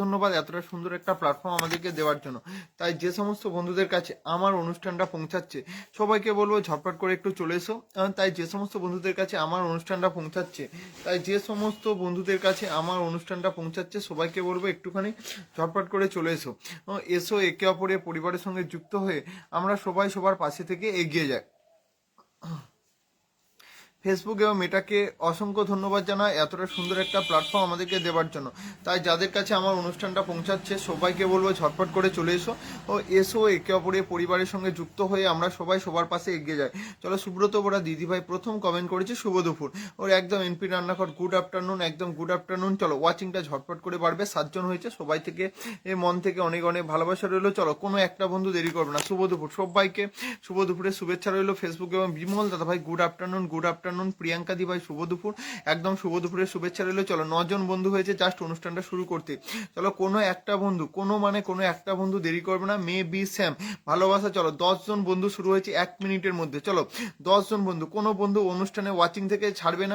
ধন্যবাদ এতটা সুন্দর একটা প্ল্যাটফর্ম আমাদেরকে দেওয়ার জন্য। তাই যে সমস্ত বন্ধুদের কাছে আমার অনুষ্ঠানটা পৌঁছাচ্ছে সবাইকে বলবো ঝটপট করে একটু চলে এসো। তাই যে সমস্ত বন্ধুদের কাছে আমার অনুষ্ঠানটা পৌঁছাচ্ছে সবাইকে বলবো একটুখানি ঝটপট করে চলে এসো। এসো, একে অপরের পরিবারের সঙ্গে যুক্ত হয়ে আমরা সবাই সবার পাশে থেকে এগিয়ে যাই। ফেসবুক এবং মেটাকে অসংখ্য ধন্যবাদ জানাই এতটা সুন্দর একটা প্ল্যাটফর্ম আমাদেরকে দেওয়ার জন্য। তাই যাদের কাছে আমার অনুষ্ঠানটা পৌঁছাচ্ছে সবাইকে বলবো ঝটপট করে চলে এসো, একে অপরের পরিবারের সঙ্গে যুক্ত হয়ে আমরা সবাই সবার পাশে এগিয়ে যাই। চলো, সুব্রত বড়া দিদিভাই প্রথম কমেন্ট করেছে শুভ দুপুর, ওর একদম এনপি রান্নাঘর গুড আফটারনুন, একদম গুড আফটারনুন। চলো, ওয়াচিংটা ঝটপট করে বাড়বে, 7 জন হয়েছে, সবাই থেকে মন থেকে অনেক অনেক ভালোবাসা রইলো। চলো, কোনো একটা বন্ধু দেরি করবে না, শুভ দুপুর সবাইকে, শুভ দুপুরের শুভেচ্ছা রইলো। ফেসবুক এবং বিমল দাদাভাই good afternoon, good afternoon. Priyanka দি ভাই শুভ দুপুর, একদম শুভ দুপুরের শুভেচ্ছা রইলো। চলো, 9 জন বন্ধু হয়েছে জাস্ট অনুষ্ঠানটা শুরু করতে। চলো, কোনো একটা বন্ধু দেরি করবে না, মে বি স্যাম ভালোবাসা। চলো, 10 জন বন্ধু শুরু হয়েছে 1 মিনিটের মধ্যে। চলো, 10 জন বন্ধু, কোনো বন্ধু অনুষ্ঠানে ওয়াচিং থেকে ছাড়বে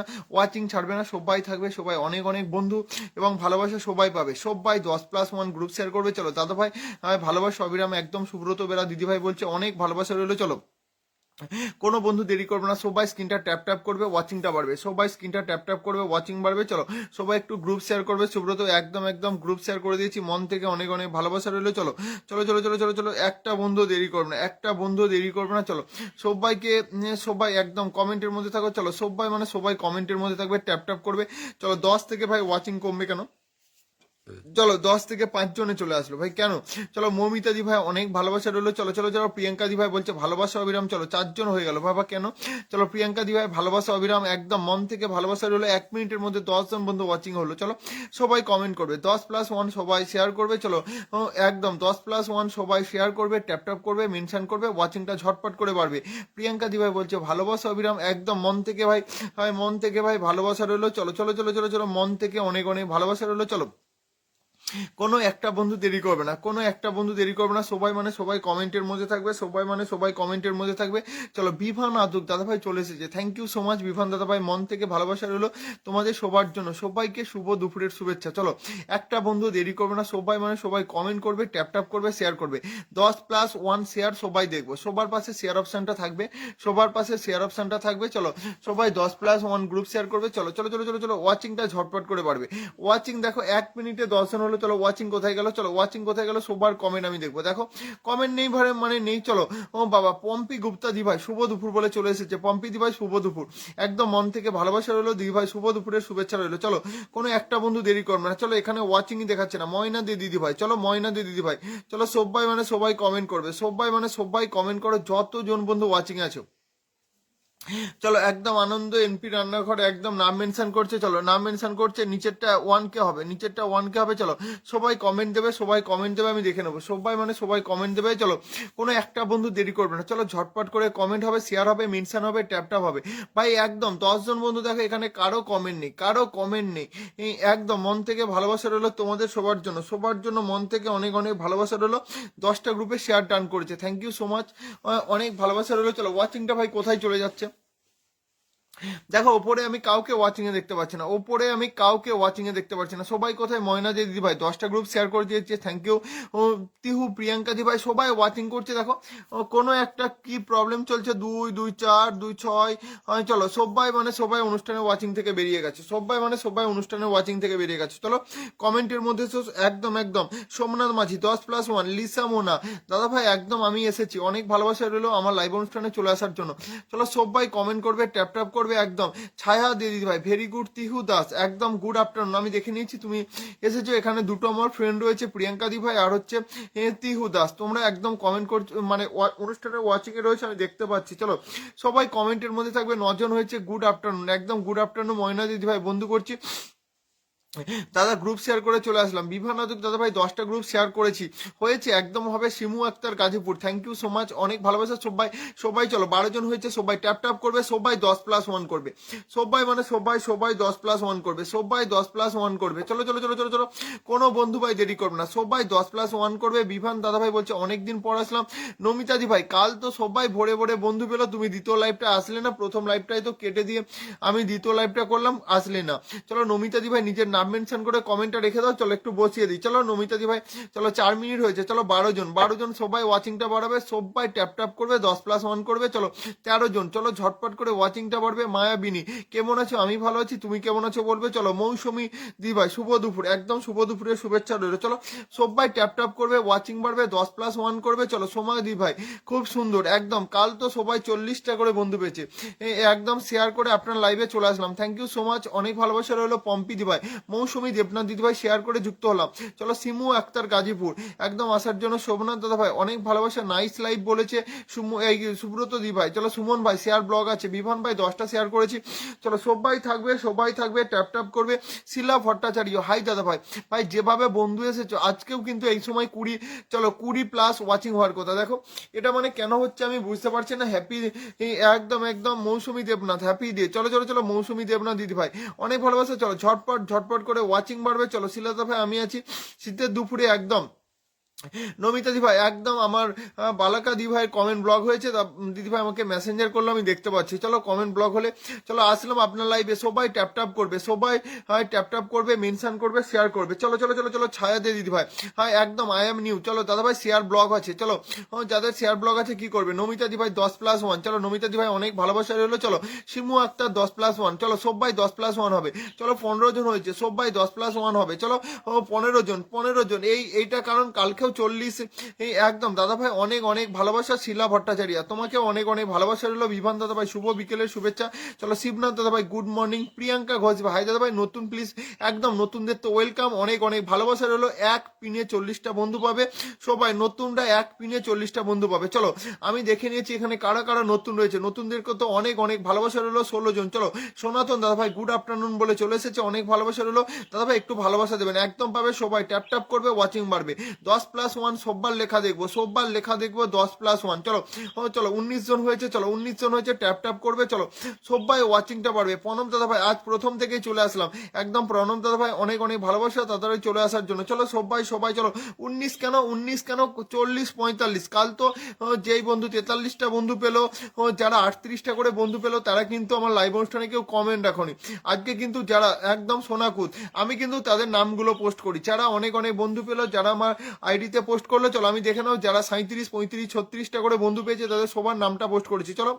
না, সবাই থাকবে, সবাই অনেক অনেক বন্ধু এবং ভালোবাসা সবাই পাবে, সবাই 10+1 গ্রুপ শেয়ার করবে। চলো, দাদা ভাই ভালোবাসা অবিরাম, একদম সুব্রত বেরা দিদিভাই বলছে অনেক ভালোবাসা রইলো। চলো, কোনো বন্ধু দেরি করবে না, সবাই স্ক্রিনটা ট্যাপ করবে, ওয়াচিংটা বাড়বে, সবাই স্ক্রিনটা ট্যাপ করবে, ওয়াচিং বাড়বে। চলো, সবাই একটু গ্রুপ শেয়ার করবে। সুব্রত একদম গ্রুপ শেয়ার করে দিয়েছি, মন থেকে অনেক অনেক ভালোবাসা রইলো। চলো চলো চলো চলো চলো চলো, একটা বন্ধু দেরি করবে না, চলো সবাইকে, সবাই একদম কমেন্টের মধ্যে থাকো। চলো, সবাই কমেন্টের মধ্যে থাকবে, ট্যাপ করবে। চলো, 10 থেকে ভাই ওয়াচিং কমবে কেন? চলো, 10 থেকে 5 জনে চলে আসলো ভাই, কেন? চলো, মৌমিতা দি ভাই অনেক ভালোবাসা রইলো। চলো চলো চলো, প্রিয়াঙ্কা দি ভাই বলছে ভালোবাসা অবিরাম। চলো, 4 জন হয়ে গেল বাবা, কেন? চলো, প্রিয়াঙ্কা দি ভাই ভালোবাসা অবিরাম, একদম মন থেকে ভালোবাসা রইলো। 1 মিনিটের মধ্যে 10 জন বন্ধু ওয়াচিং হলো। চলো, সবাই কমেন্ট করবে, 10+1 সবাই শেয়ার করবে। চলো, একদম 10+1 সবাই শেয়ার করবে, ট্যাপ করবে, মেনশন করবে, ওয়াচিংটা ঝটপট করে বাড়বে। প্রিয়াঙ্কা দি ভাই বলছে ভালোবাসা অবিরাম, একদম মন থেকে ভাই ভালোবাসা রইলো। চলো চলো চলো চলো চলো, মন থেকে অনেক অনেক ভালোবাসা রইলো। চলো, কোনো একটা বন্ধু দেরি করবে না, সবাই কমেন্টের মধ্যে থাকবে, চলো, বিভান আদুক দাদাভাই চলে এসেছে, thank you so much Bivan দাদাভাই, মন থেকে ভালোবাসা রইলো তোমাদের সবার জন্য, সবাইকে শুভ দুপুরের শুভেচ্ছা। চলো, একটা বন্ধু দেরি করবে না, সবাই কমেন্ট করবে, ট্যাপ করবে, শেয়ার করবে, 10+1 শেয়ার সবাই দেখবো, সবার পাশে শেয়ার অপশনটা থাকবে। চলো, সবাই 10+1 গ্রুপ শেয়ার করবে। চলো চলো চলো চলো চলো, ওয়াচিংটা ঝটপট করে বাড়বে, ওয়াচিং দেখো 1 মিনিটে 10 জন হলো। চলো, ওয়াচিং কোথায় গেল? সবার কমেন্ট আমি দেখবো। দেখো, কমেন্ট নেই নেই। চলো, ও বাবা, পম্পি গুপ্তা দি ভাই শুভ দুপুর বলে চলে এসেছে, পম্পি দি ভাই শুভ দুপুর, একদম মন থেকে ভালোবাসা রইলো। দি ভাই শুভ দুপুরের শুভেচ্ছা রইলো। চলো, কোনো একটা বন্ধু দেরি করবে না। চলো, এখানে ওয়াচিংই দেখাচ্ছে না, ময়না দি দিদি ভাই, চলো ময়না দি দিদি ভাই, চলো সবাই কমেন্ট করবে, সবাই কমেন্ট করো, যতজন বন্ধু ওয়াচিং আছো। চলো, একদম আনন্দ এনপি রান্নাঘর, একদম নাম মেনশন করছে। চলো, নাম মেনশন করছে, নিচেরটা 1K হবে। চলো, সবাই কমেন্ট দেবে, আমি দেখে নেবো, সবাই কমেন্ট দেবে। চলো, কোনো একটা বন্ধু দেরি করবে না, চলো ঝটপট করে কমেন্ট হবে, শেয়ার হবে, মেনশন হবে, ট্যাপ হবে ভাই। একদম 10 জন বন্ধু দেখো, এখানে কারো কমেন্ট নেই, একদম মন থেকে ভালোবাসা রইলো তোমাদের সবার জন্য, মন থেকে অনেক অনেক ভালোবাসা রইলো। 10টা গ্রুপে শেয়ার ডান করেছে, থ্যাংক ইউ সো মাচ, অনেক ভালোবাসা রইলো। চলো, ওয়াচিংটা ভাই কোথায় চলে যাচ্ছে? দেখো, ওপরে আমি কাউকে ওয়াচিং এ দেখতে পাচ্ছি না, সবাই কোথায়? ময়না দি দিদি ভাই 10টা গ্রুপ শেয়ার করে দিয়েছে, থ্যাংক ইউ। তিহু, প্রিয়াঙ্কা দি ভাই সবাই ওয়াচিং করছে। দেখো, কোনো একটা কি প্রবলেম চলছে, 2 2 4 2 6। চলো, সবাই অনুষ্ঠানে ওয়াচিং থেকে বেরিয়ে গেছে, চলো, কমেন্টের মধ্যে একদম সোমনাথ মাঝি 10+1, লিসা মোনা দাদা ভাই, একদম আমি এসেছি, অনেক ভালোবাসা রইলো আমার লাইভ অনুষ্ঠানে চলে আসার জন্য। চলো, সবাই কমেন্ট করবে, ট্যাপ করবে, একদম ছায়া দিদি ভাই ভেরি গুড। তিহু দাস, একদম গুড আফটারনুন, আমি দেখে নিয়েছি তুমি এসেছো, এখানে দুটো আমার ফ্রেন্ড রয়েছে, প্রিয়াঙ্কা দি ভাই আর হচ্ছে তিহু দাস, তোমরা একদম কমেন্ট করছো, অনুষ্ঠানের ওয়াচিং এ রয়েছে, আমি দেখতে পাচ্ছি। চলো, সবাই কমেন্টের মধ্যে থাকবে, 9 জন হয়েছে, গুড আফটারনুন, একদম গুড আফটারনুন। ময়না দিদি ভাই বন্ধু করছি, দাদা গ্রুপ শেয়ার করে চলে আসলাম। বিভান আদুক দাদা ভাই 10টা গ্রুপ শেয়ার করেছি, হয়েছে, একদম হবে। Shimu Akter Gazipur, thank you so much, অনেক ভালোবাসা। সবাই চলো, 12 জন হয়েছে, সবাই ট্যাপ করবে, সবাই 10+1 করবে, সবাই 10+1 করবে, সবাই 10+1 করবে। চলো চলো চলো চলো চলো, কোনো বন্ধু ভাই দেরি করবে না, সবাই 10+1 করবে। বিভান দাদা ভাই বলছে অনেকদিন পর আসলাম। নমিতা দি ভাই, কাল তো সবাই ভোরে বন্ধু পেলো, তুমি দ্বিতীয় লাইভটা আসলে না, প্রথম লাইভটাই তো কেটে দিয়ে আমি দ্বিতীয় লাইভটা করলাম, আসলে না। চলো, নমিতা দি ভাই নিজের নাম নাম মেনশন করে কমেন্টটা রেখে দাও, চলো একটু বসিয়ে দিই। চলো নমিতা দি ভাই, চলো 4 মিনিট হয়েছে, চলো 12 জন সবাই ওয়াচিংটা বাড়াবে, সবাই ট্যাপ ট্যাপ করবে, 10+1 করবে। চলো 13 জন, চলো ঝটপট করে ওয়াচিংটা বাড়বে। মায়াবিনী কেমন আছো? আমি ভালো আছি, তুমি কেমন আছো বলবে। চলো মৌসুমী দি ভাই শুভ দুপুর, একদম শুভ দুপুরের শুভেচ্ছা রইলো। চলো সবাই ট্যাপ ট্যাপ করবে, ওয়াচিং বাড়বে, 10+1 করবে। চলো সোমা দি ভাই খুব সুন্দর একদম, কাল তো সবাই 40টা করে বন্ধু পেয়েছে, একদম শেয়ার করে আপনার লাইভে চলে আসলাম, থ্যাংক ইউ সো মাচ, অনেক ভালোবাসা রইলো। পম্পি দি ভাই, মৌসুমী দেবনাথ দিদি ভাই শেয়ার করে যুক্ত হলাম। চলো সিমু আক্তার গাজীপুর একদম আসার জন্য, শোভনাথ দাদা ভাই অনেক ভালোবাসা, নাইস লাইভ বলেছে। এই সুব্রত দি ভাই, চলো সুমন ভাই শেয়ার ব্লগ আছে, বিভান ভাই 10টা শেয়ার করেছি। চলো সবাই থাকবে, সবাই থাকবে, ট্যাপ ট্যাপ করবে। শিলা ভট্টাচার্য, হাই দাদা ভাই, ভাই যেভাবে বন্ধু এসেছো আজকেও কিন্তু এই সময় 20+ ওয়াচিং হওয়ার কথা। দেখো এটা মানে কেন হচ্ছে আমি বুঝতে পারছি না। হ্যাপি একদম একদম মৌসুমী দেবনাথ, হ্যাপি ডে। চলো চলো চলো মৌসুমী দেবনাথ দিদি ভাই অনেক ভালোবাসা। চলো ঝটপট ঝটপট করে ওয়াচিং বাড়বে। চলো শিলাদা ভাই আমি আছি, শীতের দুপুরে একদম। নমিতা দি ভাই একদম আমার বালাকা দি ভাইয়ের কমেন্ট ব্লক হয়েছে, দিদি ভাই আমাকে মেসেঞ্জার করলো, আমি দেখতে পাচ্ছি। চলো কমেন্ট ব্লক হলে চলো আসলাম আপনার লাইভে, সবাই ট্যাপ ট্যাপ করবে, সবাই ট্যাপ ট্যাপ করবে, মেনশন করবে, শেয়ার করবে। চলো চলো চলো চলো ছায়া দে দিদি ভাই, হ্যাঁ একদম আই এম নিউ। চলো দাদা ভাই শেয়ার ব্লক আছে, চলো যাদের শেয়ার ব্লক আছে কি করবে। নমিতা দি ভাই 10+1, চলো নমিতা দি ভাই অনেক ভালোবাসা রইলো। চলো শিমু আক্তার 10+1, চলো সবাই 10+1 হবে। চলো 15 জন হয়েছে, সবাই 10+1 হবে। চলো 15 জন এইটা কারণ কালকেও 40, এই একদম দাদা ভাই অনেক অনেক ভালোবাসা। শিলা ভট্টাচার্য তোমাকে অনেক অনেক ভালোবাসা রইলো। বিভান দাদা ভাই শুভ বিকেলের শুভেচ্ছা। চলো শিবনাথ দাদা ভাই গুড মর্নিং। প্রিয়াঙ্কা ঘোষ ভাই, দাদা ভাই নতুন প্লিজ, একদম নতুনদের তো ওয়েলকাম, অনেক অনেক ভালোবাসা রইলো। এক পিনে 40টা বন্ধু পাবে, সবাই নতুনরা এক পিনে 40টা বন্ধু পাবে। চলো আমি দেখে নিয়েছি এখানে কারা কারা নতুন রয়েছে, নতুনদেরকে তো অনেক অনেক ভালোবাসা রইলো। 16 জন। চলো সনাতন দাদা ভাই গুড আফটারনুন বলে চলে এসেছে, অনেক ভালোবাসা রইলো। দাদা ভাই একটু ভালোবাসা দেবেন, একদম পাবে, সবাই ট্যাপ ট্যাপ করবে, ওয়াচিং বাড়বে। 10+1 সববার লেখা দেখবো, সববার লেখা দেখবো 10+1। চলো চলো 19 জন হয়েছে, চলো 19 জন হয়েছে, ট্যাপ ট্যাপ করবে। চলো সবাই ওয়াচিংটা বাড়বে। প্রণব দাদা ভাই আজ প্রথম থেকেই চলে আসলাম, একদম প্রণব দাদা ভাই অনেক অনেক ভালোবাসা তাড়াতাড়ি চলে আসার জন্য। চলো সবাই সবাই চলো 19 কেন 40 45, কাল তো যেই বন্ধু 43টা বন্ধু পেলো, যারা 38টা করে বন্ধু পেলো, তারা কিন্তু আমার লাইভ অনুষ্ঠানে কেউ কমেন্ট রাখনি। আজকে কিন্তু যারা একদম সোনাকুদ, আমি কিন্তু তাদের নামগুলো পোস্ট করি, যারা অনেক অনেক বন্ধু পেলো, যারা আমার আইডিতে পোস্ট করলে। চলো আমি দেখে নাও যারা 37 35 36টা করে বন্ধু পেয়েছে তাদের সবার নামটা পোস্ট করেছি। চলো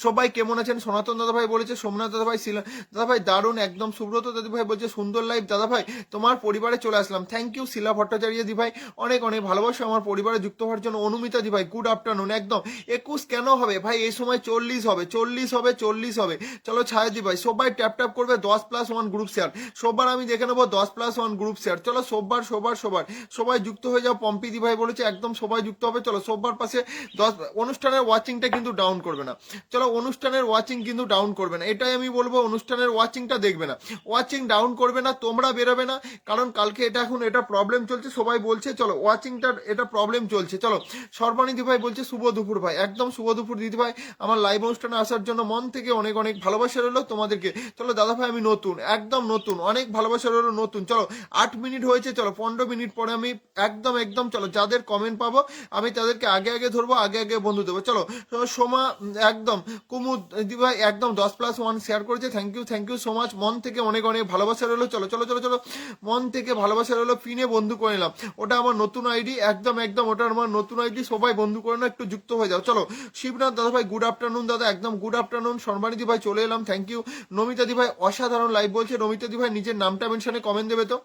সবাই কেমন আছেন? সনাতন দাদা ভাই বলেছে, সোমনাথ দাদা ভাই, শিলা দাদা ভাই দারুণ একদম। সুব্রত দাদা ভাই বলছে সুন্দর লাইভ দাদা ভাই, তোমার পরিবারে চলে আসলাম, থ্যাংক ইউ। শিলা ভট্টাচার্য দি ভাই অনেক অনেক ভালোবাসা আমার পরিবারে যুক্ত হওয়ার জন্য। অনুমিতা দি ভাই গুড আফটারনুন, একদম 21 কেন হবে ভাই, এই সময় 40 হবে, 40 হবে। চলো ছায়া দি ভাই সবাই ট্যাপ ট্যাপ করবে, 10+1 গ্রুপ শেয়ার, সবার আমি দেখে নেবো 10+1 গ্রুপ শেয়ার। চলো সবার সবার সবার সবাই যুক্ত হয়ে যাও। পম্পি দি ভাই বলেছে একদম সবাই যুক্ত হবে। চলো সবার পাশে 10, অনুষ্ঠানের ওয়াচিংটা কিন্তু ডাউন করবে না। চলো অনুষ্ঠানের ওয়াচিং কিন্তু ডাউন করবে না, এটাই আমি বলবো। অনুষ্ঠানের ওয়াচিংটা দেখবে না, ওয়াচিং ডাউন করবে না, তোমরা বেরোবে না, কারণ কালকে এটা প্রবলেম চলছে, সবাই বলছে। চলো ওয়াচিংটার এটা প্রবলেম চলছে। চলো সর্বাণী দি ভাই বলছে শুভ দুপুর ভাই, একদম শুভ দুপুর দিদি ভাই, আমার লাইভ অনুষ্ঠানে আসার জন্য মন থেকে অনেক অনেক ভালোবাসা রইলো তোমাদেরকে। চলো দাদা ভাই আমি নতুন, একদম নতুন, অনেক ভালোবাসা রইলো নতুন। চলো 8 মিনিট হয়েছে, চলো 15 মিনিট পরে আমি একদম একদম চলো যাদের কমেন্ট পাবো আমি তাদেরকে আগে আগে ধরবো, আগে আগে বন্ধু দেবো। চলো সোমা একদম কুমুদ দিভাই একদম 10+1 শেয়ার করেছে, থ্যাংক ইউ সো মাচ, মন থেকে অনেক অনেক ভালোবাসা রইলো। চলো চলো চলো চলো মন থেকে ভালোবাসা রইলো। পিনে বন্ধু করে নিলাম, ওটা আমার নতুন আইডি, একদম একদম ওটা আমার নতুন আইডি, সবাই বন্ধু করে না, একটু যুক্ত হয়ে যাও। চলো শিবনাথ দাদা ভাই গুড আফটারনুন দাদা, একদম গুড আফটারনুন। সর্বাণী দি ভাই চলে এলাম, থ্যাংক ইউ। নমিতা দি ভাই অসাধারণ লাইভ বলছে। নমিতা দি ভাই নিজের নামটা মেনশনে কমেন্ট দেবে তো,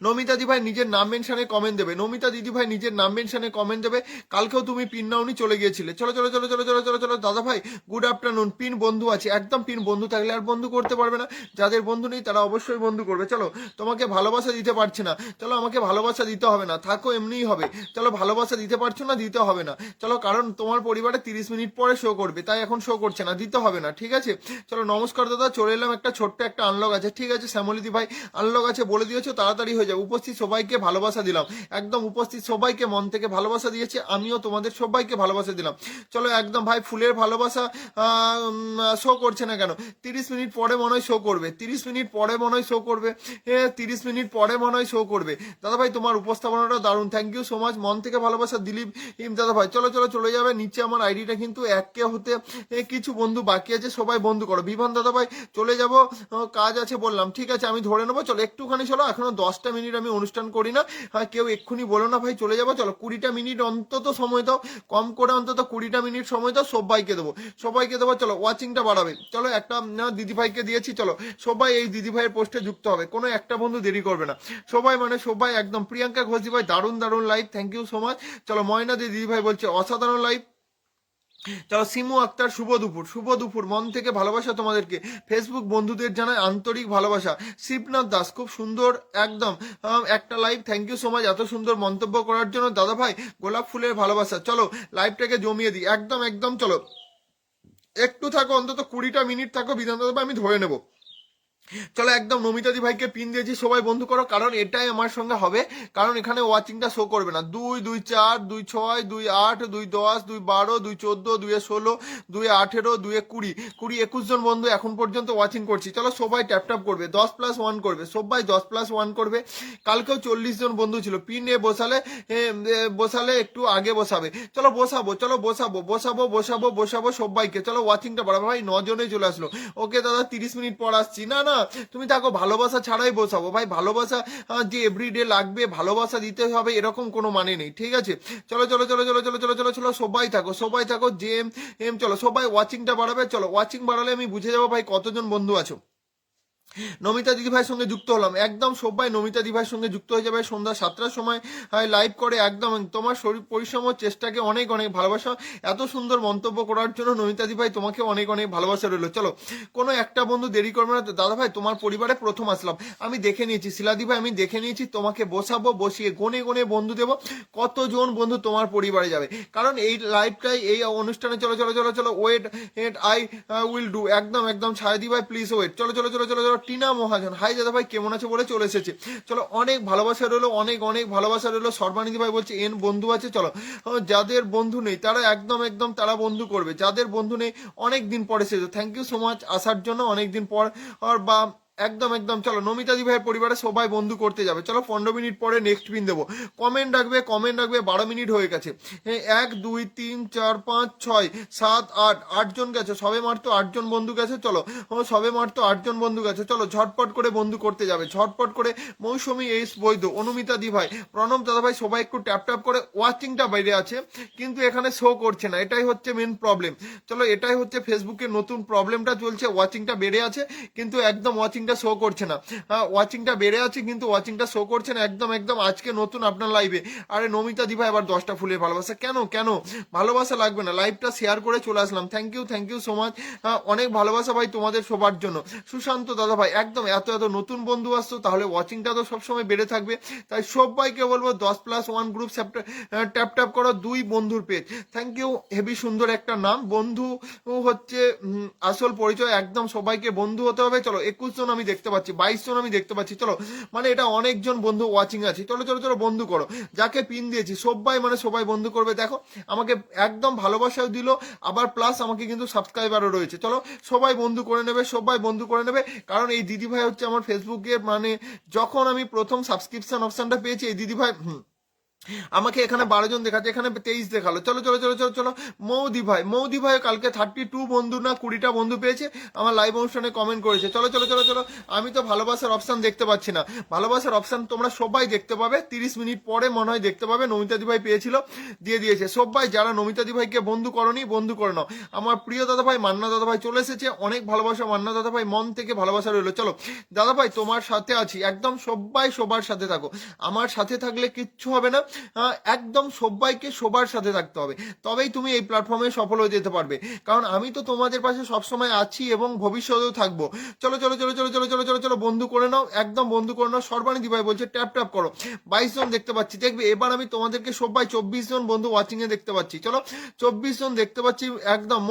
নমিতা দি ভাই নিজের নাম মেনশনে কমেন্ট দেবে, নমিতা দিদি ভাই নিজের নাম মেনশনে কমেন্ট দেবে। কালকেও তুমি পিন নাওনি, চলে গিয়েছিলে। চলো চলো চলো চলো চলো চলো চলো দাদা ভাই গুড আফটারনুন। পিন বন্ধু আছে, একদম পিন বন্ধু থাকলে আর বন্ধু করতে পারবে না, যাদের বন্ধু নেই তারা অবশ্যই বন্ধু করবে। চলো তোমাকে ভালোবাসা দিতে পারছি না, চলো আমাকে ভালোবাসা দিতে হবে না, থাকো এমনিই হবে। চলো ভালোবাসা দিতে পারছো না, দিতে হবে না। চলো কারণ তোমার পরিবারে 30 মিনিট পরে শো করবে, তাই এখন শো করছে না, দিতে হবে না, ঠিক আছে। চলো নমস্কার দাদা, চলে এলাম। একটা ছোট্ট একটা আনলক আছে, ঠিক আছে। শ্যামলিদি ভাই আনলক আছে বলে দিয়েছো, তাড়াতাড়ি তাড়াতাড়ি হয়ে যাবে। উপস্থিত সবাইকে ভালোবাসা দিলাম, একদম উপস্থিত সবাইকে মন থেকে ভালোবাসা দিয়েছি, আমিও তোমাদের সবাইকে ভালোবাসা দিলাম। চলো একদম ভাই ফুলের ভালোবাসা শো করছে না কেন? 30 মিনিট পরে মনে হয় শো করবে, 30 মিনিট পরে মনে হয় শো করবে, 30 মিনিট পরে মনে হয় শো করবে। দাদা ভাই তোমার উপস্থাপনাটা দারুণ, থ্যাংক ইউ সো মাচ, মন থেকে ভালোবাসা দিলীপ দাদা ভাই। চলো চলো চলে যাবে নিচে, আমার আইডিটা কিন্তু 1K হতে কিছু বন্ধু বাকি আছে, সবাই বন্ধু করো। বিভান দাদা ভাই চলে যাব, কাজ আছে বললাম, ঠিক আছে আমি ধরে নেবো। চলো একটুখানি চলো, এখনো 10টা মিনিট আমি অনুষ্ঠান করি না, কেউ এক্ষুনি বলো না ভাই চলে যাবো। চলো 20টা মিনিট অন্তত সময় দাও, কম করে অন্তত 20টা মিনিট সময় দাও, সবাইকে দেবো, সবাইকে দেবো। চলো ওয়াচিংটা বাড়াবে, চলো একটা দিদিভাইকে দিয়েছি, চলো সবাই এই দিদিভাইয়ের পোস্টে যুক্ত হবে, কোনো একটা বন্ধু দেরি করবে না, সবাই মানে সবাই একদম। প্রিয়াঙ্কা ঘোষ দিভাই দারুণ দারুণ live, thank you so much. চলো ময়না দিদিভাই বলছে অসাধারণ লাইভ। চলো সিমু আক্তার শুভ দুপুর, শুভ দুপুর, মন থেকে ভালোবাসা তোমাদেরকে, ফেসবুক বন্ধুদের জানায় আন্তরিক ভালোবাসা। শিবনাথ দাস খুব সুন্দর একদম একটা live, thank you so much এত সুন্দর মন্তব্য করার জন্য দাদা ভাই। গোলাপ ফুলের ভালোবাসা, চলো লাইভটাকে জমিয়ে দিই একদম একদম। চলো একটু থাকো, অন্তত 20টা মিনিট থাকো, বিধান দাদা ভাই আমি ধরে নেবো। চলো একদম নমিতাদি ভাইকে পিন দিয়েছি, সবাই বন্ধু করো, কারণ এটাই আমার সঙ্গে হবে, কারণ এখানে ওয়াচিংটা শো করবে না। 2 2 4 2 6 2 8 2 10 2 12 2 14 2 16 2 18 2 20 20 21 জন বন্ধু এখন পর্যন্ত ওয়াচিং করছি। চলো সবাই ট্যাপ করবে, 10+1 করবে, সবাই 10+1 করবে। কালকেও 40 জন বন্ধু ছিল, পিন এ বসালে বসালে একটু আগে বসাবে। চলো বসাবো, চলো বসাবো বসাবো বসাবো বসাবো সবাইকে। চলো ওয়াচিংটা বাড়াবো ভাই, 9 জনে চলে আসলো। ওকে দাদা 30 মিনিট পর আসছি। না না তুমি থাকো, ভালোবাসা ছাড়াই বসাবো ভাই, ভালোবাসা যে এভরিডে লাগবে, ভালোবাসা দিতে হবে এরকম কোনো মানে নেই, ঠিক আছে? চলো চলো চলো চলো চলো চলো চলো চলো সবাই থাকো, সবাই থাকো, জেম চলো সবাই ওয়াচিংটা বাড়াবে। চলো ওয়াচিং বাড়ালে আমি বুঝে যাবো ভাই কতজন বন্ধু আছো। নমিতা দিদিভাইয়ের সঙ্গে যুক্ত হলাম, একদম সবাই নমিতা দিদিভাইয়ের সঙ্গে যুক্ত হয়ে যাবে। সন্ধ্যা 7টার সময় লাইভ করে, একদম তোমার শরীর পরিশ্রম ও চেষ্টাকে অনেক অনেক ভালোবাসা, এত সুন্দর মন্তব্য করার জন্য নমিতা দিদিভাই তোমাকে অনেক অনেক ভালোবাসা রইলো। চলো কোনো একটা বন্ধু দেরি করবে না। দাদা ভাই তোমার পরিবারে প্রথম আসলাম, আমি দেখে নিয়েছি শিলাদি ভাই, আমি দেখে নিয়েছি, তোমাকে বসাবো, বসিয়ে গনে গনে বন্ধু দেবো, কতজন বন্ধু তোমার পরিবারে যাবে, কারণ এই লাইভটাই এই অনুষ্ঠানে। চলো চলো চলো চলো ওয়েট আই উইল ডু, একদম একদম ছায়াদি ভাই প্লিজ ওয়েট। চলো চলো চলো চলো চলো টিনা মহাজন হাই দাদা ভাই কেমন আছে বলে চলে এসেছে। চলো অনেক ভালোবাসা রইলো, অনেক অনেক ভালোবাসা রইলো। সর্বানিধি ভাই বলছে এন বন্ধু আছে, চলো যাদের বন্ধু নেই তারা একদম একদম তারা বন্ধু করবে, যাদের বন্ধু নেই অনেক দিন পরে এসেছে, থ্যাংক ইউ সো মাচ আসার জন্য, অনেক দিন পর বা একদম একদম। চলো নমিতা দি ভাইয়ের পরিবারে সবাই বন্ধু করতে যাবে। চলো 15 মিনিট পরে নেক্সট পিন দেবো, কমেন্ট রাখবে, কমেন্ট রাখবে। 12 মিনিট হয়ে গেছে, 1 2 3 4 5 6 7 8 8জন গেছে, সবে মাত্র 8জন বন্ধু গেছে। চলো সবে মাত্র 8জন বন্ধু গেছে, চলো ঝটপট করে বন্ধু করতে যাবে, ঝটপট করে। মৌসুমী এইস বৈধ, অনুমিতা দি ভাই, প্রণব দাদা ভাই, সবাই একটু ট্যাপ করে। ওয়াচিংটা বাইরে আছে কিন্তু এখানে শো করছে না, এটাই হচ্ছে মেন প্রবলেম। চলো এটাই হচ্ছে ফেসবুকের নতুন প্রবলেমটা চলছে, ওয়াচিংটা বেড়ে আছে কিন্তু একদম ওয়াচিংটা শো করছে না। ওয়াচিংটা বেড়ে আছে কিন্তু ওয়াচিংটা শো করছে না, একদম একদম। আজকে নতুন আপনার লাইভে, আরে নমিতা দি ভাই আবার 10টা ফুলের ভালোবাসা, কেন কেন ভালোবাসা লাগবে না, লাইভটা শেয়ার করে চলে আসলাম, থ্যাংক ইউ সো মাচ। অনেক ভালোবাসা ভাই তোমাদের সবার জন্য। সুশান্ত দাদা ভাই একদম, এত এত নতুন বন্ধু আসছো, তাহলে ওয়াচিংটা তো সবসময় বেড়ে থাকবে। তাই সবাইকে বলবো 10+1 গ্রুপ ট্যাপ করো, 2 বন্ধুর পেজ, থ্যাংক ইউ। হেভি সুন্দর একটা নাম, বন্ধু হচ্ছে আসল পরিচয়, একদম সবাইকে বন্ধু হতে হবে। চলো 21 জন আমি দেখতে পাচ্ছি, 22 জন আমি দেখতে পাচ্ছি, চলো মানে এটা অনেকজন বন্ধু ওয়াচিং আছে। চলো চলো চলো বন্ধু করো, যাকে পিন দিয়েছি সবাই মানে সবাই বন্ধু করবে। দেখো আমাকে একদম ভালোবাসাও দিল, আবার প্লাস আমাকে কিন্তু সাবস্ক্রাইবারও রয়েছে। চলো সবাই বন্ধু করে নেবে, সবাই বন্ধু করে নেবে, কারণ এই দিদি ভাই হচ্ছে আমার ফেসবুকে, মানে যখন আমি প্রথম সাবস্ক্রিপশন অপশনটা পেয়েছি এই দিদি ভাই আমাকে এখানে 12 জন দেখাচ্ছে, এখানে 23 দেখালো। চলো চলো চলো চলো চলো মৌদি ভাই কালকে 32 বন্ধু না 20টা বন্ধু পেয়েছে, আমার লাইভ অনুষ্ঠানে কমেন্ট করেছে। চলো চলো চলো চলো, আমি তো ভালোবাসার অপশন দেখতে পাচ্ছি না, ভালোবাসার অপশন তোমরা সবাই দেখতে পাবে 30 মিনিট পরে মনে হয় দেখতে পাবে। নমিতা দি ভাই পেয়েছিল, দিয়ে দিয়েছে। সবাই যারা নমিতা দি ভাইকে বন্ধু করনি বন্ধু করে নাও। আমার প্রিয় দাদা ভাই মান্না দাদা ভাই চলে এসেছে, অনেক ভালোবাসা মান্না দাদা ভাই, মন থেকে ভালোবাসা রইলো। চলো দাদা ভাই তোমার সাথে আছি, একদম সবাই সবার সাথে থাকো, আমার সাথে থাকলে কিচ্ছু হবে না, একদম সবাইকে সবার সাথে থাকতে হবে, তবেই তুমি এই প্ল্যাটফর্মে সফল হয়ে যেতে পারবে। কারণ আমি তো তোমাদের পাশে সবসময় আছি এবং ভবিষ্যতেও থাকবো। চলো চলো চলো চলো চলো চলো চলো চলো বন্ধু করে নাও, একদম বন্ধু করে নাও। সর্বানিধি ভাই বলছে ট্যাপ ট্যাপ করো, 22 জন দেখতে পাচ্ছি। দেখবে এবার আমি তোমাদেরকে সবাই 24 জন বন্ধু ওয়াচিং এ দেখতে পাচ্ছি। চলো 24 জন দেখতে পাচ্ছি একদম।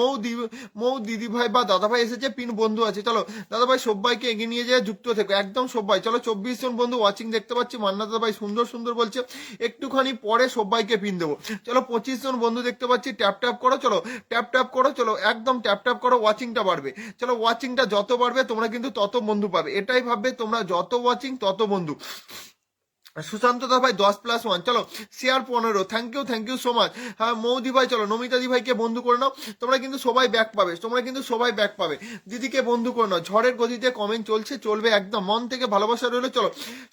মৌ দিদি ভাই বা দাদা ভাই এসেছে, পিন বন্ধু আছে। চলো দাদা ভাই সবাইকে এগিয়ে নিয়ে যায়, যুক্ত থেকো একদম সবাই। চলো 24 জন বন্ধু ওয়াচিং দেখতে পাচ্ছি। মান্না দাদা ভাই সুন্দর সুন্দর বলছে, একটুখানি পরে সবাইকে পিন দেবো। চলো 25 জন বন্ধু দেখতে পাচ্ছি, ট্যাপ ট্যাপ করো, চলো ট্যাপ ট্যাপ করো, চলো একদম ট্যাপ ট্যাপ করো, ওয়াচিংটা বাড়বে। চলো ওয়াচিংটা যত বাড়বে তোমরা কিন্তু তত বন্ধু পাবে, এটাই ভাববে তোমরা, যত ওয়াচিং তত বন্ধু। সুশান্ত দা ভাই 10+1, চলো share 15, thank you so much. হ্যাঁ মৌদি ভাই চলো, নমিতা দি ভাইকে বন্ধু করে নাও, তোমরা কিন্তু সবাই ব্যাক পাবে, তোমরা কিন্তু সবাই ব্যাক পাবে। দিদিকে বন্ধু করে নাও, ঝড়ের গতিতে কমেন্ট চলছে, চলবে একদম, মন থেকে ভালোবাসা রইলো। চলো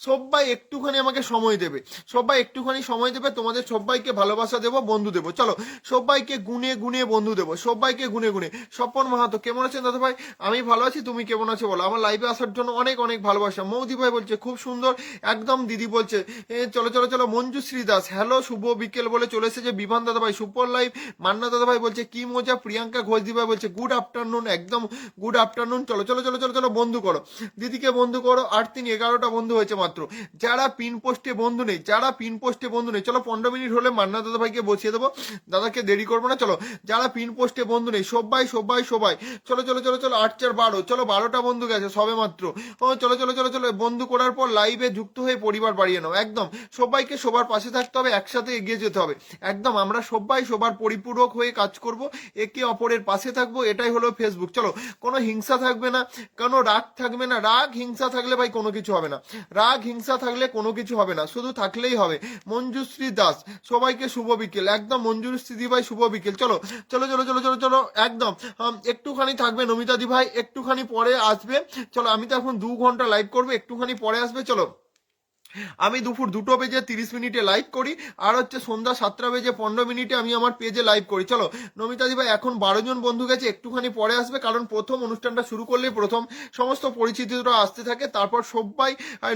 সবাই একটুখানি আমাকে সময় দেবে, সবাই একটুখানি সময় দেবে, তোমাদের সবাইকে ভালোবাসা দেবো, বন্ধু দেবো। চলো সবাইকে গুনে গুনে বন্ধু দেবো, সবাইকে গুনে গুনে। স্বপন মাহাতো কেমন আছেন দাদা ভাই? আমি ভালো আছি, তুমি কেমন আছো বলো? আমার লাইভে আসার জন্য অনেক অনেক ভালোবাসা। মৌদি ভাই বলছে খুব সুন্দর একদম। দিদি বলছে চলো চলো চলো। মঞ্জুশ্রী দাস হ্যালো শুভ বিকেল বলে চলে এসেছে। বিভান দাদা ভাই সুপার লাইভ। মান্না দাদা ভাই বলছে কি মজা। প্রিয়াঙ্কা ঘোষ দি ভাই বলছে গুড আফটারনুন, একদম গুড আফটারনুন। চলো চলো চলো চলো চলো বন্ধু করো, দিদিকে বন্ধু করো। 8 3 11টা বন্ধু হয়েছে মাত্র। যারা পিন পোস্টে বন্ধু নেই, যারা পিন পোস্টে বন্ধু নেই, চলো 15 মিনিট হলে মান্না দাদা ভাইকে বসিয়ে দেবো, দাদাকে দেরি করবো না। চলো যারা পিন পোস্টে বন্ধু নেই সবাই সবাই সবাই চলো চলো চলো চলো। 8 4 12, চলো 12টা বন্ধু গেছে সবে মাত্র। ও চলো চলো চলো চলো বন্ধু করার পর লাইভে যুক্ত হয়ে পরিবার বাড়িয়ে নাও একদম। সবাইকে সবার পাশে থাকতে হবে, একসাথে এগিয়ে যেতে হবে একদম। আমরা সবাই সবার পরিপূরক হয়ে কাজ করব, একে অপরের পাশে থাকবো, এটাই হলো ফেসবুক। চলো কোনো হিংসা থাকবে না, কোনো রাগ থাকবে না। রাগ হিংসা থাকলে ভাই কোনো কিছু হবে না, রাগ হিংসা থাকলে কোনো কিছু হবে না, শুধু থাকলেই হবে। মঞ্জুশ্রী দাস সবাইকে শুভ বিকেল একদম। মঞ্জুশ্রী দি ভাই শুভ বিকেল। চলো চলো চলো চলো চলো চলো একদম। একটুখানি থাকবে নমিতা দি ভাই, একটুখানি পরে আসবে। চলো আমি তো এখন 2 ঘন্টা লাইভ করবো, একটুখানি পরে আসবে। চলো আমি দুপুর 2:30 লাইভ করি, আর হচ্ছে সন্ধ্যা 7:15 আমি আমার পেজে লাইভ করি। চলো নমিতাদি ভাই এখন 12 জন বন্ধু গেছে, একটুখানি পরে আসবে, কারণ প্রথম অনুষ্ঠানটা শুরু করলে প্রথম সমস্ত পরিচিতিরা আসতে থাকে, তারপর সবাই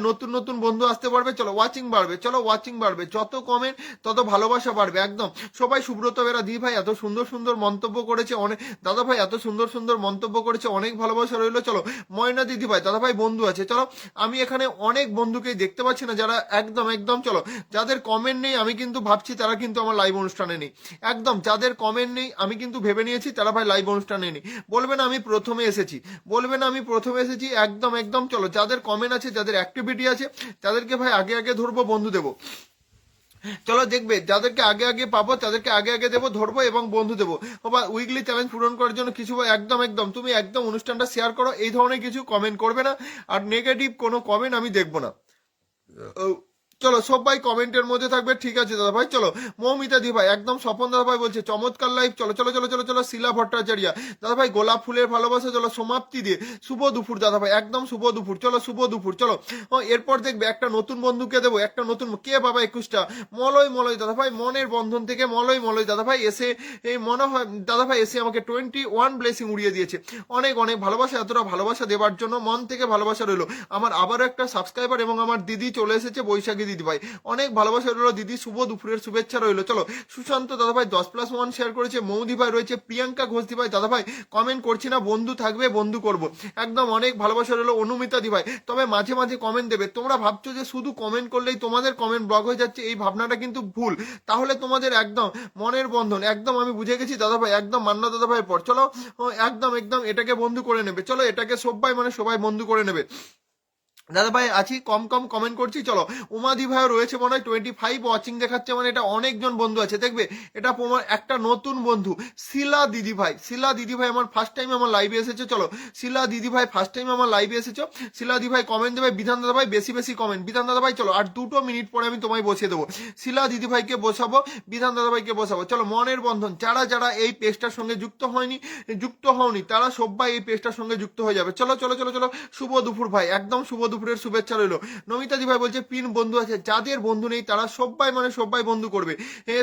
নতুন নতুন বন্ধু আসতে পারবে। চলো ওয়াচিং বাড়বে, চলো ওয়াচিং বাড়বে, যত কমেন্ট তত ভালোবাসা বাড়বে একদম। সবাই সুব্রত বেরা দি ভাই এত সুন্দর সুন্দর মন্তব্য করেছে, অনেক দাদা ভাই এত সুন্দর সুন্দর মন্তব্য করেছে, অনেক ভালোবাসা রইলো। চলো ময়না দিদি ভাই দাদা ভাই বন্ধু আছে। চলো আমি এখানে অনেক বন্ধুকেই দেখতে পাচ্ছি না, যারা একদম একদম। চলো যাদের কমেন্ট নেই আমি কিন্তু ভাবছি তারা কিন্তু আমার লাইভ অনুষ্ঠানে নেই একদম। যাদের কমেন্ট নেই আমি কিন্তু ভেবে নিয়েছি তারা ভাই লাইভ অনুষ্ঠানে নেই। বলবেন আমি প্রথমে এসেছি, বলবেন আমি প্রথমে এসেছি একদম একদম। চলো যাদের কমেন্ট আছে, যাদের অ্যাক্টিভিটি আছে, তাদেরকে ভাই আগে আগে ধরবো, বন্ধু দেবো। চলো দেখবে যাদেরকে আগে আগে পাবো তাদেরকে আগে আগে দেবো, ধরবো এবং বন্ধু দেবো। বা উইকলি চ্যালেঞ্জ পূরণ করার জন্য কিছু একদম একদম। তুমি একদম অনুষ্ঠানটা শেয়ার করো, এই ধরনের কিছু কমেন্ট করবে না, আর নেগেটিভ কোনো কমেন্ট আমি দেখবো না। চলো সবাই কমেন্টের মধ্যে থাকবে, ঠিক আছে দাদা ভাই। চলো মৌমিতা দি ভাই একদম। স্বপন দাদা ভাই বলছে চমৎকার লাইভ। চলো চলো চলো চলো চলো। শিলা ভট্টাচার্য দাদা ভাই গোলাপ ফুলের ভালোবাসা। চলো সমাপ্তি দিয়ে শুভ দুপুর দাদা ভাই একদম শুভ দুপুর। চলো শুভ দুপুর। চলো এরপর দেখবে একটা নতুন বন্ধুকে দেবো, একটা নতুন কে বাবা 21টা মলয় মলয় দাদা ভাই, মনের বন্ধন থেকে মলয় মলয় দাদা ভাই এসে এই মনে হয় দাদা ভাই এসে আমাকে 21 ব্লেসিং উড়িয়ে দিয়েছে। অনেক অনেক ভালোবাসা, এতটা ভালোবাসা দেওয়ার জন্য মন থেকে ভালোবাসা রইলো। আমার আবারও একটা সাবস্ক্রাইবার এবং আমার দিদি চলে এসেছে, বৈশাখী দিদি ভাই, অনেক ভালোবাসা রইলো দিদি, শুভ দুপুরের শুভেচ্ছা রইলো। চলো সুশান্ত দাদা ভাই 10+1 শেয়ার করেছে। মৌদি ভাই রয়েছে, প্রিয়াঙ্কা ঘোষ দি ভাই দাদা ভাই কমেন্ট করছি না, বন্ধু থাকবে, বন্ধু করব একদম। অনেক ভালোবাসা রইলো অনুমিতা দি ভাই, তবে মাঝে মাঝে কমেন্ট দেবে। তোমরা ভাবছো যে শুধু কমেন্ট করলেই তোমাদের কমেন্ট ব্লক হয়ে যাচ্ছে, এই ভাবনাটা কিন্তু ভুল। তাহলে তোমাদের একদম মনের বন্ধন একদম আমি বুঝে গেছি দাদা ভাই একদম। মান্না দাদা ভাই পর চলো একদম একদম এটাকে বন্ধু করে নেবে। চলো এটাকে সবাই মানে সবাই বন্ধু করে নেবে দাদা ভাই। আছি কম কম কমেন্ট করছি। চলো উমাদি ভাই রয়েছে মনে হয় 25 ওয়াচিং দেখাচ্ছে, মানে এটা অনেকজন বন্ধু আছে। দেখবে এটা একটা নতুন বন্ধু শিলা দিদি ভাই। শিলা দিদি ভাই আমার ফার্স্ট টাইম আমার লাইভে এসেছে। চলো শিলা দিদি ভাই ফার্স্ট টাইম আমার লাইভে এসেছো। শিলা দিদি ভাই কমেন্ট দেবে। বিধান দাদা ভাই বেশি বেশি কমেন্ট। বিধান দাদা ভাই চলো আর 2 মিনিট পরে আমি তোমায় বসিয়ে দেবো। শিলা দিদি ভাইকে বসাবো, বিধান দাদা ভাইকে বসাবো। চলো মনের বন্ধন, যারা যারা এই পেজটার সঙ্গে যুক্ত হওনি তারা সবাই এই পেজটার সঙ্গে যুক্ত হয়ে যাবে। চলো চলো চলো চলো। শুভ দুপুর ভাই একদম শুভ দুপুরের শুভেচ্ছা রইলো। নমিতা দি ভাই বলছে পিন বন্ধু আছে, যাদের বন্ধু নেই তারা সবাই মানে সবাই বন্ধু করবে।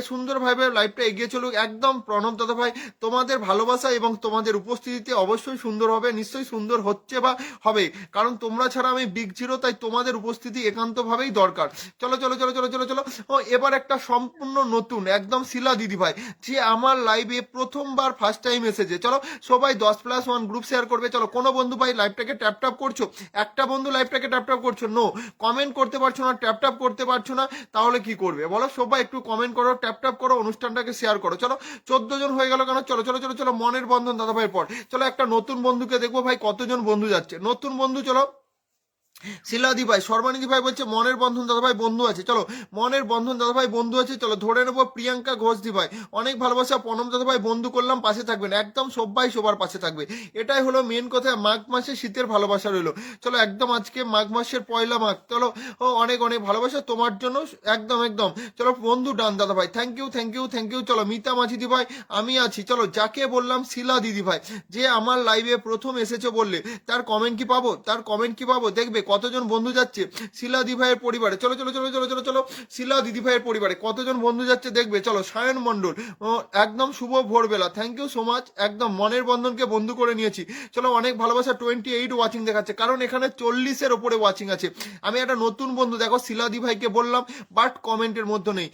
সুন্দরভাবে লাইভটা এগিয়ে চলুক একদম। প্রণব দাদা ভাই তোমাদের ভালোবাসা এবং তোমাদের উপস্থিতিতে অবশ্যই সুন্দর হবে, নিশ্চয়ই সুন্দর হচ্ছে বা হবে, কারণ তোমরা ছাড়া আমি বিগ জিরো, তাই তোমাদের উপস্থিতি একান্তভাবেই দরকার। চলো চলো চলো চলো চলো চলো। ও এবার একটা সম্পূর্ণ নতুন একদম শিলা দিদি ভাই, যে আমার লাইভে প্রথমবার ফার্স্ট টাইম এসেছে। চলো সবাই 10+1 গ্রুপ শেয়ার করবে। চলো কোনো বন্ধু ভাই লাইভটাকে ট্যাপ ট্যাপ করছো, একটা বন্ধু লাইভটাকে ট্যাপ ট্যাপ করছো, নো কমেন্ট করতে পারছো না, ট্যাপ ট্যাপ করতে পারছো না, তাহলে কি করবে বলো? সবাই একটু কমেন্ট করো, ট্যাপ ট্যাপ করো, অনুষ্ঠানটাকে শেয়ার করো। চলো 14 জন হয়ে গেল কেন? চলো চলো চলো চলো, মনের বন্ধন দাদা ভাইয়ের পর চলো একটা নতুন বন্ধুকে দেখবো ভাই, কতজন বন্ধু যাচ্ছে নতুন বন্ধু। চলো শিলাদি ভাই, সর্বানিধি ভাই বলছে মনের বন্ধন দাদা ভাই বন্ধু আছে। চলো মনের বন্ধন দাদা ভাই বন্ধু আছে, চলো ধরে নেবো। প্রিয়াঙ্কা ঘোষ দি ভাই অনেক ভালোবাসা, প্রণব দাদা ভাই বন্ধু করলাম, পাশে থাকবেন একদম, সবাই সবার পাশে থাকবে, এটাই হলো মেন কথা। মাঘ মাসে শীতের ভালোবাসা রইলো। চলো একদম আজকে মাঘ মাসের পয়লা মাঘ, চলো ও অনেক অনেক ভালোবাসা তোমার জন্য, একদম একদম। চলো বন্ধু ডান দাদা ভাই, thank you thank you thank you. চলো মিতা মাঝি দি ভাই আমি আছি। চলো যাকে বললাম শিলা দিদি ভাই, যে আমার লাইভে প্রথম এসেছো বললে, তার কমেন্ট কি পাবো? তার কমেন্ট কি পাবো? দেখবে কতজন বন্ধু যাচ্ছে শিলা দি ভাইয়ের পরিবারে। চলো চলো চলো চলো চলো চলো, শিলা দিদি ভাইয়ের পরিবারে কতজন বন্ধু যাচ্ছে দেখবে। চলো সায়ন মন্ডল একদম শুভ ভোরবেলা, থ্যাংক ইউ সো মাচ, একদম মনের বন্ধনকে বন্ধু করে নিয়েছি। চলো অনেক ভালোবাসা। 28 ওয়াচিং দেখাচ্ছে, কারণ এখানে 40-এর ওপরে ওয়াচিং আছে। আমি একটা নতুন বন্ধু দেখো শিলা দি ভাইকে বললাম, বাট কমেন্টের মধ্যে নেই,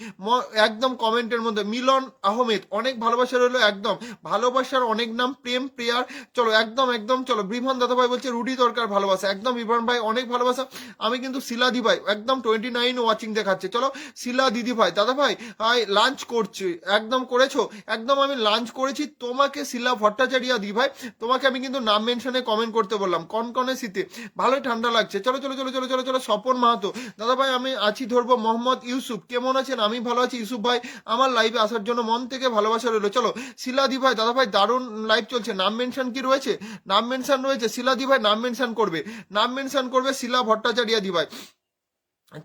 একদম কমেন্টের মধ্যে। মিলন আহমেদ অনেক ভালোবাসা রইলো, একদম ভালোবাসার অনেক নাম, প্রেম প্রেয়ার। চলো একদম একদম। চলো বিভান দাদা ভাই বলছে রুটি দরকার ভালোবাসা, একদম বিভান ভাই অনেক ভালোবাসা। আমি কিন্তু শিলা দি ভাই একদম 29 ওয়াচিং দেখাচ্ছে। চলো শিলা দিদি ভাই দাদা ভাই লাঞ্চ করছি, একদম করেছো, একদম আমি লাঞ্চ করেছি। তোমাকে শিলা ভট্টাচার্য দি ভাই, তোমাকে আমি কিন্তু নাম মেনশনে কমেন্ট করতে বললাম। কনকনে শীতে ভালোই ঠান্ডা লাগছে। চলো চলো চলো চলো চলো চলো। স্বপন মাহাতো দাদা ভাই আমি আছি ধরবো। মোহাম্মদ ইউসুফ কেমন আছেন? আমি ভালো আছি ইউসুফ ভাই, আমার লাইভে আসার জন্য মন থেকে ভালোবাসা রইলো। চলো শিলা দি ভাই দাদা ভাই দারুণ লাইভ চলছে। নাম মেনশন কি রয়েছে? নাম মেনশন রয়েছে, শিলা দি ভাই নাম মেনশন করবে, নাম মেনশন করবে শিলা ভট্টাচার্য দি ভাই।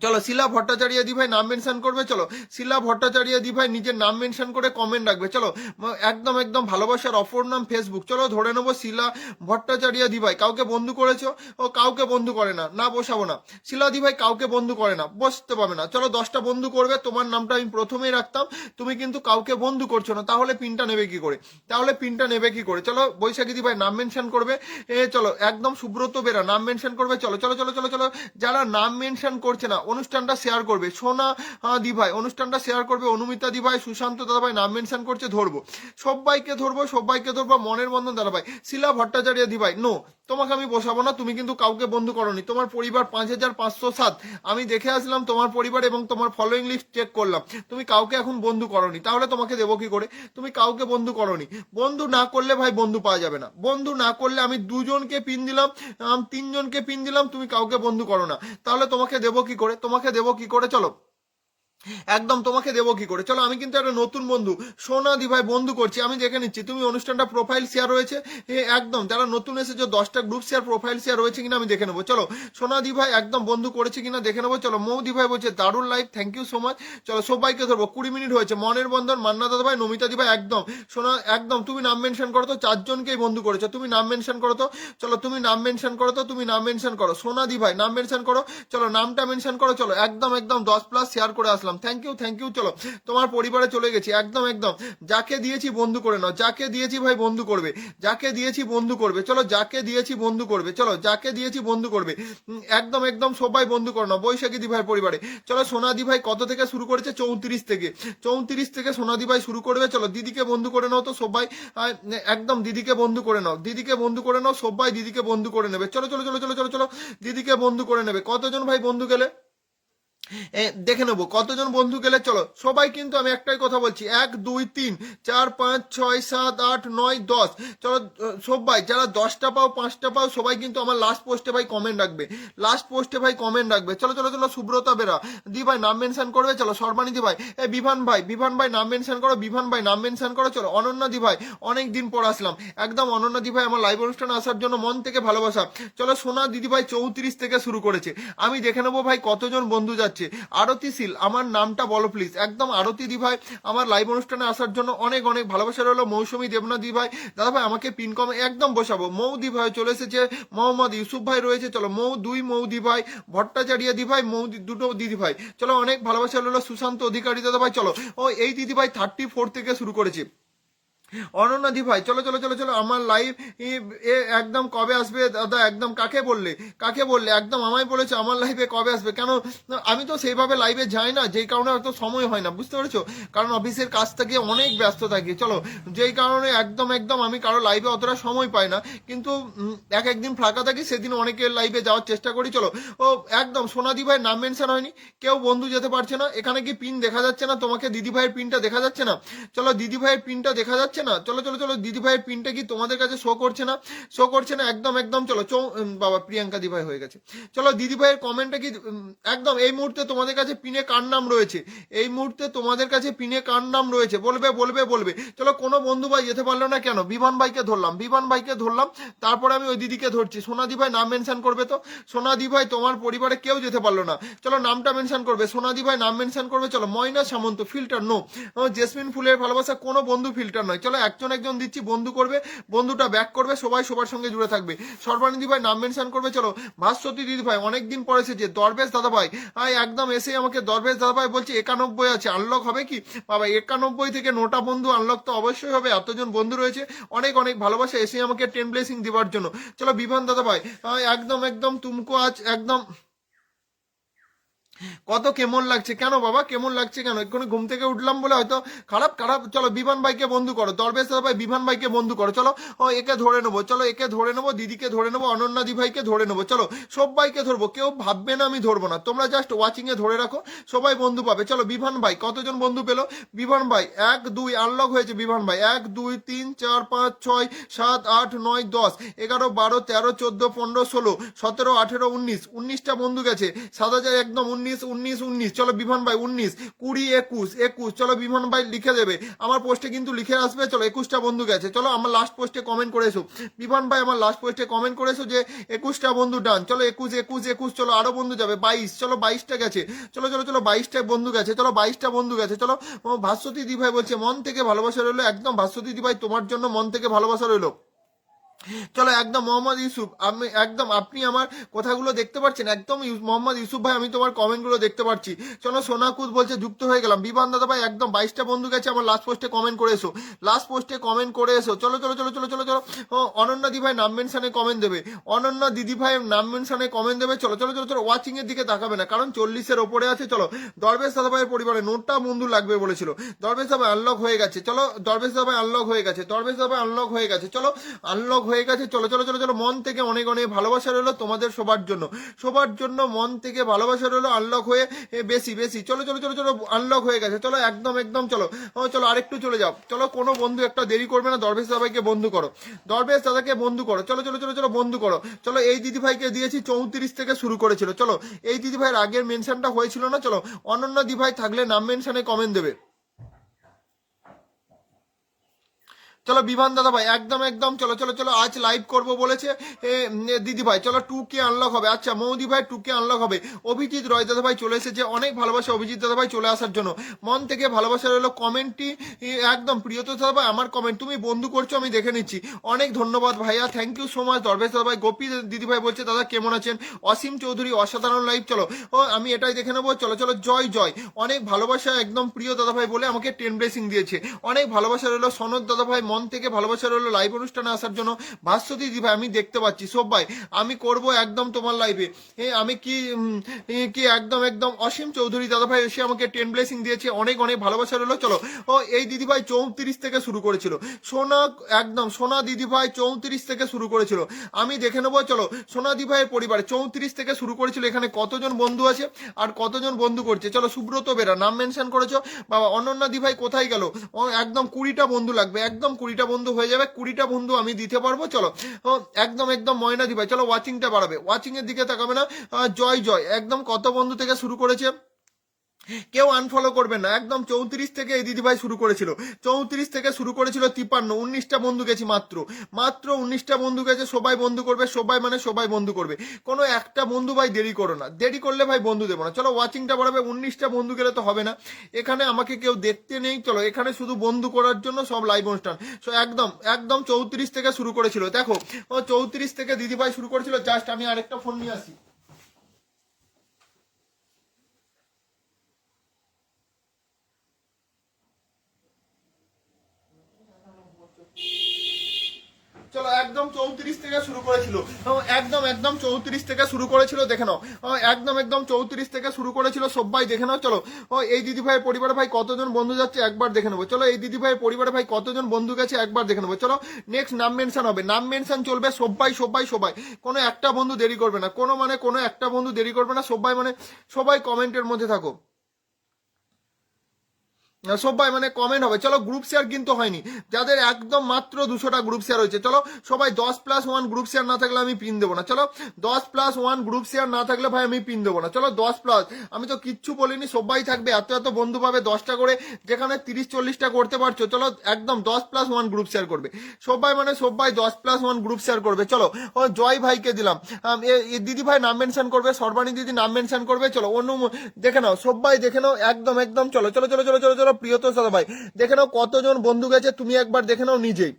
চলো শিলা ভট্টাচার্য দি ভাই নাম মেনশন করবে। চলো শিলা ভট্টাচার্য দি ভাই নিজের নাম মেনশন করে কমেন্ট রাখবে। চলো একদম একদম ভালোবাসার অপর নাম ফেসবুক। চলো ধরে নেবো শিলা ভট্টাচার্য দি ভাই। কাউকে বন্ধু করেছো? ও কাউকে বন্ধু করে না, না বসাবো না। শিলা দি ভাই কাউকে বন্ধু করে না, বসতে পাবে না। চলো 10টা বন্ধু করবে, তোমার নামটা আমি প্রথমেই রাখতাম, তুমি কিন্তু কাউকে বন্ধু করছো না, তাহলে পিনটা নেবে কি করে? তাহলে পিনটা নেবে কি করে? চলো বৈশাখী দি ভাই নাম মেনশন করবে। চলো একদম সুব্রত বেরা নাম মেনশন করবে। চলো চলো চলো চলো চলো, যারা নাম মেনশন করছে না অনুষ্ঠানটা শেয়ার করবে। সোনা দি ভাই অনুষ্ঠানটা শেয়ার করবে। অনুমিতা দি ভাই, সুশান্ত দাদা ভাই নাম মেনশন করছে, ধরবো সবাইকে, ধরবো সবাইকে ধরবো। মনের বন্ধন দাদা ভাই। শিলা ভট্টাচার্য দি ভাই নো, তোমাকে আমি বসাবো না, তুমি কিন্তু কাউকে বন্ধু করনি। তোমার পরিবার 5507, আমি দেখে আসলাম তোমার পরিবার এবং তোমার ফলোয়িং লিস্ট চেক করলাম, তুমি কাউকে এখন বন্ধু করনি, তাহলে তোমাকে দেবো কি করে? তুমি কাউকে বন্ধু করনি। বন্ধু না করলে ভাই বন্ধু পাওয়া যাবে না। বন্ধু না করলে আমি 2জনকে পিন দিলাম, 3জনকে পিন দিলাম, তুমি কাউকে বন্ধু করো না, তাহলে তোমাকে দেবো কি করে? তোমাকে দেবো কি করে? চলো একদম তোমাকে দেবো কি করে? চলো আমি কিন্তু একটা নতুন বন্ধু সোনা দি ভাই বন্ধু করছি, আমি দেখে নিচ্ছি তুমি অনুষ্ঠানটা প্রোফাইল শেয়ার রয়েছে একদম, যারা নতুন এসেছে 10টা গ্রুপ শেয়ার প্রোফাইল শেয়ার রয়েছে কিনা আমি দেখে নেবো। চলো সোনা দি ভাই একদম বন্ধু করেছে কিনা দেখে নেবো। চলো মৌদি ভাই বলছে দারুণ live, thank you so much. চলো সবাইকে ধরবো, 20 মিনিট হয়েছে। মনের বন্ধন মান্না দাদা ভাই, নমিতা দি ভাই একদম সোনা একদম, তুমি নাম মেনশন করো তো, 4জনকেই বন্ধু করেছো, তুমি নাম মেনশন করো তো। চলো তুমি নাম মেনশন করো তো, তুমি নাম মেনশন করো। সোনা দি ভাই নাম মেনশন করো, চলো নামটা মেনশন করো। চলো একদম একদম 10+ শেয়ার করে আসলাম, থ্যাংক ইউ থ্যাংক ইউ। চলো তোমার পরিবারে চলে গেছি, একদম একদম। যাকে দিয়েছি বন্ধু করে নাও, যাকে দিয়েছি ভাই বন্ধু করবে, যাকে দিয়েছি বন্ধু করবে। চলো যাকে দিয়েছি বন্ধু করবে, চলো যাকে দিয়েছি বন্ধু করবে, একদম একদম সবাই বন্ধু করে নাও বৈশাখী দি ভাই পরিবারে। চলো সোনাদি ভাই কত থেকে শুরু করেছে? 34 থেকে, 34 থেকে সোনাদি ভাই শুরু করবে। চলো দিদিকে বন্ধু করে নাও তো সবাই, একদম দিদিকে বন্ধু করে নাও, দিদিকে বন্ধু করে নাও সবাই, দিদিকে বন্ধু করে নেবে। চলো চলো চলো চলো চলো চলো, দিদিকে বন্ধু করে নেবে। কতজন ভাই বন্ধু গেলে দেখে নেবো, কতজন বন্ধু গেলে। চলো সবাই কিন্তু আমি একটাই কথা বলছি, 1 2 3 4 5 6 7 8 9 10। চলো সবাই যারা 10টা পাও 5টা পাও সবাই কিন্তু আমার লাস্ট পোস্টে ভাই কমেন্ট রাখবে, লাস্ট পোস্টে ভাই কমেন্ট রাখবে। চলো চলো চলো, সুব্রতা বেরা দি ভাই নাম মেনশন করবে। চলো সর্বাণী দি ভাই, বিভান ভাই, বিভান ভাই নাম মেনশন করো, বিভান ভাই নাম মেনশন করো। চলো অনন্যা দি ভাই অনেক দিন পর আসলাম, একদম অনন্যা দি ভাই আমার লাইভ অনুষ্ঠানে আসার জন্য মন থেকে ভালোবাসা। চলো সোনা দিদি ভাই 34 থেকে শুরু করেছে, আমি দেখে নেবো ভাই কতজন বন্ধু যাচ্ছে। আরতি শীল আমার নামটা বলো প্লিজ, একদম আরতি দি ভাই আমার লাইভ অনুষ্ঠানে আসার জন্য অনেক অনেক ভালোবাসা রইলো। মৌসুমী দেবনা দি ভাই দাদা ভাই আমাকে পিন কম একদম বসাবো। মৌ দি ভাই চলে এসেছে, মোহাম্মদ ইউসুফ ভাই রয়েছে। চলো মৌ দি ভাই, ভট্টাচার্য দি ভাই, দুটো দিদি ভাই। চলো অনেক ভালোবাসা রইলো। সুশান্ত অধিকারী দাদা ভাই, চলো এই দিদি ভাই 34 থেকে শুরু করেছে। অনন্যাদি ভাই চলো চলো চলো চলো, আমার লাইভ একদম কবে আসবে দাদা? একদম কাকে বললে, কাকে বললে? একদম আমায় বলেছে আমার লাইভে কবে আসবে। কেন আমি তো সেইভাবে লাইভে যাই না, যেই কারণে হয়তো সময় হয় না, বুঝতে পেরেছো? কারণ অফিসের কাজ থেকে অনেক ব্যস্ত থাকি, চলো যেই কারণে একদম একদম আমি কারো লাইভে অতটা সময় পাই না। কিন্তু একদিন ফাঁকা থাকি, সেদিন অনেকের লাইভে যাওয়ার চেষ্টা করি। চলো ও একদম সোনাদি ভাইয়ের নাম মেনশন হয়নি, কেউ বন্ধু যেতে পারছে না। এখানে কি পিন দেখা যাচ্ছে না তোমাকে? দিদি ভাইয়ের পিনটা দেখা যাচ্ছে না? চলো দিদি ভাইয়ের পিনটা দেখা যাচ্ছে না? চলো চলো চলো, দিদি ভাইয়ের পিনটা কি তোমাদের কাছে শো করছে না? শো করছে না, একদম একদম চলো বাবা প্রিয়াঙ্কা দি ভাই হয়ে গেছে। চলো দিদি ভাইয়ের কমেন্টটা কি একদম এই মুহূর্তে তোমাদের কাছে পিনে কার নাম রয়েছে? এই মুহূর্তে তোমাদের কাছে পিনে কার নাম রয়েছে? বলবে বলবে বলবে। চলো কোনো বন্ধু ভাই যেতে পারলো না কেন? বিভান ভাইকে ধরলাম, বিভান ভাইকে ধরলাম, তারপরে আমি ওই দিদিকে ধরছি। সোনাদি ভাই নাম মেনশন করবে তো? সোনাদি ভাই তোমার পরিবারে কেউ যেতে পারলো না, চলো নামটা মেনশন করবে। সোনাদি ভাই নাম মেনশন করবে। চলো ময়না সামন্ত ফিল্টার নো, জেসমিন ফুলের ভালোবাসা কোনো বন্ধু ফিল্টার নয়। চলো একজন একজন দিচ্ছি, বন্ধু করবে, বন্ধুটা ব্যাক করবে, সবাই সবার সঙ্গে জুড়ে থাকবে। সর্বানিধি ভাই নাম মেনশন করবে। চলো ভাস্বতী দিদি ভাই অনেকদিন পর এসেছে। দরবেশ দাদা ভাই একদম এসে আমাকে দরবেশ দাদা ভাই বলছে 91 আছে, আনলক হবে কি? বাবা 91 থেকে নোটা বন্ধু আনলক তো অবশ্যই হবে, এতজন বন্ধু রয়েছে। অনেক অনেক ভালোবাসা এসে আমাকে 10 ব্লেসিং দেওয়ার জন্য। চলো বিভান দাদা ভাই একদম একদম তুমকো আজ একদম কত কেমন লাগছে? কেন বাবা কেমন লাগছে কেন? এক্ষুনি ঘুম থেকে উঠলাম বলে হয়তো খারাপ খারাপ? চলো বিভান ভাইকে বন্ধু করো, দরবেশ দাদা ভাই বিভান ভাইকে বন্ধু করো। চলো একে ধরে নেবো, চলো একে ধরে নেবো, দিদিকে ধরে নেবো, অনন্যা দি ভাইকে ধরে নেবো। চলো সবাইকে ধরবো, কেউ ভাববে না আমি ধরবো না, তোমরা জাস্ট ওয়াচিং এ ধরে রাখো, সবাই বন্ধু পাবে। চলো বিভান ভাই কতজন বন্ধু পেলো? বিভান ভাই 1 2 আনলক হয়েছে। বিভান ভাই 1 2 3 4 5 6 7 8 9 10 11 12 13 14 15 16 17 18 19 19টা বন্ধু গেছে। সাদা যায় একদম 19 19 19। চলো বিভান ভাই 19 20 21 21। চলো বিভান ভাই লিখে দেবে, আমার পোস্টে কিন্তু লিখে আসবে। চলো 21টা বন্ধু গেছে। চলো আমার লাস্ট পোস্টে কমেন্ট করে এসো, বিভান ভাই আমার লাস্ট পোস্টে কমেন্ট করে এসো যে 21টা বন্ধু ডান। চলো 21 21 21। চলো আরো বন্ধু যাবে 22। চলো 22টা গেছে। চলো চলো চলো 22টা বন্ধু গেছে। চলো 22টা বন্ধু গেছে। চলো ভাস্বতী দি ভাই বলছে মন থেকে ভালোবাসা রইলো, একদম ভাস্বতী দি ভাই তোমার জন্য মন থেকে ভালোবাসা রইলো। চলো একদম মোহাম্মদ ইউসুফ, আমি একদম আপনি আমার কথাগুলো দেখতে পাচ্ছেন? একদম মোহাম্মদ ইউসুফ ভাই আমি তোমার কমেন্টগুলো দেখতে পাচ্ছি। চলো সোনাকুদ বলছে যুক্ত হয়ে গেলাম। বিমান দাদা ভাই একদম 22টা বন্ধু গেছে, আমার লাস্ট পোস্টে কমেন্ট করে এসো, লাস্ট পোস্টে কমেন্ট করে এসো। চলো চলো চলো চলো চলো চলো অনন্যা দি ভাই নাম মেনশনে কমেন্ট দেবে, অনন্যা দিদি ভাই নাম মেনশনে কমেন্ট দেবে। চলো চলো চলো চলো ওয়াচিং এর দিকে তাকাবে না, কারণ 40-এর ওপরে আছে। চলো দরবেশ দাদা ভাইয়ের পরিবারে নোটটা বন্ধু লাগবে বলেছিল, দরবেশ দাদা ভাই আনলক হয়ে গেছে। চলো দরবেশ দাদা ভাই আনলক হয়ে গেছে, দরবেশ দাদা ভাই আনলক হয়ে গেছে। চলো আনলক হয়ে গেছে। চলো চলো চলো চলো মন থেকে অনেক অনেক ভালোবাসা রইলো তোমাদের সবার জন্য, সবার জন্য মন থেকে ভালোবাসা রইলো। আনলক হয়ে বেশি বেশি। চলো চলো চলো চলো আনলক হয়ে গেছে। চলো একদম একদম চলো চলো আরেকটু চলে যাও। চলো কোনো বন্ধু একটা দেরি করবে না, দরবেশ দাদাকে বন্ধু করো, দরবেশ দাদাকে বন্ধু করো। চলো চলো চলো চলো বন্ধু করো। চলো এই দিদি ভাইকে দিয়েছি 34 থেকে শুরু করেছিল। চলো এই দিদি ভাইয়ের আগের মেনশনটা হয়েছিল না? চলো অনন্য দি ভাই থাকলে নাম মেনশনে কমেন্ট দেবে। চলো বিভান দাদা ভাই একদম একদম চলো চলো চলো আজ লাইভ করব বলেছে দিদি ভাই। চলো 2K আনলক হবে। আচ্ছা মৌদি ভাই 2K আনলক হবে। অভিজিৎ রয় দাদা ভাই চলে এসেছে, অনেক ভালোবাসা অভিজিৎ দাদা ভাই চলে আসার জন্য, মন থেকে ভালোবাসা রইলো। কমেন্টটি একদম প্রিয়ত দাদা ভাই আমার কমেন্ট তুমি বন্ধু করছো আমি দেখে নিচ্ছি, অনেক ধন্যবাদ ভাইয়া, থ্যাংক ইউ সো মাচ। দরবেশ দাদা ভাই গোপী দিদি ভাই বলছে দাদা কেমন আছেন? অসীম চৌধুরী অসাধারণ লাইভ। চলো আমি এটাই দেখে নেবো। চলো চলো জয় জয়, অনেক ভালোবাসা একদম প্রিয় দাদা ভাই বলে আমাকে 10 ব্লেসিং দিয়েছে, অনেক ভালোবাসা রইলো। সনদ দাদা ভাই মন থেকে ভালোবাসা রইলো লাইভ অনুষ্ঠানে আসার জন্য। ভাস্বতী দি ভাই আমি দেখতে পাচ্ছি সব ভাই, আমি করব একদম তোমার লাইভে। আমি কি কি একদম একদম অসীম চৌধুরী দাদা ভাই এসে আমাকে 10 ব্লেসিং দিয়েছে, অনেক অনেক ভালোবাসা রইলো। চলো এই দিদি ভাই 34 থেকে শুরু করেছিল। সোনা একদম সোনা দিদি ভাই 34 থেকে শুরু করেছিল, আমি দেখে নেবো। চলো সোনা দি ভাইয়ের পরিবারে 34 থেকে শুরু করেছিল, এখানে কতজন বন্ধু আছে আর কতজন বন্ধু করছে? চলো সুব্রত বেরা নাম মেনশন করেছো বাবা। অনন্যা দি ভাই কোথায় গেল? একদম 20টা বন্ধু লাগবে, একদম 20টা বন্ধু হয়ে যাবে, 20টা বন্ধু আমি দিতে পারবো। চলো একদম একদম ময়না দি ভাই চলো ওয়াচিংটা বাড়াবে, ওয়াচিং এর দিকে তাকাবে না। জয় জয় একদম কত বন্ধু থেকে শুরু করেছে? কেউ আনফলো করবেন না, একদম 34 থেকে এই দিদিভাই শুরু করেছিল, 34 থেকে শুরু করেছিল 53, 19টা বন্ধু গেছি মাত্র, মাত্র 19টা বন্ধু গেছে। সবাই বন্ধু করবে, সবাই মানে সবাই বন্ধু করবে, কোনো একটা বন্ধু ভাই দেরি করো না, দেরি করলে ভাই বন্ধু দেবো না। চলো ওয়াচিংটা বাড়াবে, 19টা বন্ধু গেলে তো হবে না, এখানে আমাকে কেউ দেখতে নেই। চলো এখানে শুধু বন্ধু করার জন্য সব লাইভ অনুষ্ঠান। সো একদম একদম 34 থেকে শুরু করেছিল, দেখো 34 থেকে দিদিভাই শুরু করেছিল। জাস্ট আমি আরেকটা ফোন নিয়ে আসি। একদম 34 থেকে শুরু করেছিল, একদম 34 থেকে শুরু করেছিল, দেখে নাও একদম 34 থেকে শুরু করেছিল, সবাই দেখে নাও। চলো এই দিদি ভাইয়ের পরিবারে ভাই কতজন বন্ধু যাচ্ছে একবার দেখে নেবো। চলো এই দিদি ভাইয়ের পরিবারে ভাই কতজন বন্ধু গেছে একবার দেখে নেবো। চলো নেক্সট নাম মেনশন হবে, নাম মেনশন চলবে, সবাই সবাই সবাই, কোনো একটা বন্ধু দেরি করবে না, কোনো একটা বন্ধু দেরি করবে না, সবাই কমেন্টের মধ্যে থাকো, সবাই কমেন্ট হবে। চলো গ্রুপ শেয়ার কিন্তু হয়নি, যাদের একদম মাত্র 200টা গ্রুপ শেয়ার হয়েছে, চলো সবাই 10+1 গ্রুপ শেয়ার না থাকলে আমি পিন দেবো না। চলো 10+1 গ্রুপ শেয়ার না থাকলে ভাই আমি পিন দেবো না। চলো 10+, আমি তো কিচ্ছু বলিনি, সবাই থাকবে, এত বন্ধু পাবে 10টা করে, যেখানে 30-40টা করতে পারছো। চলো একদম 10+1 গ্রুপ শেয়ার করবে সবাই, সবাই 10+1 গ্রুপ শেয়ার করবে। চলো জয় ভাইকে দিলাম, দিদি ভাই নাম মেনশন করবে, সর্বাণী দিদি নাম মেনশন করবে। চলো অনু দেখে নাও, সবাই দেখে নাও, একদম চলো চলো চলো চলো চলো চলো প্রিয়তম দাদা ভাই দেখে নাও কতজন বন্ধু গেছে, তুমি একবার দেখে নাও নিজেই,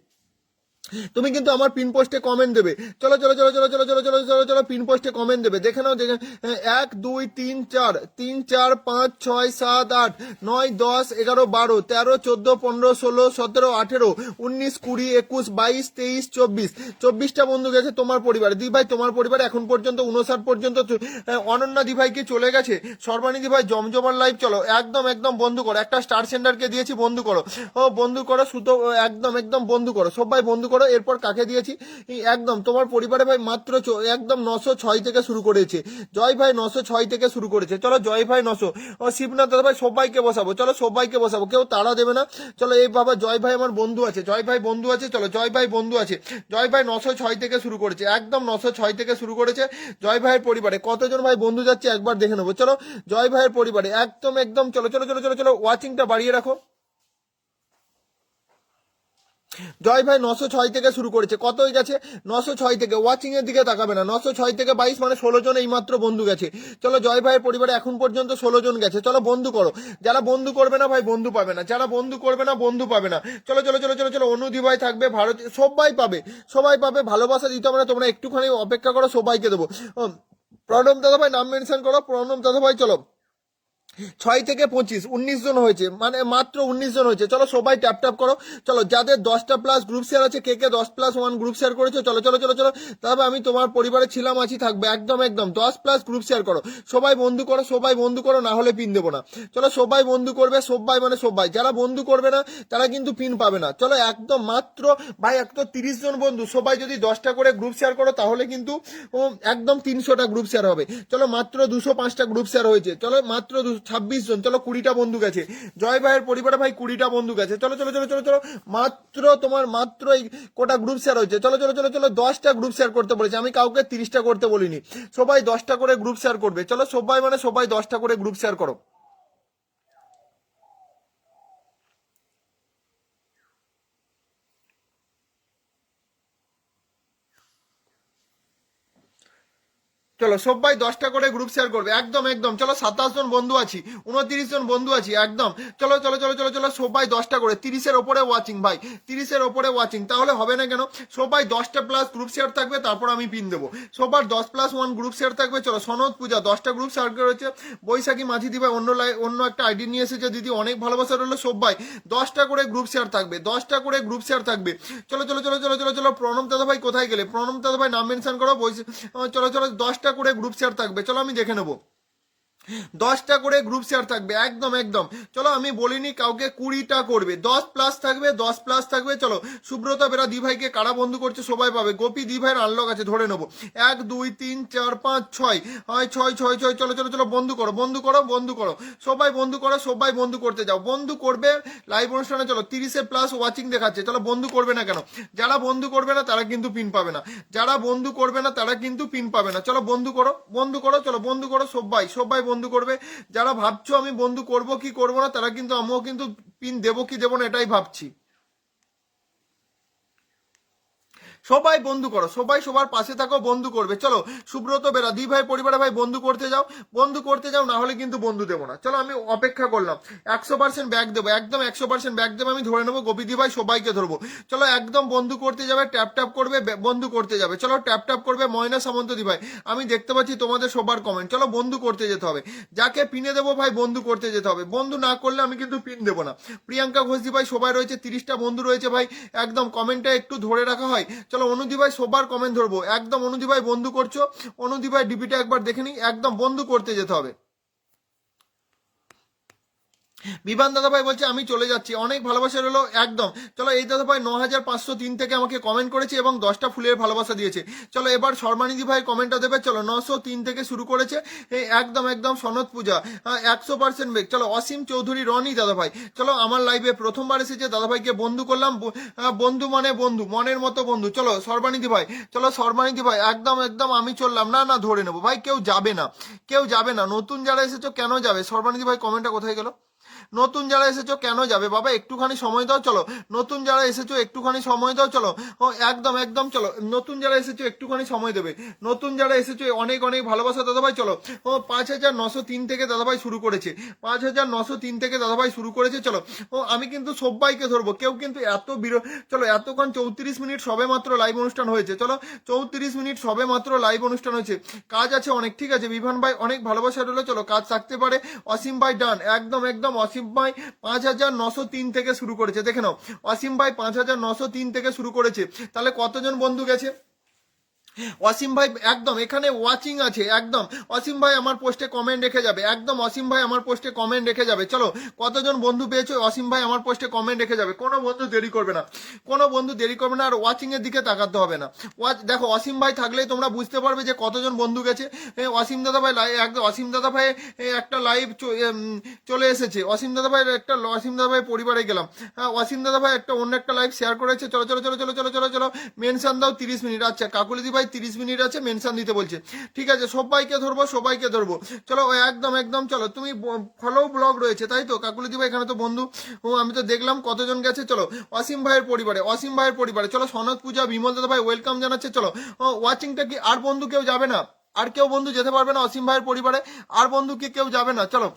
তুমি কিন্তু আমার পিন পোস্টে কমেন্ট দেবে। চলো চলো চলো চলো চলো চলো চলো চলো চলো পিন পোস্টে কমেন্ট দেবে, দেখে নাও, দেখে 1 2 3 4 3 4 5 6 7 8 9 10 11 12 13 14 15 16 17 18 19 20 21 22 23 24, 24টা বন্ধু গেছে তোমার পরিবারে। দি ভাই তোমার পরিবারে এখন পর্যন্ত 59 পর্যন্ত, অনন্যা দি ভাই কি চলে গেছে, সর্বাণী দি ভাই জমজমার লাইভ। চলো একদম বন্ধু করো, একটা স্টার সেন্টারকে দিয়েছি, বন্ধু করো, বন্ধু করো, সুতো একদম বন্ধু করো, সবাই বন্ধু করো। এরপর কাকে দিয়েছি, একদম তোমার পরিবারে ভাই মাত্র একদম 906 থেকে শুরু করেছে, জয় ভাই 906 থেকে শুরু করেছে। চলো জয় ভাই 900, শিবনাথ দাদা ভাই সবাইকে বসাবো, চলো সবাইকে বসাবো, কেউ তাড়া দেবে না। চলো এই বাবা জয় ভাই আমার বন্ধু আছে, জয় ভাই বন্ধু আছে, চলো জয় ভাই বন্ধু আছে, জয় ভাই 906 থেকে শুরু করেছে, একদম 906 থেকে শুরু করেছে। জয় ভাইয়ের পরিবারে কতজন ভাই বন্ধু যাচ্ছে একবার দেখে নেবো। চলো জয় ভাইয়ের পরিবারে একদম চলো চলো চলো চলো চলো ওয়াচিংটা বাড়িয়ে রাখো। জয় ভাই 906 থেকে শুরু করেছে, কত হয়ে গেছে 906 থেকে, ওয়াচিং এর দিকে তাকাবে না, 906 থেকে 22 16 জন এই মাত্র বন্ধু গেছে। চলো জয় ভাইয়ের পরিবারে এখন পর্যন্ত 16 জন গেছে, চলো বন্ধু করো, যারা বন্ধু করবে না ভাই বন্ধু পাবে না, যারা বন্ধু করবে না বন্ধু পাবে না। চলো চলো চলো চলো চলো অনুদি ভাই থাকবে, ভারত সবাই পাবে, ভালোবাসা দিতে হবে না, তোমরা একটুখানি অপেক্ষা করো, সবাইকে দেবো। প্রণব দাদা ভাই নাম মেনশন করো, প্রণব দাদা ভাই। চলো 6 থেকে 25 19 জন হয়েছে, মাত্র 19 জন হয়েছে, চলো সবাই ট্যাপ করো। চলো যাদের 10টা প্লাস গ্রুপ শেয়ার আছে, কে 10+1 গ্রুপ শেয়ার করেছো, চলো চলো চলো চলো, তবে আমি তোমার পরিবারে ছিলাম আছি থাকবে, একদম 10+ গ্রুপ শেয়ার করো, সবাই বন্ধু করো, না হলে পিন দেবো না। চলো সবাই বন্ধু করবে, সবাই, যারা বন্ধু করবে না তারা কিন্তু পিন পাবে না। চলো একদম মাত্র ভাই 30 জন বন্ধু, সবাই যদি 10টা করে গ্রুপ শেয়ার করো তাহলে কিন্তু একদম 300টা গ্রুপ শেয়ার হবে। চলো মাত্র 205টা গ্রুপ শেয়ার হয়েছে, চলো মাত্র 26 জন, চলো 20টা বন্ধু গেছে, জয় ভাইয়ের পরিবারে ভাই 20টা বন্ধু গেছে। চলো চলো চলো চলো চলো মাত্র এই কোটা গ্রুপ শেয়ার হয়েছে, চলো চলো চলো চলো 10টা গ্রুপ শেয়ার করতে বলেছি, আমি কাউকে 30টা করতে বলিনি, সবাই 10টা করে গ্রুপ শেয়ার করবে। চলো সবাই 10টা করে গ্রুপ শেয়ার করো। চলো সবাই 10টা করে গ্রুপ শেয়ার করবে, একদম চলো 27 জন বন্ধু আছি, 29 জন বন্ধু আছি, একদম চলো চলো চলো চলো চলো সবাই 10টা করে, 30-এর ওপরে ওয়াচিং ভাই, 30-এর ওপরে ওয়াচিং, তাহলে হবে না কেন, সবাই 10টা প্লাস গ্রুপ শেয়ার থাকবে, তারপর আমি পিন দেবো, সবার 10+1 গ্রুপ শেয়ার থাকবে। চলো সনদ পূজা 10টা গ্রুপ শেয়ার করেছে, বৈশাখী মাঝি দিভাই অন্য একটা আইডি নিয়ে এসেছে, দিদি অনেক ভালোবাসা রইলো, সবাই 10টা করে গ্রুপ শেয়ার থাকবে, 10টা করে গ্রুপ শেয়ার থাকবে। চলো চলো চলো চলো চলো চলো প্রণব দাদা ভাই কোথায় গেলে, প্রণব দাদা ভাই নাম মেনশন করো, চলো চলো 10টা করে গ্রুপ শেয়ার থাকবে, চলো আমি দেখে নেবো, 10টা করে গ্রুপ শেয়ার থাকবে, একদম চলো আমি বলিনি কাউকে 20টা করবে, 10+ থাকবে। চলো সুব্রতা বেরা দি ভাইকে কারা বন্ধু করছে সবাই পাবে, গোপী দি ভাইয়ের আনলক আছে ধরে নেবো, 1 2 3 4 5 6 6 চলো চলো চলো বন্ধু করো, সবাই বন্ধু করতে যাও, বন্ধু করবে লাইভ অনুষ্ঠানে। চলো 30+ ওয়াচিং দেখাচ্ছে, চলো বন্ধু করবে না কেন, যারা বন্ধু করবে না তারা কিন্তু পিন পাবে না, চলো বন্ধু করো, চলো বন্ধু করো, সবাই বন্ধু করবে, যারা ভাবছো আমি বন্ধু করব কি করব না, তারা কিন্তু আমিও কিন্তু পিন দেবো কি দেবো না এটাই ভাবছি। সবাই বন্ধু করো, সবাই সবার পাশে থাকো, বন্ধু করবে। চলো সুব্রত বেরা দি ভাই পরিবারে ভাই বন্ধু করতে যাও, না হলে কিন্তু বন্ধু দেবো না। চলো আমি অপেক্ষা করলাম, 100% ব্যাক দেবো, একদম 100% ব্যাক দেবো, আমি ধরে নেবো গোপী দি ভাই সবাইকে ধরবো। চলো একদম বন্ধু করতে যাবে, ট্যাপ করবে, বন্ধু করতে যাবে, চলো ট্যাপ করবে। ময়না সামন্ত দি ভাই আমি দেখতে পাচ্ছি তোমাদের সবার কমেন্ট, চলো বন্ধু করতে যেতে হবে, যাকে পিনে দেবো ভাই বন্ধু করতে যেতে হবে, বন্ধু না করলে আমি কিন্তু পিন দেবো না। প্রিয়াঙ্কা ঘোষ দি ভাই সবাই রয়েছে, 30টা বন্ধু রয়েছে ভাই, একদম কমেন্টটা একটু ধরে রাখা হয়। চলো অনুদি ভাই সবার কমেন্ট ধরবো, একদম অনুদি ভাই বন্ধু করছো, অনুদি ভাই ডিপিটা একবার দেখে নি, একদম বন্ধু করতে যেতে হবে। বিমান দাদা ভাই বলছে আমি চলে যাচ্ছি, অনেক ভালোবাসা রইলো একদম। চলো এই দাদা ভাই 9503 থেকে আমাকে কমেন্ট করেছে এবং 10টা ফুলের ভালোবাসা দিয়েছে। চলো এবার শর্মানিধি ভাই কমেন্টটা দেবে। চলো 903 থেকে শুরু করেছে, এই একদম একদম সনদ পূজা 100% বেগ। চলো অসীম চৌধুরী রনি দাদা ভাই, চলো আমার লাইভে প্রথমবার এসেছে দাদা ভাইকে বন্ধু করলাম, বন্ধু মানে বন্ধু, মনের মতো বন্ধু। চলো শর্মানিধি ভাই, চলো শর্মানিধি ভাই একদম একদম আমি চললাম, না না ধরে নেবো ভাই, কেউ যাবে না, কেউ যাবে না, নতুন যারা এসেছো কেন যাবে? শর্মানিধি ভাই কমেন্টটা কোথায় গেল? নতুন যারা এসেছো কেন যাবে বাবা, একটুখানি সময় দাও। চলো নতুন যারা এসেছো একটুখানি সময় দাও। চলো ও একদম একদম চলো, নতুন যারা এসেছো একটুখানি সময় দেবে, নতুন যারা এসেছো অনেক অনেক ভালোবাসা দাদাভাই। চলো ও 5903 থেকে দাদাভাই শুরু করেছে, 5903 থেকে দাদাভাই শুরু করেছে। চলো ও আমি কিন্তু সবাইকে ধরবো, কেউ কিন্তু এত চলো এতক্ষণ 34 মিনিট সবে মাত্র লাইভ অনুষ্ঠান হয়েছে। চলো 34 মিনিট সবে মাত্র লাইভ অনুষ্ঠান হয়েছে, কাজ আছে অনেক, ঠিক আছে বিভান ভাই অনেক ভালোবাসা রইলো। চলো কাজ থাকতে পারে, অসীম ভাই ডান, একদম একদম অসীম ভাই 5903 থেকে শুরু করেছে, দেখে নাও অসীম ভাই 5903 থেকে শুরু করেছে। তাহলে কতজন বন্ধু গেছে? অসীম ভাই একদম এখানে ওয়াচিং আছে, একদম অসীম ভাই আমার পোস্টে কমেন্ট রেখে যাবে, একদম অসীম ভাই আমার পোস্টে কমেন্ট রেখে যাবে। চলো কতজন বন্ধু পেয়েছো অসীম ভাই আমার পোস্টে কমেন্ট রেখে যাবে, কোনো বন্ধু দেরি করবে না, কোনো বন্ধু দেরি করবে না, আর ওয়াচিং এর দিকে তাকাতে হবে না। দেখো অসীম ভাই থাকলেই তোমরা বুঝতে পারবে যে কতজন বন্ধু গেছে। অসীম দাদা ভাই একদম, অসীম দাদা ভাই একটা লাইভ চলে এসেছে, অসীম দাদা ভাই একটা, অসীম দাদা ভাই পরিবারে গেলাম, হ্যাঁ অসীম দাদা ভাই একটা অন্য একটা লাইভ শেয়ার করেছে। চলো চলো চলো চলো চলো চলো চলো মেনশন দাও 30 মিনিট। আচ্ছা কাকুলিদি ভাই 30 মিনিট আছে, মেনশন দিতে বলছে, ঠিক আছে সবাইকে ধরবো সবাইকে ধরবো। চলো একদম একদম চলো, তুমি ফলো ব্লগ রয়েছে তাই তো কাকুলিদি ভাই, এখানে তো বন্ধু ও আমি তো দেখলাম কতজন গেছে। চলো অসীম ভাইয়ের পরিবারে, অসীম ভাইয়ের পরিবারে, চলো সনদ পূজা বিমল দাদা ভাই ওয়েলকাম জানাচ্ছে। চলো ওয়াচিংটা কি আর বন্ধু কেউ যাবে না? আর কেউ বন্ধু যেতে পারবে না অসীম ভাইয়ের পরিবারে? আর বন্ধু কি কেউ যাবে না? চলো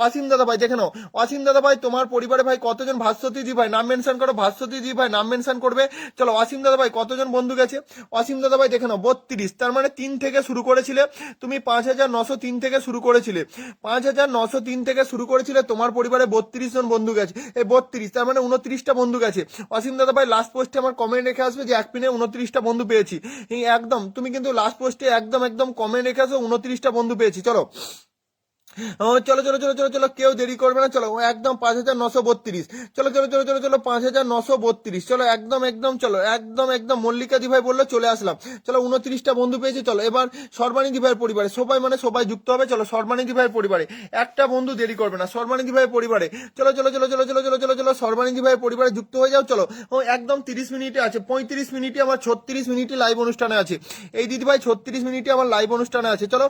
অসীম দাদা ভাই দেখে নাও, অসীম দাদা ভাই তোমার পরিবারে ভাই কতজন, ভাস্বতী দি ভাই নাম মেনশন করো, ভাস্বতী দি ভাই নাম মেনশন করবে। চলো অসীম দাদা ভাই কতজন বন্ধু গেছে? অসীম দাদা ভাই দেখে নাও 32, তার মানে 3 থেকে শুরু করেছিলে তুমি, 5903 থেকে শুরু করেছিলে, 5903 থেকে শুরু করেছিলে, তোমার পরিবারে 32 জন বন্ধু গেছে, এই 32 তার মানে 29টা বন্ধু গেছে। অসীম দাদা ভাই লাস্ট পোস্টে আমার কমেন্ট রেখে আসবে যে এক পিনে 29টা বন্ধু পেয়েছি, এই একদম তুমি কিন্তু লাস্ট পোস্টে একদম একদম কমেন্ট রেখে আসো 29টা বন্ধু পেয়েছি। চলো চলো চলো চলো চলো চলো কেউ দেরি করবে না। চলো একদম 5932, চলো চলো চলো চলো চলো 5932, চলো একদম একদম চলো একদম একদম মল্লিকা দি ভাই বললো চলে আসলাম। চলো 29টা বন্ধু পেয়েছি। চলো এবার সর্বাণী ভাইয়ের পরিবারে সবাই মানে সবাই যুক্ত হবে। চলো সর্বাণী ভাইয়ের পরিবারে একটা বন্ধু দেরি করবে না, সর্বাণী ভাইয়ের পরিবারে চলো চলো চলো চলো চলো চলো চলো চলো সর্বাণী ভাইয়ের পরিবারে যুক্ত হয়ে যাও। চলো একদম 30 মিনিটে আছে, 35 মিনিটে আমার 36 মিনিটে লাইভ অনুষ্ঠানে আছে, এই দিদি ভাই 36 মিনিটে আমার লাইভ অনুষ্ঠানে আছে। চলো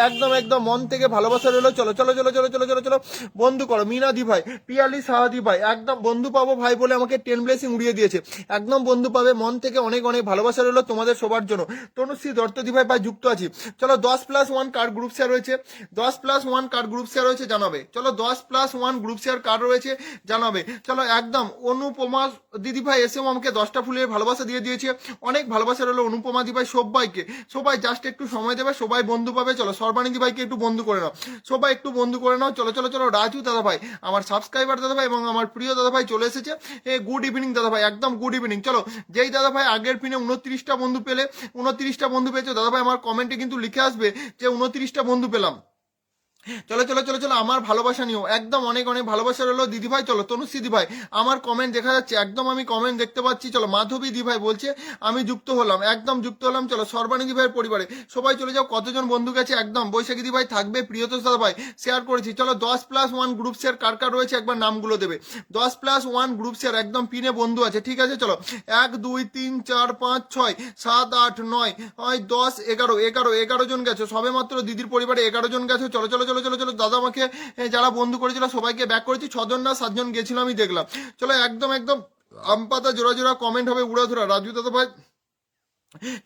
একদম একদম মন থেকে ভালোবাসা রইলো। চলো চলো চলো চলো চলো চলো চলো বন্ধু করো, মিনা দি ভাই, পিয়ালি সাহাদি ভাই একদম বন্ধু পাবো ভাই বলে আমাকে 10 ব্লেসিং উড়িয়ে দিয়েছে, একদম বন্ধু পাবে, মন থেকে অনেক অনেক ভালোবাসা রইলো তোমাদের সবার জন্য। তনুশ্রী দত্ত দি ভাই ভাই যুক্ত আছি। চলো 10+1 কার্ড গ্রুপ শেয়ার রয়েছে, 10+1 কার্ড গ্রুপ শেয়ার রয়েছে জানাবে। চলো 10+1 গ্রুপ শেয়ার কার্ড রয়েছে জানাবে। চলো একদম অনুপমা দিদি ভাই এসেও আমাকে 10টা ফুলের ভালোবাসা দিয়ে দিয়েছে, অনেক ভালোবাসা রইলো অনুপমা দি ভাই, সবাইকে সবাই জাস্ট একটু সময় দেবে, সবাই বন্ধু পাবে। চলো সর্বাণী দি ভাইকে একটু বন্ধু করে নাও, সবাই একটু বন্ধু করে নাও। চলো চলো চলো রাজু দাদা ভাই আমার সাবস্ক্রাইবার দাদা ভাই এবং আমার প্রিয় দাদা ভাই চলে এসেছে, গুড ইভিনিং দাদা ভাই, একদম গুড ইভিনিং। চলো যেই দাদা ভাই আগের পিনে 29টা বন্ধু পেলে, 29টা বন্ধু পেয়েছো দাদা ভাই আমার কমেন্টে কিন্তু লিখে আসবে যে 29টা বন্ধু পেলাম। চলো চলো চলো চলো আমার ভালোবাসা নিও, একদম অনেক অনেক ভালোবাসা রইলো দিদি ভাই। চলো তনুশ্রী দি ভাই আমার কমেন্ট দেখা যাচ্ছে, একদম আমি কমেন্ট দেখতে পাচ্ছি। চলো মাধবী দি ভাই বলছে আমি যুক্ত হলাম, একদম যুক্ত হলাম। চলো সর্বাণী দি ভাইয়ের পরিবারে সবাই চলে যাও, কতজন বন্ধু গেছে একদম, বৈশাখী দি ভাই থাকবে, প্রিয়তোষ দাদা ভাই শেয়ার করেছি। চলো 10+1 গ্রুপ শেয়ার কার কার রয়েছে একবার নামগুলো দেবে, 10+1 গ্রুপ শেয়ার একদম পিনে বন্ধু আছে, ঠিক আছে। চলো 1 2 3 4 5 6 7 8 9 10 11 11 11 জন গেছো সবে মাত্র, দিদির পরিবারে 11 জন গেছো। চলো চলো চলো চলো চলো দাদা আমাকে যারা বন্ধু করেছিল সবাইকে ব্যাক করেছি, 6জন না 7জন গেছিল আমি দেখলাম। চলো একদম একদম আম পাতা জোড়া জোড়া কমেন্ট হবে উড়াধুরা। রাজু দাদা ভাই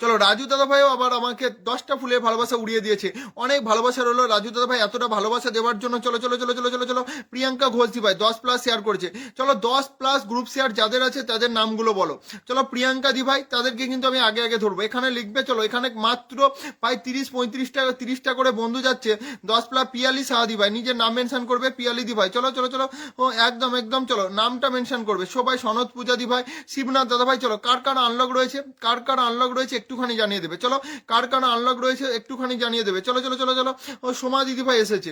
চলো রাজু দাদা ভাইও আবার আমাকে 10টা ফুলের ভালোবাসা উড়িয়ে দিয়েছে, অনেক ভালোবাসা রইলো রাজু দাদা ভাই এতটা ভালোবাসা দেওয়ার জন্য। চলো চলো চলো চলো চলো চলো প্রিয়াঙ্কা ঘোষজি ভাই 10+ শেয়ার করেছে। চলো 10+ গ্রুপ শেয়ার যাদের আছে তাদের নামগুলো বলো। চলো প্রিয়াঙ্কা দি ভাই, তাদেরকে কিন্তু আমি আগে আগে ধরবো, এখানে লিখবে। চলো এখানে মাত্র প্রায় 30-35টা করে বন্ধু যাচ্ছে। 10+ পিয়ালি সাহাদি ভাই নিজের নাম মেনশন করবে, পিয়ালি দি ভাই চলো চলো চলো, ও একদম একদম চলো নামটা মেনশন করবে সবাই। সনদ পূজা দি ভাই, শিবনাথ দাদা ভাই, চলো কার কার আনলক রয়েছে, কার কার আনলক রয়েছে একটুখানি জানিয়ে দেবে। চলো কার কার আনলক রয়েছে একটুখানি জানিয়ে দেবে। চলো চলো চলো চলো, ও সোমা দিদি ভাই এসেছে,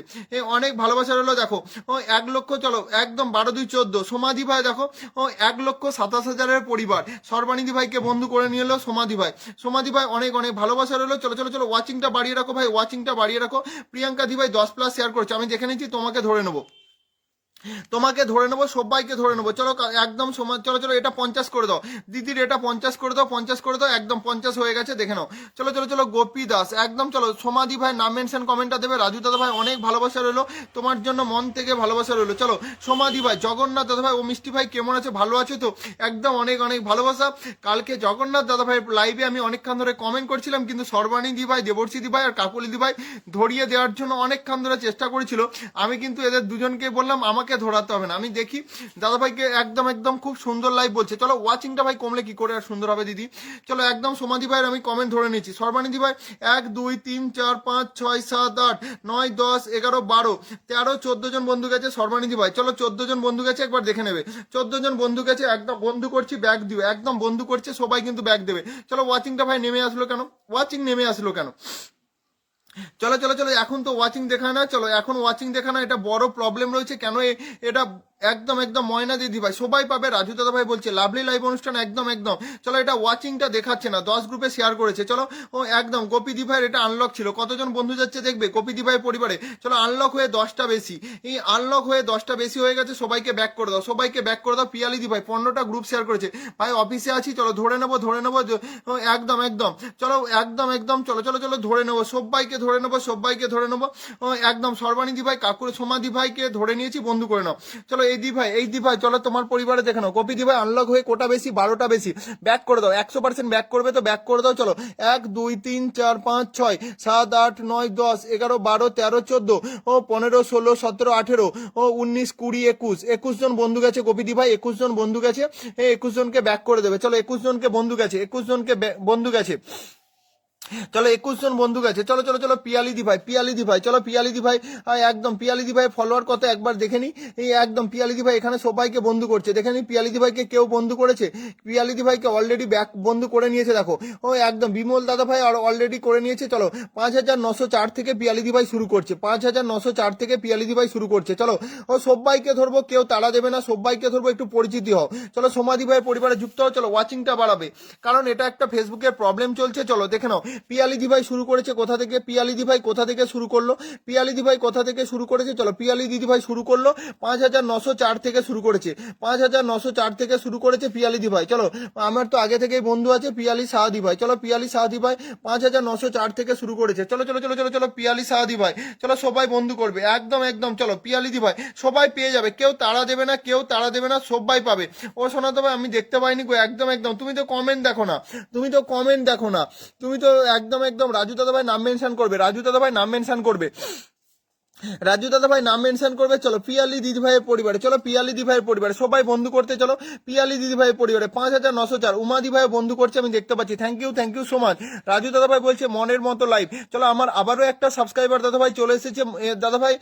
অনেক ভালোবাসা রইলো। দেখো ও 1 লক্ষ, চলো একদম 12-2-14 সোমাদি ভাই, দেখো ও 1,27,000-এর পরিবার। সর্বানিধি ভাইকে বন্ধু করে নিয়ে এলো সোমাদি ভাই। সোমাদি ভাই অনেক অনেক ভালোবাসা রইলো। চলো চলো চলো ওয়াচিংটা বাড়িয়ে রাখো ভাই, ওয়াচিংটা বাড়িয়ে রাখো। প্রিয়াঙ্কা দি ভাই 10+ শেয়ার করছে, আমি দেখে নিচ্ছি, তোমাকে ধরে নেবো, তোমাকে ধরে নেবো, সবাইকে ধরে নেবো। চলো একদম সময়, চলো চলো এটা 50 করে দাও দিদির, এটা 50 করে দাও, 50 করে দাও, একদম 50 হয়ে গেছে, দেখে নাও। চলো চলো চলো গোপী দাস একদম, চলো সমাধি ভাই নাম মেনশন কমেন্টটা দেবে। রাজু দাদা ভাই অনেক ভালোবাসা রইলো, তোমার জন্য মন থেকে ভালোবাসা রইলো। চলো সমাধি ভাই, জগন্নাথ দাদা ভাই ও মিষ্টি ভাই কেমন আছে, ভালো আছে তো, একদম অনেক অনেক ভালোবাসা। কালকে জগন্নাথ দাদা ভাই লাইভে আমি অনেকক্ষণ ধরে কমেন্ট করছিলাম, কিন্তু সর্বাণী ভাই, দেবর্ষী দি ভাই আর কাকুলি দি ভাই ধরিয়ে দেওয়ার জন্য অনেকক্ষণ ধরে চেষ্টা করেছিল। আমি কিন্তু এদের দুজনকে বললাম আমাকে ধরাতে হবে না, আমি দেখি দাদা ভাইকে একদম একদম খুব সুন্দর লাইভ বলছে। চলো ওয়াচিংটা ভাই কমলে কি করে আর সুন্দর হবে দিদি। চলো একদম সমাধি ভাইয়ের আমি কমেন্ট ধরে নিচ্ছি। সর্বানিধি ভাই 1 2 3 4 5 6 7 8 9 10 11 12 13 14 জন বন্ধু গেছে সর্বানিধি ভাই। চলো 14 জন বন্ধু গেছে, একবার দেখে নেবে। 14 জন বন্ধু গেছে, একদম বন্ধু করছি, ব্যাগ দিবে, একদম বন্ধু করছে সবাই কিন্তু ব্যাগ দেবে। চলো ওয়াচিংটা ভাই নেমে আসলো কেন, ওয়াচিং নেমে আসলো কেন। চলো চলো চলো এখন তো ওয়াচিং দেখায় না, চলো এখন ওয়াচিং দেখায় না, এটা বড় প্রবলেম রয়েছে কেন এটা একদম একদম ময়না দিদি ভাই সবাই পাবে। রাজু দাদা ভাই বলছে লাভলি লাইভ অনুষ্ঠান একদম একদম। চলো এটা ওয়াচিংটা দেখাচ্ছে না, 10 গ্রুপে শেয়ার করেছে। চলো ও একদম গোপী দি ভাইয়ের এটা আনলক ছিল, কতজন বন্ধু যাচ্ছে দেখবে গোপী দি ভাইয়ের পরিবারে। চলো আনলক হয়ে 10টা বেশি, এই আনলক হয়ে 10টা বেশি হয়ে গেছে, সবাইকে ব্যাক করে দাও, সবাইকে ব্যাক করে দাও। পিয়ালি দি ভাই 15টা গ্রুপ শেয়ার করেছে ভাই, অফিসে আছি, চলো ধরে নেবো ধরে নেবো, একদম একদম চলো একদম একদম চলো চলো চলো ধরে নেবো, সবাইকে ধরে নেবো, সবাইকে ধরে নেবো একদম। সর্বাণী ভাই কাকুর সমাধি ভাইকে ধরে নিয়েছি, বন্ধু করে নাও। চলো এই দি ভাই, এই দি ভাই চলো তোমার পরিবারে দেখে নাও। গোপী দি ভাই আনলক হয়ে কোটা বেশি, 12টা বেশি, ব্যাক করে দাও, 100% ব্যাক করবে তো ব্যাক করে দাও। চলো 1 2 3 4 5 6 7 8 9 10 11 12 13 14 ও 15 16 17 18 ও 19 20 21 21 জন বন্ধু গেছে গোপী দি ভাই, 21 জন বন্ধু গেছে, এই 21 জনকে ব্যাক করে দেবে। চলো 21 জনকে বন্ধু গেছে, 21 জনকে বন্ধু গেছে, চলো 21 জন বন্ধু গেছে। চলো চলো চলো পিয়ালি দি ভাই, পিয়ালি দি ভাই, চলো পিয়ালি দি ভাই একদম, পিয়ালি দি ভাই ফলোয়ার কত একবার দেখে নি, এই একদম পিয়ালি দি ভাই এখানে সবাইকে বন্ধু করছে, দেখে নি পিয়ালি দি ভাইকে কেউ বন্ধু করেছে, পিয়ালি দি ভাইকে অলরেডি ব্যাক বন্ধু করে নিয়েছে। দেখো ও একদম বিমল দাদা ভাই আর অলরেডি করে নিয়েছে। চলো 5904 থেকে পিয়ালি দি ভাই শুরু করছে, 5904 থেকে পিয়ালি দি ভাই শুরু করছে। চলো ও সবাইকে ধরবো, কেউ তাড়া দেবে না, সবাইকে ধরবো, একটু পরিচিতি হও। চলো সমাধি ভাই পরিবারে যুক্ত হও, চলো ওয়াচিংটা বাড়াবে, কারণ এটা একটা ফেসবুকের প্রবলেম চলছে। চলো দেখে নাও পিয়ালি দি ভাই শুরু করেছে কোথা থেকে, পিয়ালি দি ভাই কোথা থেকে শুরু করলো, পিয়ালি দি ভাই কোথা থেকে শুরু করেছে। চলো পিয়ালি দিদি ভাই শুরু করলো 5904 থেকে শুরু করেছে, 5904 থেকে শুরু করেছে পিয়ালি দি ভাই। চলো আমার তো আগে থেকেই বন্ধু আছে পিয়ালি সাহাদি ভাই, চলো পিয়ালি সাহাদি ভাই 5904 থেকে শুরু করেছে। চলো চলো চলো চলো চলো পিয়ালি সাহাদি ভাই, চলো সবাই বন্ধু করবে একদম একদম। চলো পিয়ালি দি ভাই সবাই পেয়ে যাবে, কেউ তাড়া দেবে না, কেউ তাড়া দেবে না, সবাই পাবে। ও শোনাতে ভাই আমি দেখতে পাইনি গো, একদম একদম, তুমি তো কমেন্ট দেখো না, তুমি তো কমেন্ট দেখো না, তুমি তো একদম একদম। রাজু দাদা ভাই নাম মেনশন করবে, রাজু দাদা ভাই নাম মেনশন করবে, রাজু দাদা ভাই নাম মেনশন করবে। চলো পিয়ালি দিদি ভাইয়ের পরিবারে, চলো পিয়ালি দি ভাইয়ের পরিবারে সবাই বন্ধু করতে, চলো পিয়ালি দিদি ভাইয়ের পরিবারে 5904 উমাদি ভাই বন্ধু করছে, আমি দেখতে পাচ্ছি, thank you so much. Raju দাদা ভাই বলছে মনের মতো লাইভ। চলো আমার আবারও একটা সাবস্ক্রাইবার দাদা ভাই চলে এসেছে, দাদা ভাই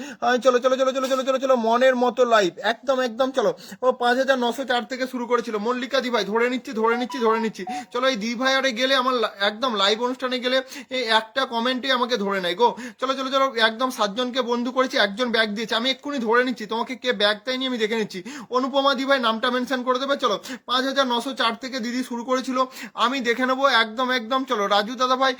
চলো চলো চলো চলো চলো চলো চলো মনের মতো লাইভ একদম একদম। চলো ও 5904 থেকে শুরু করেছিল। মল্লিকা দি ভাই ধরে নিচ্ছি ধরে নিচ্ছি ধরে নিচ্ছি। চলো এই দি ভাই আরে গেলে আমার একদম লাইভ অনুষ্ঠানে গেলে এই একটা কমেন্টে আমাকে ধরে নেয় গো। চলো চলো চলো একদম 7 জনকে বন্ধু করেছি, একজন ব্যাগ দিয়েছে, আমি এক্ষুনি ধরে নিচ্ছি, তোমাকে কে ব্যাগ দেয়নি আমি দেখে নিচ্ছি। অনুপমা দি ভাই নামটা মেনশন করে দেবে। চলো 5904 থেকে দিদি শুরু করেছিল, আমি দেখে নেবো একদম একদম। চলো রাজু দাদা ভাই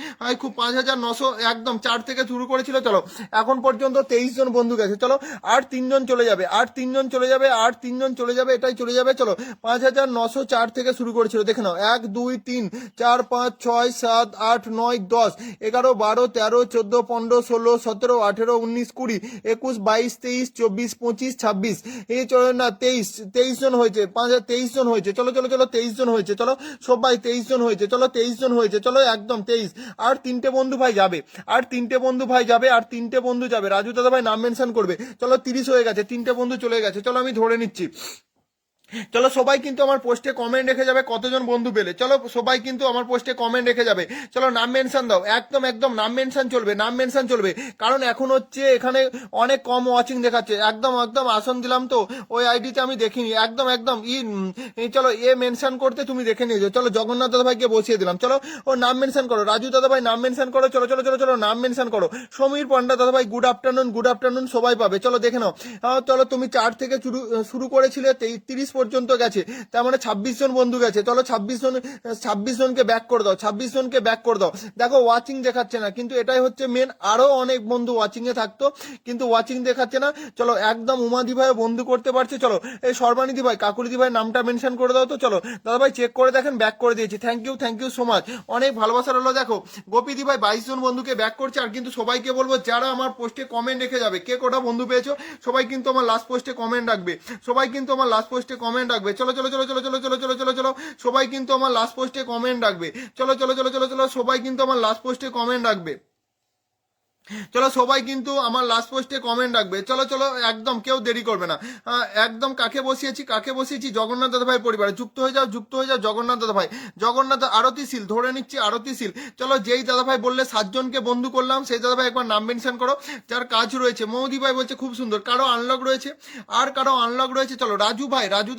খুব 5900 একদম 4 থেকে শুরু করেছিল। চলো এখন পর্যন্ত 23 জন বন্ধু গেছে। চলো আর 3 জন চলে যাবে, আর 3 জন চলে যাবে, আর 3 জন চলে যাবে, এটাই চলে যাবে। চলো 5904 থেকে শুরু করেছিল, দেখে নাও 1 2 3 4 5 6 7 8 9 10 11 12 13 14 15 16 17 18 19 20 21, 22, 23, 24, 25, 26, এই না 23 জন হয়েছে, 23 জন হয়েছে, চলো চলো চলো 23 জন হয়েছে, চলো সবাই 23 জন হয়েছে, চলো 23 জন হয়েছে, চলো একদম 23। আর 3টে বন্ধু ভাই যাবে, আর 3টে বন্ধু ভাই যাবে, আর 3টে বন্ধু যাবে, রাজু দাদা ভাই নাম মেনশন করবে। চলো 30 হয়ে গেছে, 3টে বন্ধু চলে গেছে, চলো আমি ধরে নিচ্ছি। চলো সবাই কিন্তু আমার পোস্টে কমেন্ট রেখে যাবে কতজন বন্ধু পেলে, চলো সবাই কিন্তু আমার পোস্টে কমেন্ট রেখে যাবে, চলো নাম মেনশন দাও, একদম একদম নাম মেনশন চলবে, নাম মেনশন চলবে, কারণ এখন হচ্ছে এখানে অনেক কম ওয়াচিং দেখাচ্ছে, একদম একদম আসন দিলাম তো ওই আইডিতে আমি দেখিনি, একদম একদম চলো মেনশন করতে তুমি দেখে নিয়েছো, চলো জগন্নাথ দাদা ভাইকে বসিয়ে দিলাম, চলো ও নাম মেনশন করো, রাজু দাদা ভাই নাম মেনশন করো, চলো চলো চলো চলো নাম মেনশন করো, সমীর পান্ডা দাদা ভাই গুড আফটারনুন সবাই পাবে, চলো দেখে নাও। চলো তুমি 4 থেকে শুরু করেছিলে 30 পর্যন্ত গেছে, তার মানে 26 জন বন্ধু গেছে, চলো 26 জনকে ব্যাক করে দাও, 26 জনকে ব্যাক করে দাও। দেখো ওয়াচিং দেখাচ্ছে না, কিন্তু এটাই হচ্ছে মেন, আরো অনেক বন্ধু ওয়াচিং এ থাকতো কিন্তু ওয়াচিং দেখাচ্ছে না। চলো একদম উমাদি ভাই বন্ধু করতে পারছে, চলো এই সর্বানিধি ভাই কাকুলিদি ভাই নামটা মেনশন করে দাও তো, চলো দাদা ভাই চেক করে দেখেন ব্যাক করে দিয়েছি, থ্যাংক ইউ সো মাচ, অনেক ভালোবাসা রইলো। দেখো গোপীদি ভাই 22 জন বন্ধুকে ব্যাক করছে, আর কিন্তু সবাইকে বলবো যারা আমার পোস্টে কমেন্ট রেখে যাবে, কে কটা বন্ধু পেয়েছো সবাই কিন্তু আমার লাস্ট পোস্টে কমেন্ট রাখবে, সবাই কিন্তু আমার লাস্ট পোস্টে কমেন্ট রাখবে, চলো চলো চলো চলো চলো চলো চলো চলো চলো সবাই কিন্তু আমার লাস্ট পোস্টে কমেন্ট রাখবে, চলো চলো চলো চলো চলো সবাই কিন্তু আমার লাস্ট পোস্টে কমেন্ট রাখবে, চলো সবাই কিন্তু আমার লাস্ট পোস্টে কমেন্ট রাখবে, চলো চলো একদম কেউ দেরি করবে না। একদম কাকে বসিয়েছি জগন্নাথ দাদা ভাই পরিবারে, যুক্ত হয়ে যাও জগন্নাথ দাদা ভাই, জগন্নাথ আরতিশীল ধরে নিচ্ছি আরতিশীল, চলো যেই দাদা ভাই বললে 7 জনকে বন্ধু করলাম সেই দাদা ভাই একবার নাম মেনশন করো যার কাজ রয়েছে। মৌদি ভাই বলছে খুব সুন্দর, কারো আনলক রয়েছে, আর কারো আনলক রয়েছে, চলো রাজু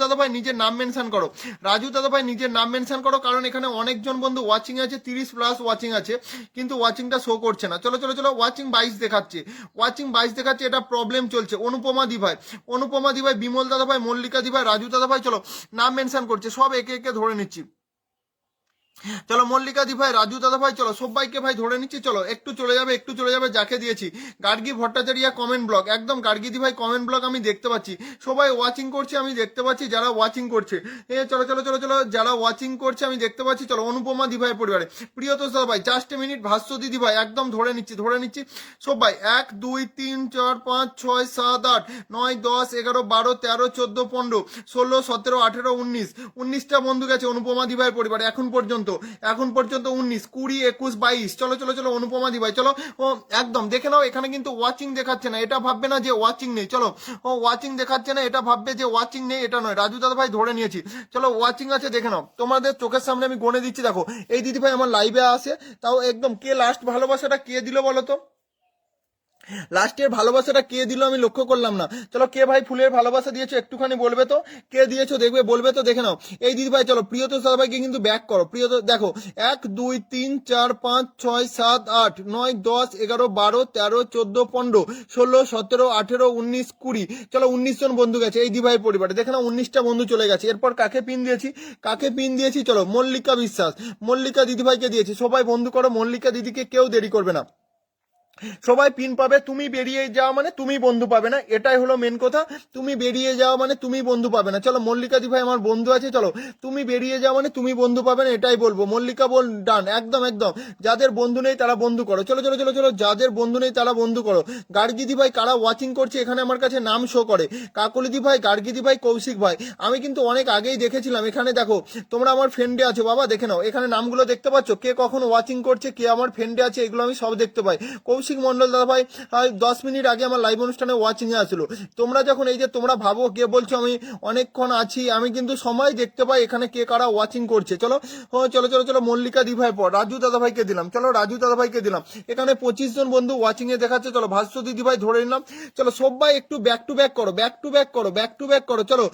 দাদা ভাই নিজের নাম মেনশন করো, রাজু দাদা ভাই নিজের নাম মেনশন করো, কারণ এখানে অনেকজন বন্ধু ওয়াচিং আছে, 30+ ওয়াচিং আছে, কিন্তু ওয়াচিংটা শো করছে না, চলো চলো চলো ওয়াচিং 22 দেখাচ্ছে, এটা প্রবলেম চলছে। অনুপমা দি ভাই বিমল দাদা ভাই মল্লিকা দি ভাই রাজু দাদা ভাই, চলো নাম মেনশন করছে, সব একে একে ধরে নিচ্ছি, চলো মল্লিকা দি ভাই রাজু দাদা ভাই, চলো সবাইকে ভাই ধরে নিচ্ছি, চলো একটু চলে যাবে যাকে দিয়েছি। গার্গী ভট্টাচার্য কমেন্ট ব্লগ, একদম গার্গী দি ভাই কমেন্ট ব্লগ আমি দেখতে পাচ্ছি, সবাই ওয়াচিং করছে আমি দেখতে পাচ্ছি, যারা ওয়াচিং করছে চলো চলো চলো চলো যারা ওয়াচিং করছে আমি দেখতে পাচ্ছি, চলো অনুপমা দি ভাই পরিবারে প্রিয়তোষ দাদা ভাই জাস্ট এ মিনিট, ভাস্য দিদি ভাই একদম ধরে নিচ্ছি সবাই 1 2 3 4 5 6 7 8 9 10 11 12 13 14 15 16 17 18 19টা বন্ধু গেছে অনুপমা দি ভাই পরিবারে এখন পর্যন্ত 19 20 21 22, চলো চলো চলো অনুপমা দি ভাই, চলো ও একদম দেখে নাও, এখানে কিন্তু ওয়াচিং দেখাচ্ছে না, এটা ভাববে না যে ওয়াচিং নেই, চলো ও ওয়াচিং দেখাচ্ছে না এটা ভাববে যে ওয়াচিং নেই, এটা নয়, রাজু দাদা ভাই ধরে নিয়েছি, চলো ওয়াচিং আছে দেখে নাও, তোমাদের চোখের সামনে আমি গনে দিচ্ছি। দেখো এই দিদি ভাই আমার লাইভে আসে, তাও একদম কে লাস্ট ভালোবাসাটা কে দিল বলো তো, লাস্টের ভালোবাসাটা কে দিল আমি লক্ষ্য করলাম না, চলো কে ভাই ফুলের ভালোবাসা দিয়েছো একটুখানি বলবে তো, কে দিয়েছো দেখবে বলবে তো, দেখে নাও এই দিদি ভাই, চলো প্রিয়তোষ দাদা ভাইকে কিন্তু ব্যাক করো, প্রিয়তোষ দেখো 1 2 3 4 5 6 7 8 9 10 11 12 13 14 15 16 17 18 19 20, চলো 19 জন বন্ধু গেছে এই দিদি ভাই পরিবারে, দেখে নাও 19টা বন্ধু চলে গেছে। এরপর কাকে পিন দিয়েছি, চলো মল্লিকা বিশ্বাস, মল্লিকা দিদি ভাইকে দিয়েছি, সবাই বন্ধু করো মল্লিকা দিদিকে, কেউ দেরি করবে না, সবাই পিন পাবে, তুমি বেরিয়ে যাওয়া মানে তুমি বন্ধু পাবে না, এটাই হলো মেন কথা, তুমি বেরিয়ে যাওয়া মানে তুমি বন্ধু পাবে না, চলো মল্লিকা দি ভাই আমার বন্ধু আছে, চলো তুমি বেরিয়ে যাওয়া মানে তুমি বন্ধু পাবে না, এটাই বলবো, মল্লিকা বল ডান, একদম একদম যাদের বন্ধু নেই তারা বন্ধু করো, চলো চলো চলো চলো যাদের বন্ধু নেই তারা বন্ধু করো। গার্গী দি ভাই কারা ওয়াচিং করছে এখানে আমার কাছে নাম শো করে, কাকলি দি ভাই, গার্গী দি ভাই, কৌশিক ভাই, আমি কিন্তু অনেক আগেই দেখেছিলাম, এখানে দেখো তোমরা আমার ফ্রেন্ডে আছো বাবা, দেখে নাও এখানে নামগুলো দেখতে পাচ্ছ, কে কখন ওয়াচিং করছে, কে আমার ফ্রেন্ডে আছে, এগুলো আমি সব দেখতে পাই। কৌশিক মন্ডল দাদা ভাই 10 মিনিট আগে আমার লাইভ অনুষ্ঠানে ওয়াচিং এ আসলো, তোমরা যখন এই যে তোমরা ভাবো কে বলছো আমি অনেকক্ষণ আছি, আমি কিন্তু সময় দেখতে পাই এখানে কে কারা ওয়াচিং করছে, চলো চলো চলো চলো মল্লিকা দি ভাই পর রাজু দাদা ভাইকে দিলাম, চলো রাজু দাদা ভাইকে দিলাম, এখানে 25 জন বন্ধু ওয়াচিং এ দেখাচ্ছে, চলো ভাস্য দিদি ভাই ধরে নিলাম, চলো সবাই একটু ব্যাক টু ব্যাক করো, চলো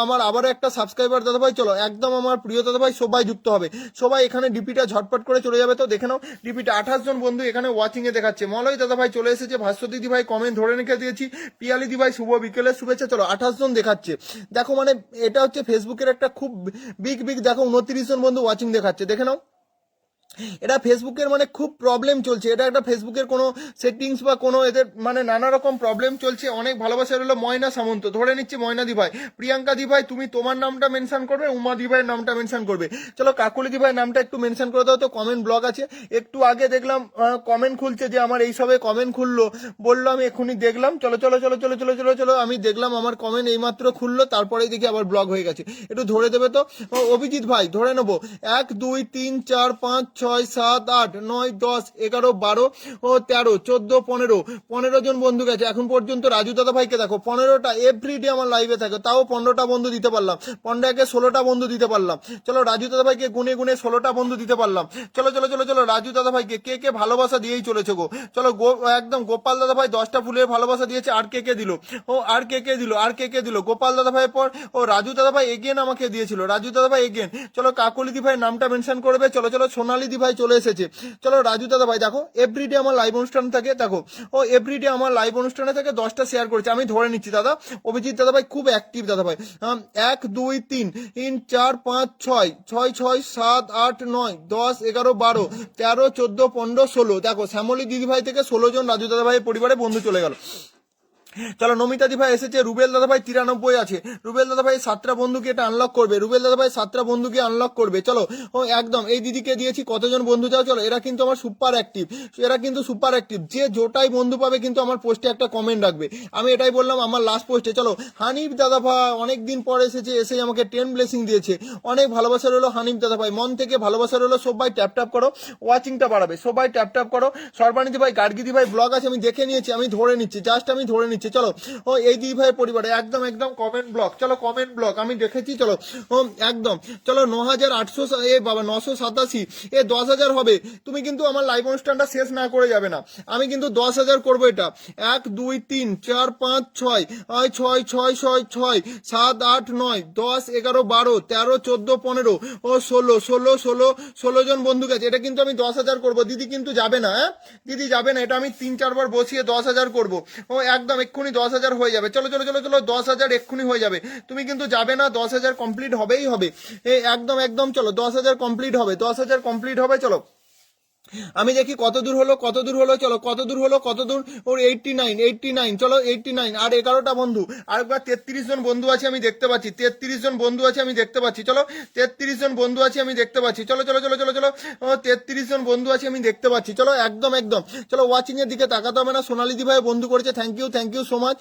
আমার আবারও একটা সাবস্ক্রাইবার দাদা ভাই, চলো একদম আমার প্রিয় দাদা ভাই সবাই যুক্ত হবে, সবাই এখানে ডিপিটা ঝটপট করে চলে যাবে তো, দেখে নাও ডিপিটা 28 জন বন্ধু এখানে ওয়াচিং এ দেখাচ্ছে, মলয় দাদা ভাই চলে এসেছে, ভাস্য দিদি ভাই কমেন্ট ধরে রেখে দিয়েছি, পিয়ালি দি ভাই শুভ বিকেলের শুভেচ্ছা, চলো 28 জন দেখাচ্ছে, দেখো মানে এটা হচ্ছে ফেসবুকের একটা খুব বিগ দেখো 29 জন বন্ধু ওয়াচিং দেখাচ্ছে, দেখে নাও এটা ফেসবুকের মানে খুব প্রবলেম চলছে, এটা একটা ফেসবুকের কোনো সেটিংস বা কোনো এদের মানে নানা রকম প্রবলেম চলছে। অনেক ভালোবাসা রইলো ময়না সামন্ত, ধরে নিচ্ছি ময়না দি ভাই, প্রিয়াঙ্কা দি ভাই তুমি তোমার নামটা মেনশন করবে, উমা দি ভাইয়ের নামটা মেনশন করবে। চলো কাকুলি দি ভাইয়ের নামটা একটু মেনশন করে দাও তো, কমেন্ট ব্লক আছে। একটু আগে দেখলাম কমেন্ট খুলছে যে আমার এই সবে কমেন্ট খুললো, বললো আমি এখনই দেখলাম। চলো চলো চলো চলো চলো চলো চলো, আমি দেখলাম আমার কমেন্ট এইমাত্র খুললো, তারপরেই দেখি আবার ব্লক হয়ে গেছে। একটু ধরে দেবে তো অভিজিৎ ভাই, ধরে নেবো। 1 2 3 4 5 6 7 8 9 10 11 12 ও 13 14 15 15 জন বন্ধু গেছে এখন পর্যন্ত। রাজু দাদা ভাইকে দেখো 15টা এভরিডে আমার লাইভে থাকে, তাও 15টা বন্ধু দিতে পারলাম। 15 16টা বন্ধু দিতে পারলাম। চলো রাজু দাদা ভাইকে গুনে গুনে 16টা বন্ধু দিতে পারলাম। চলো চলো চলো চলো রাজু দাদা ভাইকে কে কে ভালোবাসা দিয়েই চলেছে গো। চলো একদম গোপাল দাদা ভাই 10টা ফুলের ভালোবাসা দিয়েছে। আর কে কে দিল? ও আর কে কে দিল? আর কে কে দিল? গোপাল দাদা ভাইয়ের পর ও রাজু দাদা ভাই এগেন আমাকে দিয়েছিল, রাজু দাদা ভাই এগেন। চলো কাকলি দি ভাইয়ের নামটা মেনশন করবে। চলো চলো সোনালি দি ভাই চলে এসেছে। চলো রাজু দাদা ভাই দেখো এভরিডে আমার লাইভ অনুষ্ঠান থাকে, দেখো ও এভরিডে আমার লাইভ অনুষ্ঠানে থাকে, 10টা শেয়ার করেছে, আমি ধরে নিচ্ছি দাদা। অভিজিৎ দাদা ভাই খুব অ্যাক্টিভ দাদা ভাই। 1 2 3 4 5 6 6 6 7 8 9 10 11 12 13 14 15 16, দেখো শ্যামলী দিদি ভাই থেকে 16 জন রাজু দাদা ভাই পরিবারে বন্ধু চলে গেল। চলো নমিতা দি ভাই এসেছে, রুবেল দাদা ভাই 93 আছে, রুবেল দাদা ভাই 7টা বন্ধুকে এটা আনলক করবে, রুবেল দাদা ভাই 7টা বন্ধুকে আনলক করবে। চলো ও একদম এই দিদিকে দিয়েছি, কতজন বন্ধু যাও। চলো এরা কিন্তু আমার সুপার অ্যাক্টিভ, এরা কিন্তু সুপার অ্যাক্টিভ, যে জোটাই বন্ধু পাবে কিন্তু আমার পোস্টে একটা কমেন্ট রাখবে। আমি এটাই বললাম আমার লাস্ট পোস্টে। চলো হানিফ দাদা ভাই অনেক দিন পর এসেছে, এসে আমাকে 10 ব্লেসিং দিয়েছে, অনেক ভালোবাসা রইলো হানিফ দাদা ভাই, মন থেকে ভালোবাসা রইলো। সবাই ট্যাপ ট্যাপ করো, ওয়াচিংটা বাড়াবে, সবাই ট্যাপ ট্যাপ করো। সর্বানিধি ভাই গার্গিদি ভাই ব্লগ আছে, আমি দেখে নিয়েছি, আমি ধরে নিচ্ছি, জাস্ট আমি ধরে নিচ্ছি। চলো ও এই দিদি ভাই পরিবারে একদম একদম কমেন্ট ব্লক, চলো কমেন্ট ব্লক আমি দেখেছি। চলো ও একদম চলো 9800 এ বাবা 987 এ 10,000 হবে। তুমি কিন্তু আমার লাইভ অনুষ্ঠানটা শেষ না করে যাবে না, আমি কিন্তু 10,000 করবো এটা। 1 2 3 4 5 6 6 6 6 6 7 8 9 10 11 12 13 14 15 ও 16 16 16 16 জন বন্ধু গেছে, এটা কিন্তু আমি 10,000 করবো। দিদি কিন্তু যাবে না, হ্যাঁ দিদি যাবে না, এটা আমি 3-4 বার বসিয়ে 10,000 করবো। ও একদম এক্ষুনি 10,000 হয়ে যাবে। চলো চলো চলো চলো 10,000 এক্ষুনি হয়ে যাবে, তুমি কিন্তু যাবে না, 10,000 কমপ্লিট হবেই হবে। একদম একদম চলো 10,000 কমপ্লিট হবে, 10,000 কমপ্লিট হবে। চলো আমি দেখি কত দূর হলো, কত দূর হলো, চলো কত দূর হলো, কত দূর ওর 89 89, চলো 89 আর 11টা বন্ধু। আরেকবার 33 জন বন্ধু আছে আমি দেখতে পাচ্ছি, 33 জন বন্ধু আছে আমি দেখতে পাচ্ছি। চলো 33 জন বন্ধু আছে আমি দেখতে পাচ্ছি। চলো চলো চলো চলো চলো 33 জন বন্ধু আছে আমি দেখতে পাচ্ছি। চলো একদম একদম চলো ওয়াচিং এর দিকে তাকাতে হবে না। সোনালি দি ভাই বন্ধু করেছে, থ্যাংক ইউ সো মাচ।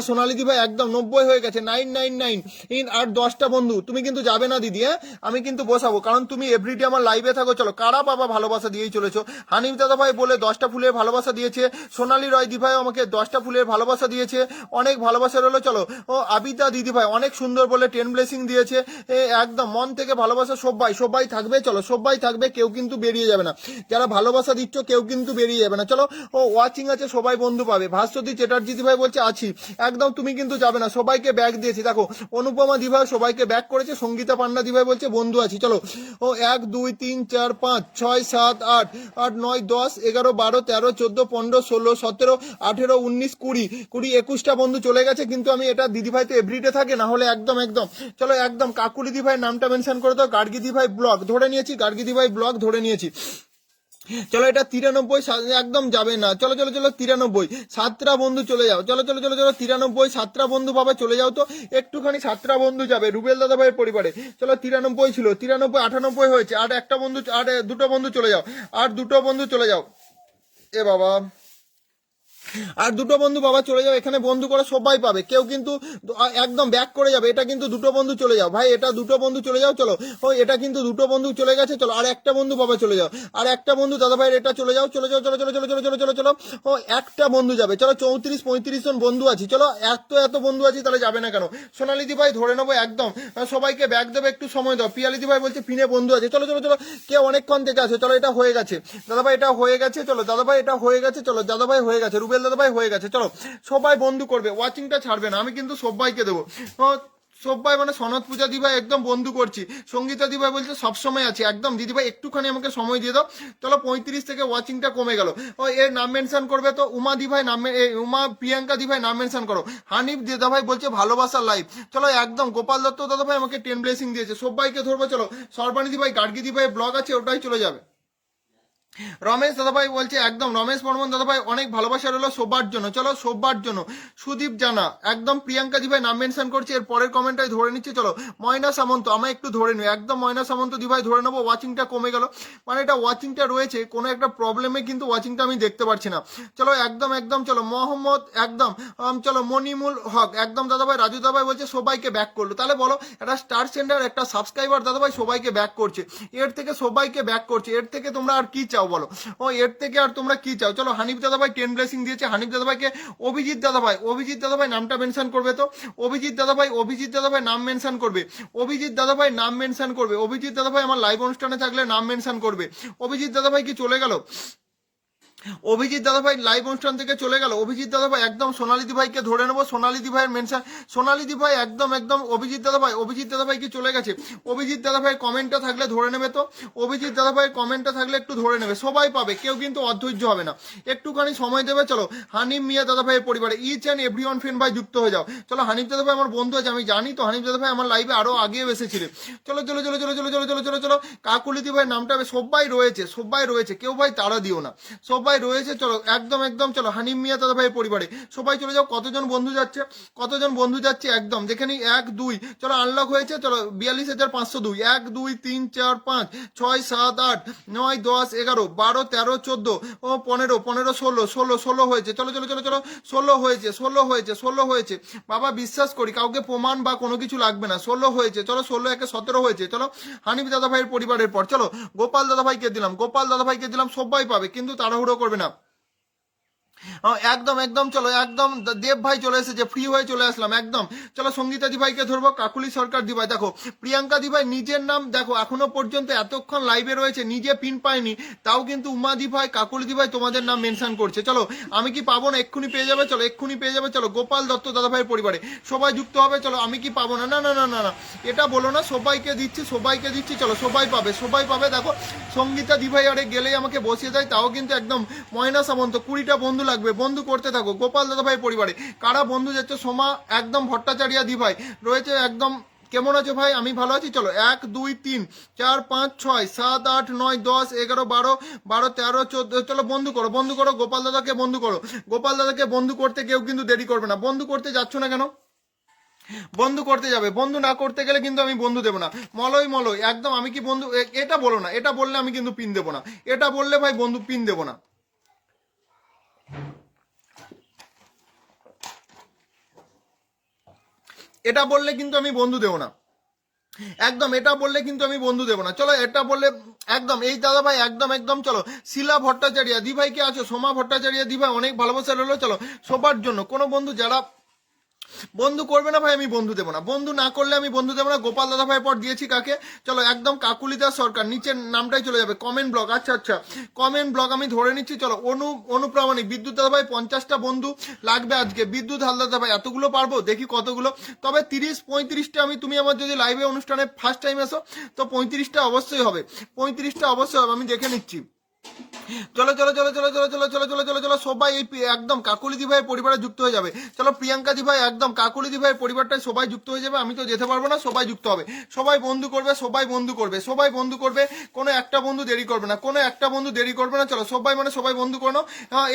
সোনালি দি ভাই একদম 90 হয়ে গেছে, 999 আর 10টা বন্ধু। তুমি কিন্তু যাবে না দিদি, হ্যাঁ আমি কিন্তু বসাবো, কারণ তুমি এভরিডে আমার লাইভে থাকো। চলো কারা বাবা ভালোবাসা দিয়েই চলেছো। হানিফ দাদা ভাই বলে 10টা ফুলের ভালোবাসা দিয়েছে, সোনালী রয় দি ভাই আমাকে 10টা ফুলের ভালোবাসা দিয়েছে, অনেক ভালোবাসা রইলো। চলো ও আবিদা দিদি ভাই অনেক সুন্দর বলে 10 ব্লেসিং দিয়েছে, একদম মন থেকে ভালোবাসা। সবাই সবাই থাকবে, চলো সবাই থাকবে, কেউ কিন্তু বেরিয়ে যাবে না, যারা ভালোবাসা দিচ্ছ কেউ কিন্তু বেরিয়ে যাবে না। চলো ও ওয়াচিং আছে, সবাই বন্ধু পাবে। ভাস্বতী চ্যাটার্জি দি ভাই বলছে আছি, একদম তুমি কিন্তু যাবে না, সবাইকে ব্যাগ দিয়েছি। দেখো অনুপমা দি ভাই সবাইকে ব্যাক করেছে, সঙ্গীতা পান্ডা দি ভাই বলছে বন্ধু আছি। চলো ও 1 2 3 4 5 6 7 8 8 9 10 11 12 13 14 15 16 17 18 19 20 21টা বন্ধু চলে গেছে, কিন্তু আমি এটা দিদি ভাই তো এভরিডে থাকে, না হলে একদম একদম চলো একদম কাকুলি দি ভাই নামটা মেনশন করে দাও। গার্গি দি ভাই ব্লগ ধরে নিয়েছি, গার্গি দি ভাই ব্লগ ধরে নিয়েছি। চলো এটা 93 একদম যাবে না। চলো চলো চলো 93 7টা বন্ধু চলে যাও। চলো চলো চলো চলো 93 7টা বন্ধু পাবে, চলে যাও তো একটুখানি। 7টা বন্ধু যাবে রুবেল দাদা ভাইয়ের পরিবারে। চলো 93 ছিল, 93 98 হয়েছে, আর একটা বন্ধু, আর দুটো বন্ধু চলে যাও, আর দুটো বন্ধু চলে যাও। এ বাবা আর দুটো বন্ধু বাবা চলে যাও, এখানে বন্ধু করে সবাই পাবে, কেউ কিন্তু একদম ব্যাক করে যাবে। এটা কিন্তু দুটো বন্ধু চলে যাও ভাই, এটা দুটো বন্ধু চলে যাও। চলো ও এটা কিন্তু দুটো বন্ধু চলে গেছে। চলো আর একটা বন্ধু বাবা চলে যাও, আর একটা বন্ধু দাদা ভাইয়ের এটা চলে যাও। চলো চলো চলো চলো চলো চলো চলো চলো চলো ও একটা বন্ধু যাবে। চলো 34-35 জন বন্ধু আছি। চলো এত বন্ধু আছি, তাহলে যাবে না কেন? সোনালি দি ভাই ধরে নেবো একদম, সবাইকে ব্যাগ দেবে, একটু সময় দাও। পিয়ালি দি ভাই বলছে পিনে বন্ধু আছে। চলো চলো চলো কে অনেকক্ষণ থেকে আছে। চলো এটা হয়ে গেছে দাদা ভাই, এটা হয়ে গেছে। চলো দাদা ভাই এটা হয়ে গেছে, চলো দাদা ভাই হয়ে গেছে, রুবেল দাদা ভাই হয়ে গেছে। চলো সবাই বন্ধু করবে, ওয়াচিংটা ছাড়বে না, আমি কিন্তু সবাইকে দেবো। সবাই মানে সনদ পূজা দিভাই একদম বন্ধু করছি, সঙ্গীতা দিভাই বলছে সবসময় আছে একদম। দিদিভাই একটুখানি আমাকে সময় দিয়ে দাও। চলো 35 থেকে ওয়াচিংটা কমে গেল। ও এর নাম মেনশন করবে তো, উমা দিভাই নাম, উমা প্রিয়াঙ্কা দিভাই নাম মেনশন করো। হানিফ দাদা ভাই বলছে ভালোবাসার লাইভ। চলো একদম গোপাল দত্ত দাদা ভাই আমাকে 10 ব্লেসিং দিয়েছে, সবাইকে ধরবো। চলো সর্বাণী দিভাই গার্গি দিভাই ব্লগ আছে, ওটাই চলে যাবে। রমেশ দাদাভাই বলছে একদম, রমেশ বর্মন দাদাভাই অনেক ভালোবাসা রইলো সবার জন্য, চলো সবার জন্য। সুদীপ জানা একদম, প্রিয়াঙ্কা দিভাই নাম মেনশন করছে, এর পরের কমেন্টটাই ধরে নিচ্ছি। চলো ময়না সামন্ত, আমায় একটু ধরে নিও, একদম ময়না সামন্ত দিভাই ধরে নেবো। ওয়াচিংটা কমে গেল, মানে এটা ওয়াচিংটা রয়েছে কোনো একটা প্রবলেমে, কিন্তু ওয়াচিংটা আমি দেখতে পাচ্ছি না। চলো একদম একদম, চলো মোহাম্মদ একদম, চলো মনিমুল হক একদম দাদাভাই, রাজু দাদাভাই বলছে সবাইকে ব্যাক করলো। তাহলে বলো একটা স্টার সেন্টার একটা সাবস্ক্রাইবার দাদাভাই সবাইকে ব্যাক করছে, এর থেকে সবাইকে ব্যাক করছে, এর থেকে তোমরা আর কি চাও বলো? ও এর থেকে আর তোমরা কি চাও? চলো হানিফ দাদাভাই 10 ব্লেসিং দিয়েছে, হানিফ দাদাভাইকে অভিজিৎ দাদাভাই, অভিজিৎ দাদাভাই নামটা মেনশন করবে তো, অভিজিৎ দাদাভাই, অভিজিৎ দাদাভাই নাম মেনশন করবে, অভিজিৎ দাদাভাই নাম মেনশন করবে, অভিজিৎ দাদাভাই আমার লাইভ অনুষ্ঠানে থাকলে নাম মেনশন করবে। অভিজিৎ দাদাভাই কি চলে গেল? অভিজিৎ দাদাভাই লাইভ অনুষ্ঠান থেকে চলে গেল। অভিজিৎ দাদাভাই একদম, সোনালী দিভাইকে ধরে নেবো, সোনালী দিভাইয়ের মেনশন, সোনালী দিভাই একদম একদম, অভিজিৎ দাদাভাই, অভিজিৎ দাদাভাই কি চলে গেছে? অভিজিৎ দাদাভাই কমেন্টটা থাকলে ধরে নেবে তো, অভিজিৎ দাদাভাই কমেন্টটা থাকলে একটু ধরে নেবে, সবাই পাবে, কেউ কিন্তু অধৈর্য হবে না, একটুখানি সময় দেবে। চলো হানিফ মিয়া দাদাভাইয়ের পরিবারে each and every one friend ভাই যুক্ত হয়ে যাও। চলো হানিফ দাদাভাই আমার বন্ধু আছে, আমি জানি তো হানিফ দাদাভাই আমার লাইভে আরো আগেও এসেছিলেন। চলো চলো চলো চলো চলো চলো চলো চলো চলো, কাকুলি দিভাই নামটা সবাই রয়েছে, সবাই রয়েছে, কেউ ভাই তাড়া দিও না, সবাই রয়েছে। চলো একদম একদম, চলো হানিম মিয়া দাদা ভাই পরিবারে সবাই চলে যাও। কতজন বন্ধু যাচ্ছে, কতজন বন্ধু যাচ্ছে একদম দেখে নি। 1 2, চলো আনলক হয়েছে, চলো 42,502, 1 2 3 4 5 6 7 8 9 10 11 12 13 14 ও 15 15 16 16 16 হয়েছে। চলো চলো চলো চলো, 16 হয়েছে, 16 হয়েছে, 16 হয়েছে। বাবা বিশ্বাস করি কাউকে প্রমাণ বা কোনো কিছু লাগবে না, 16 হয়েছে। চলো 16 একে 17 হয়েছে। চলো হানিফ দাদা ভাইয়ের পরিবারের পর চলো গোপাল দাদা ভাইকে দিলাম, গোপাল দাদা ভাইকে দিলাম, সবাই পাবে কিন্তু তাড়াহুড়ো করবে না। একদম একদম, চলো একদম, দেব ভাই চলে এসেছে, ফ্রি হয়ে চলে আসলাম একদম। চলো সঙ্গীতা দিভাইকে ধরবো, কাকুলি সরকার দিভাই দেখো, প্রিয়াঙ্কা দিভাই নিজের নাম দেখো, এখনো পর্যন্ত এতক্ষণ লাইভে রয়েছে নিজে পিন পায়নি, তাও কিন্তু উমা দিভাই, কাকুলি দিভাই তোমাদের নাম মেনশন করছে। চলো আমি কি পাবো না? এক্ষুনি পেয়ে যাবে, চলো এক্ষুনি পেয়ে যাবে। চলো গোপাল দত্ত দাদা ভাইয়ের পরিবারে সবাই যুক্ত হবে। চলো আমি কি পাবো না? না না না না না, এটা বলো না, সবাইকে দিচ্ছি, সবাইকে দিচ্ছি। চলো সবাই পাবে, সবাই পাবে। দেখো সঙ্গীতা দিভাই আরে গেলেই আমাকে বসিয়ে দেয়, তাও কিন্তু একদম। ময়না সামন্ত 20টা বন্ধু লাগবে, বন্ধু করতে থাকো। গোপাল দাদা ভাই পরিবারে কারা বন্ধু যাচ্ছে? সোমা একদম, ভট্টাচার্য দিভাই রয়েছে একদম। কেমন আছো ভাই? আমি ভালো আছি। চলো 1 2 3 4 5 6 7 8 9 10 11 12 12 13 14, চলো বন্ধু করো, বন্ধু করো, গোপাল দাদাকে বন্ধু করো। গোপাল দাদাকে বন্ধু করতে কেউ কিন্তু দেরি করবে না। বন্ধু করতে যাচ্ছ না কেন? বন্ধু করতে যাবে, বন্ধু না করতে গেলে কিন্তু আমি বন্ধু দেবো না। মলয় মলয় একদম, আমি কি বন্ধু এটা বলো না, এটা বললে আমি কিন্তু পিন দেবো না, এটা বললে ভাই বন্ধু পিন দেবো না। এটা বললে কিন্তু আমি বন্ধু দেবো না, একদম এটা বললে কিন্তু আমি বন্ধু দেবো না। চলো এটা বললে একদম, এই দাদা ভাই একদম একদম। চলো শিলা ভট্টাচার্য দিভাই কে আছো? সোমা ভট্টাচার্য দিভাই অনেক ভালোবাসা রইলো। চলো সবার জন্য, কোনো বন্ধু যারা বন্ধু করবে না ভাই আমি বন্ধু দেবো না, বন্ধু না করলে আমি বন্ধু দেবো না। গোপাল দাদা ভাই পর দিয়েছি কাকে? চলো একদম কাকুলিতা সরকার, নিচের নামটাই চলে যাবে। কমেন্ট ব্লগ, আচ্ছা আচ্ছা কমেন্ট ব্লগ আমি ধরে নিচ্ছি। চলো অনুপ্রামাণিক, বিদ্যুৎ দাদা ভাই 50টা বন্ধু লাগবে আজকে। বিদ্যুৎ হালদার দাদা ভাই এতগুলো পারবো? দেখি কতগুলো, তবে 30 35টা আমি, তুমি আমার যদি লাইভে অনুষ্ঠানে ফার্স্ট টাইম এসো তো 35টা অবশ্যই হবে, 35টা অবশ্যই হবে, আমি দেখে নিচ্ছি। চলো চলো চলো চলো চলো চলো চলো চলো চলো চলো, সবাই এই একদম কাকুলি দিভাইয়ের পরিবারে যুক্ত হয়ে যাবে। চলো প্রিয়াঙ্কা দিভাই একদম, কাকুলি দিভাইয়ের পরিবারটায় সবাই যুক্ত হয়ে যাবে। আমি তো যেতে পারবো না, সবাই যুক্ত হবে, সবাই বন্ধু করবে, সবাই বন্ধু করবে, সবাই বন্ধু করবে। কোনো একটা বন্ধু দেরি করবে না, কোনো একটা বন্ধু দেরি করবে না। চলো সবাই মানে সবাই বন্ধু করো,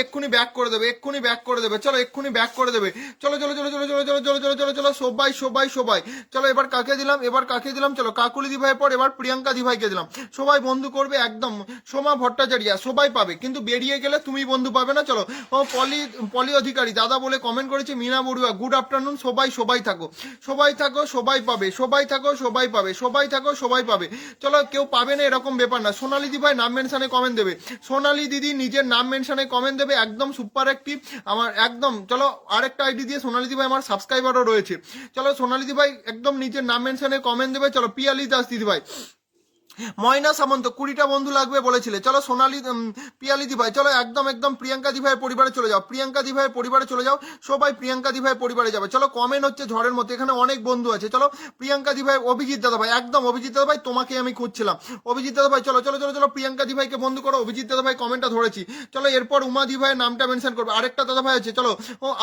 এক্ষুনি ব্যাক করে দেবে, এক্ষুনি ব্যাক করে দেবে। চলো এক্ষুনি ব্যাক করে দেবে। চলো চলো চলো চলো চলো চলো চলো চলো চলো চলো, সবাই সবাই সবাই। চলো এবার কাকে দিলাম, এবার কাকে দিলাম? চলো কাকুলি দিভাইয়ের পর এবার প্রিয়াঙ্কা দিভাইকে দিলাম। সবাই বন্ধু করবে একদম। সোমা ভট্টাচার্য সবাই পাবে, কিন্তু বেরিয়ে গেলে তুমি বন্ধু পাবে না। চলো পলি পলি অধিকারী দাদা বলে কমেন্ট করেছে, মিনা বড়ুয়া গুড আফটারনুন। সবাই সবাই থাকো, সবাই থাকো, সবাই পাবে, সবাই থাকো, সবাই পাবে, সবাই থাকো, সবাই পাবে। চলো কেউ পাবে না এরকম ব্যাপার না। সোনালী দিভাই নাম মেনশনে কমেন্ট দেবে, সোনালী দিদি নিজের নাম মেনশনে কমেন্ট দেবে, একদম সুপার অ্যাক্টিভ আমার একদম। চলো আরেকটা আইডি দিয়ে সোনালী দিভাই আমার সাবস্ক্রাইবারও রয়েছে। চলো সোনালী দিভাই একদম নিজের নাম মেনশনে কমেন্ট দেবে। চলো পিয়ালি দাস দিদিভাই, ময়না সামন্ত 20টা বন্ধু লাগবে বলেছিলে। চলো সোনালী পিয়ালি দিভাই, চলো একদম একদম প্রিয়াঙ্কা দিভাইয়ের পরিবারে চলে যাও, প্রিয়াঙ্কা দিভাইয়ের পরিবারে চলে যাও, সবাই প্রিয়াঙ্কা দিভাইয়ের পরিবারে যাবে। চলো কমেন্ট হচ্ছে ঝড়ের মতো, এখানে অনেক বন্ধু আছে। চলো প্রিয়াঙ্কা দিভাই, অভিজিৎ দাদা ভাই একদম, অভিজিৎ দাদা ভাই তোমাকে আমি খুঁজছিলাম, অভিজিৎ দাদা ভাই চলো চলো চলো চলো, প্রিয়াঙ্কা দিভাইকে বন্ধু করো। অভিজিৎ দাদা ভাই কমেন্টটা ধরেছি। চলো এরপর উমা দিভাইয়ের নামটা মেনশন করবে, আরেকটা দাদা ভাই আছে। চলো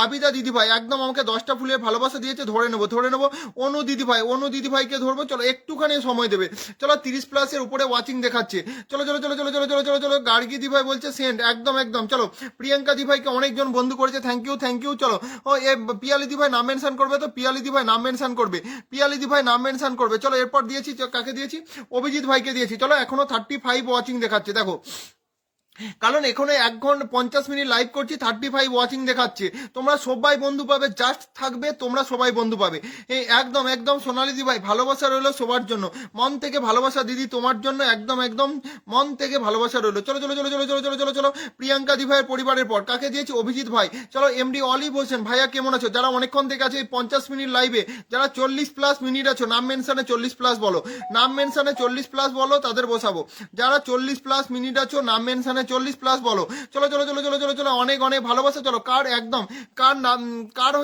আবিদা দিদি ভাই একদম আমাকে 10টা ফুলের ভালোবাসা দিয়েছে, ধরে নেবো ধরে নেবো। অনু দিদি ভাই, অনু দিদি ভাইকে ধরবো। চলো একটুখানি সময় দেবে। চলো 30+ প্লাসের উপরে ওয়াচিং দেখাচ্ছে। চলো চলো চলো চলো চলো চলো চলো চলো, গার্গী দি ভাই বলছে সেন্ড, একদম একদম। চলো প্রিয়াঙ্কা দি ভাইকে অনেকজন বন্ধু করেছে, থ্যাংক ইউ থ্যাংক ইউ। চলো ও এ পিয়ালি দি ভাই নাম মেনশন করবে, তো পিয়ালি দি ভাই নাম মেনশন করবে, পিয়ালি দি ভাই নাম মেনশন করবে। চলো এরপর দিয়েছি কাকে দিয়েছি, অভিজিৎ ভাইকে দিয়েছি। চলো এখনো 35 ওয়াচিং দেখাচ্ছে দেখো, কারণ এখানে 1 ঘন্টা 50 মিনিট লাইভ করছি, 35 ওয়াচিং দেখাচ্ছে। তোমরা সবাই বন্ধু পাবে, জাস্ট থাকবে তোমরা সবাই বন্ধু পাবে। এই একদম একদম সোনালি দি ভাই ভালোবাসা রইলো সবার জন্য, মন থেকে ভালোবাসা দিদি তোমার জন্য, একদম একদম মন থেকে ভালোবাসা রইলো। চলো চলো চলো চলো চলো চলো চলো চলো, প্রিয়াঙ্কা দি ভাইয়ের পরিবারের পর কাকে দিয়েছি, অভিজিৎ ভাই। চলো এমডি অলি বলছেন ভাইয়া কেমন আছো, যারা অনেকক্ষণ থেকে আছে এই 50 মিনিট লাইভে, যারা 40+ মিনিট আছো নাম মেনশনে 40+ বলো, নাম মেনশনে 40+ বলো, তাদের বসাবো। যারা 40+ মিনিট আছো নাম মেনশনে 40+ বলো। চলো চলো চলো চলো চলো চলো, অনেক অনেক ভালোবাসা। চলো কার একদম কার নাম কার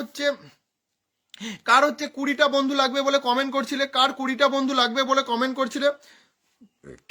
হচ্ছে 20টা বন্ধু লাগবে বলে কমেন্ট করছিলে, কার 20টা বন্ধু লাগবে বলে কমেন্ট করছিলে।